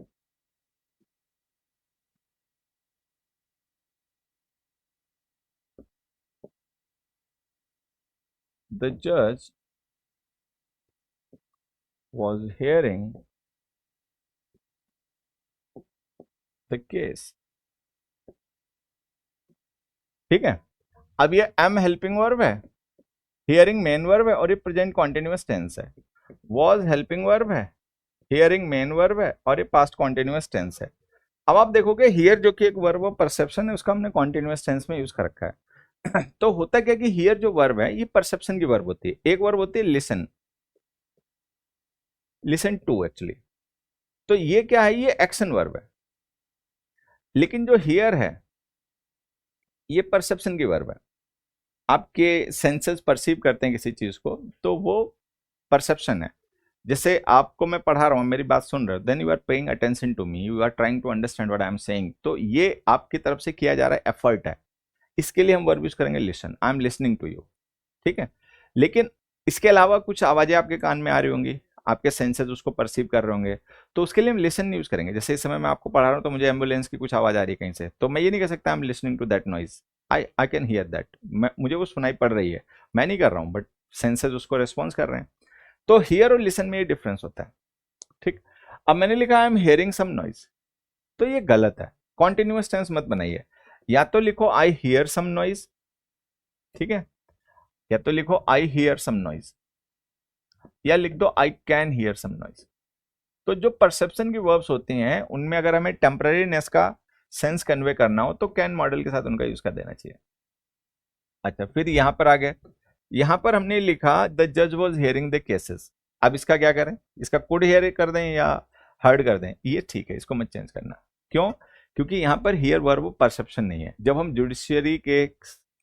The जज was hearing the case। ठीक है, अब ये एम हेल्पिंग वर्ब है, हियरिंग मेन वर्ब है और ये प्रेजेंट कॉन्टिन्यूअस टेंस है। वॉज हेल्पिंग वर्ब है, हियरिंग मेन वर्ब है और ये पास्ट कॉन्टिन्यूअस टेंस है। अब आप देखोगे हियर जो कि एक वर्ब ऑफ परसेप्शन है, उसका हमने कॉन्टिन्यूअस टेंस में यूज कर रखा है। तो होता क्या कि हियर जो वर्ब है ये परसेप्शन की वर्ब होती है। एक वर्ब होती है लिसन, लिसन टू एक्चुअली। तो ये क्या है, ये एक्शन वर्ब है। लेकिन जो हियर है ये परसेप्शन की वर्ब है। आपके सेंसेस परसीव करते हैं किसी चीज को, तो वो परसेप्शन है। जैसे आपको मैं पढ़ा रहा हूं, मेरी बात सुन रहे हो, then you are paying attention to me, you are trying to understand what I am saying. तो ये आपकी तरफ से किया जा रहा है, एफर्ट है। इसके लिए हम वर्ब यूज करेंगे listen, I am listening to you. ठीक है, लेकिन इसके अलावा कुछ आवाजें आपके कान में आ रही होंगी, आपके सेंसेस उसको परसीव कर रहे होंगे, तो उसके लिए हम लिसन नहीं यूज करेंगे। जैसे इस समय मैं आपको पढ़ा रहा हूँ तो मुझे एम्बुलेंस की कुछ आवाज आ रही है कहीं से, तो मैं ये नहीं कह सकता I am listening to that noise, I can hear that, मुझे वो सुनाई पड़ रही है, मैं नहीं कर रहा हूँ, बट सेंसेस उसको रेस्पॉन्स कर रहे हैं। तो हियर और लिसन में ये डिफरेंस होता है। ठीक, अब मैंने लिखा I am hearing some noise, तो ये गलत है, कॉन्टिन्यूअस टेंस मत बनाइए। या तो लिखो आई हियर सम नॉइज, ठीक है, या तो लिखो आई हियर सम नॉइज, या लिख दो I can hear some noise. तो जो परसेप्शन की वर्ब्स होती हैं उनमें अगर हमें टेम्पररीनेस का सेंस कन्वे करना हो तो कैन मॉडल के साथ उनका यूज कर देना चाहिए। अच्छा, फिर यहां पर आ गए, यहां पर हमने लिखा द जज वॉज हियरिंग द केसेस। अब इसका क्या करें, इसका कुड हियर कर दें या हर्ड कर दें? ये ठीक है, इसको मत चेंज करना। क्यों? क्योंकि यहां पर हियर वर्ब परसेप्शन नहीं है। जब हम जुडिशियरी के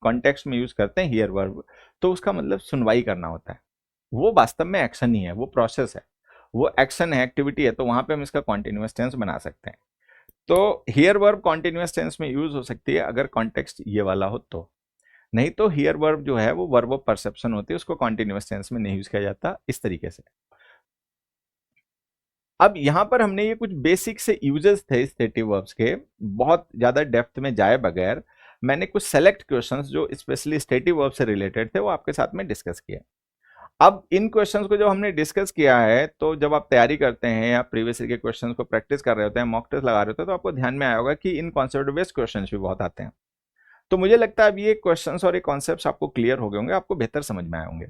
कॉन्टेक्स्ट में यूज करते हैं हियर वर्ब, तो उसका मतलब सुनवाई करना होता है। वो वास्तव में एक्शन ही है, वो प्रोसेस है, वो एक्शन है, एक्टिविटी है, तो वहां पे हम इसका कॉन्टिन्यूअस टेंस बना सकते हैं। तो हियर वर्ब कॉन्टिन्यूअस टेंस में यूज हो सकती है अगर कॉन्टेक्स्ट ये वाला हो तो, नहीं तो हियर वर्ब जो है वो वर्ब ऑफ परसेप्शन होती है, उसको कॉन्टिन्यूअस टेंस में नहीं यूज किया जाता इस तरीके से। अब यहां पर हमने ये कुछ बेसिक से यूजेस थे स्टेटिव वर्ब्स के, बहुत ज्यादा डेप्थ में जाए बगैर मैंने कुछ सेलेक्ट क्वेश्चंस जो स्पेशली स्टेटिव वर्ब से रिलेटेड थे वो आपके साथ में डिस्कस किए। अब इन क्वेश्चंस को जब हमने डिस्कस किया है, तो जब आप तैयारी करते हैं या प्रीवियस ईयर के क्वेश्चंस को प्रैक्टिस कर रहे होते हैं, मॉक टेस्ट लगा रहे होते हैं, तो आपको ध्यान में आया होगा कि इन कॉन्सेप्ट बेस्ड क्वेश्चंस भी बहुत आते हैं। तो मुझे लगता है अब ये क्वेश्चंस और ये कॉन्सेप्ट्स आपको क्लियर हो गए होंगे, आपको बेहतर समझ में आए होंगे।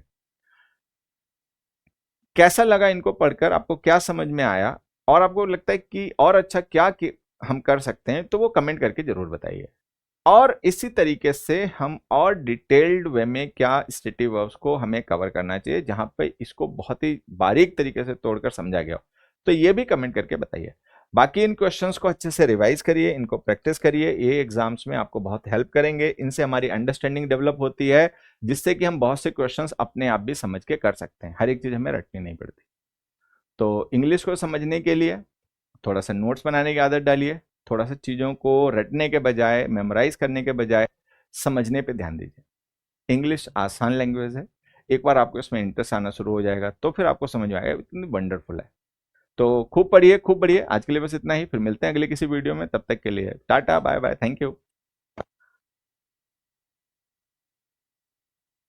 कैसा लगा इनको पढ़कर, आपको क्या समझ में आया, और आपको लगता है कि और अच्छा क्या कि हम कर सकते हैं तो वो कमेंट करके जरूर बताइए। और इसी तरीके से हम और डिटेल्ड वे में क्या स्टेटिव वर्ब्स को हमें कवर करना चाहिए जहां पे इसको बहुत ही बारीक तरीके से तोड़कर समझा गया हो, तो ये भी कमेंट करके बताइए। बाकी इन क्वेश्चंस को अच्छे से रिवाइज करिए, इनको प्रैक्टिस करिए, ये एग्जाम्स में आपको बहुत हेल्प करेंगे। इनसे हमारी अंडरस्टैंडिंग डेवलप होती है, जिससे कि हम बहुत से क्वेश्चंस अपने आप भी समझ के कर सकते हैं, हर एक चीज हमें रटनी नहीं पड़ती। तो इंग्लिश को समझने के लिए थोड़ा सा नोट्स बनाने की आदत डालिए, थोड़ा सा चीज़ों को रटने के बजाय, मेमोराइज करने के बजाय समझने पे ध्यान दीजिए। इंग्लिश आसान लैंग्वेज है, एक बार आपको इसमें इंटरेस्ट आना शुरू हो जाएगा तो फिर आपको समझ में आएगा इतनी वंडरफुल है। तो खूब पढ़िए, खूब पढ़िए। आज के लिए बस इतना ही, फिर मिलते हैं अगले किसी वीडियो में। तब तक के लिए tata, bye bye, thank you.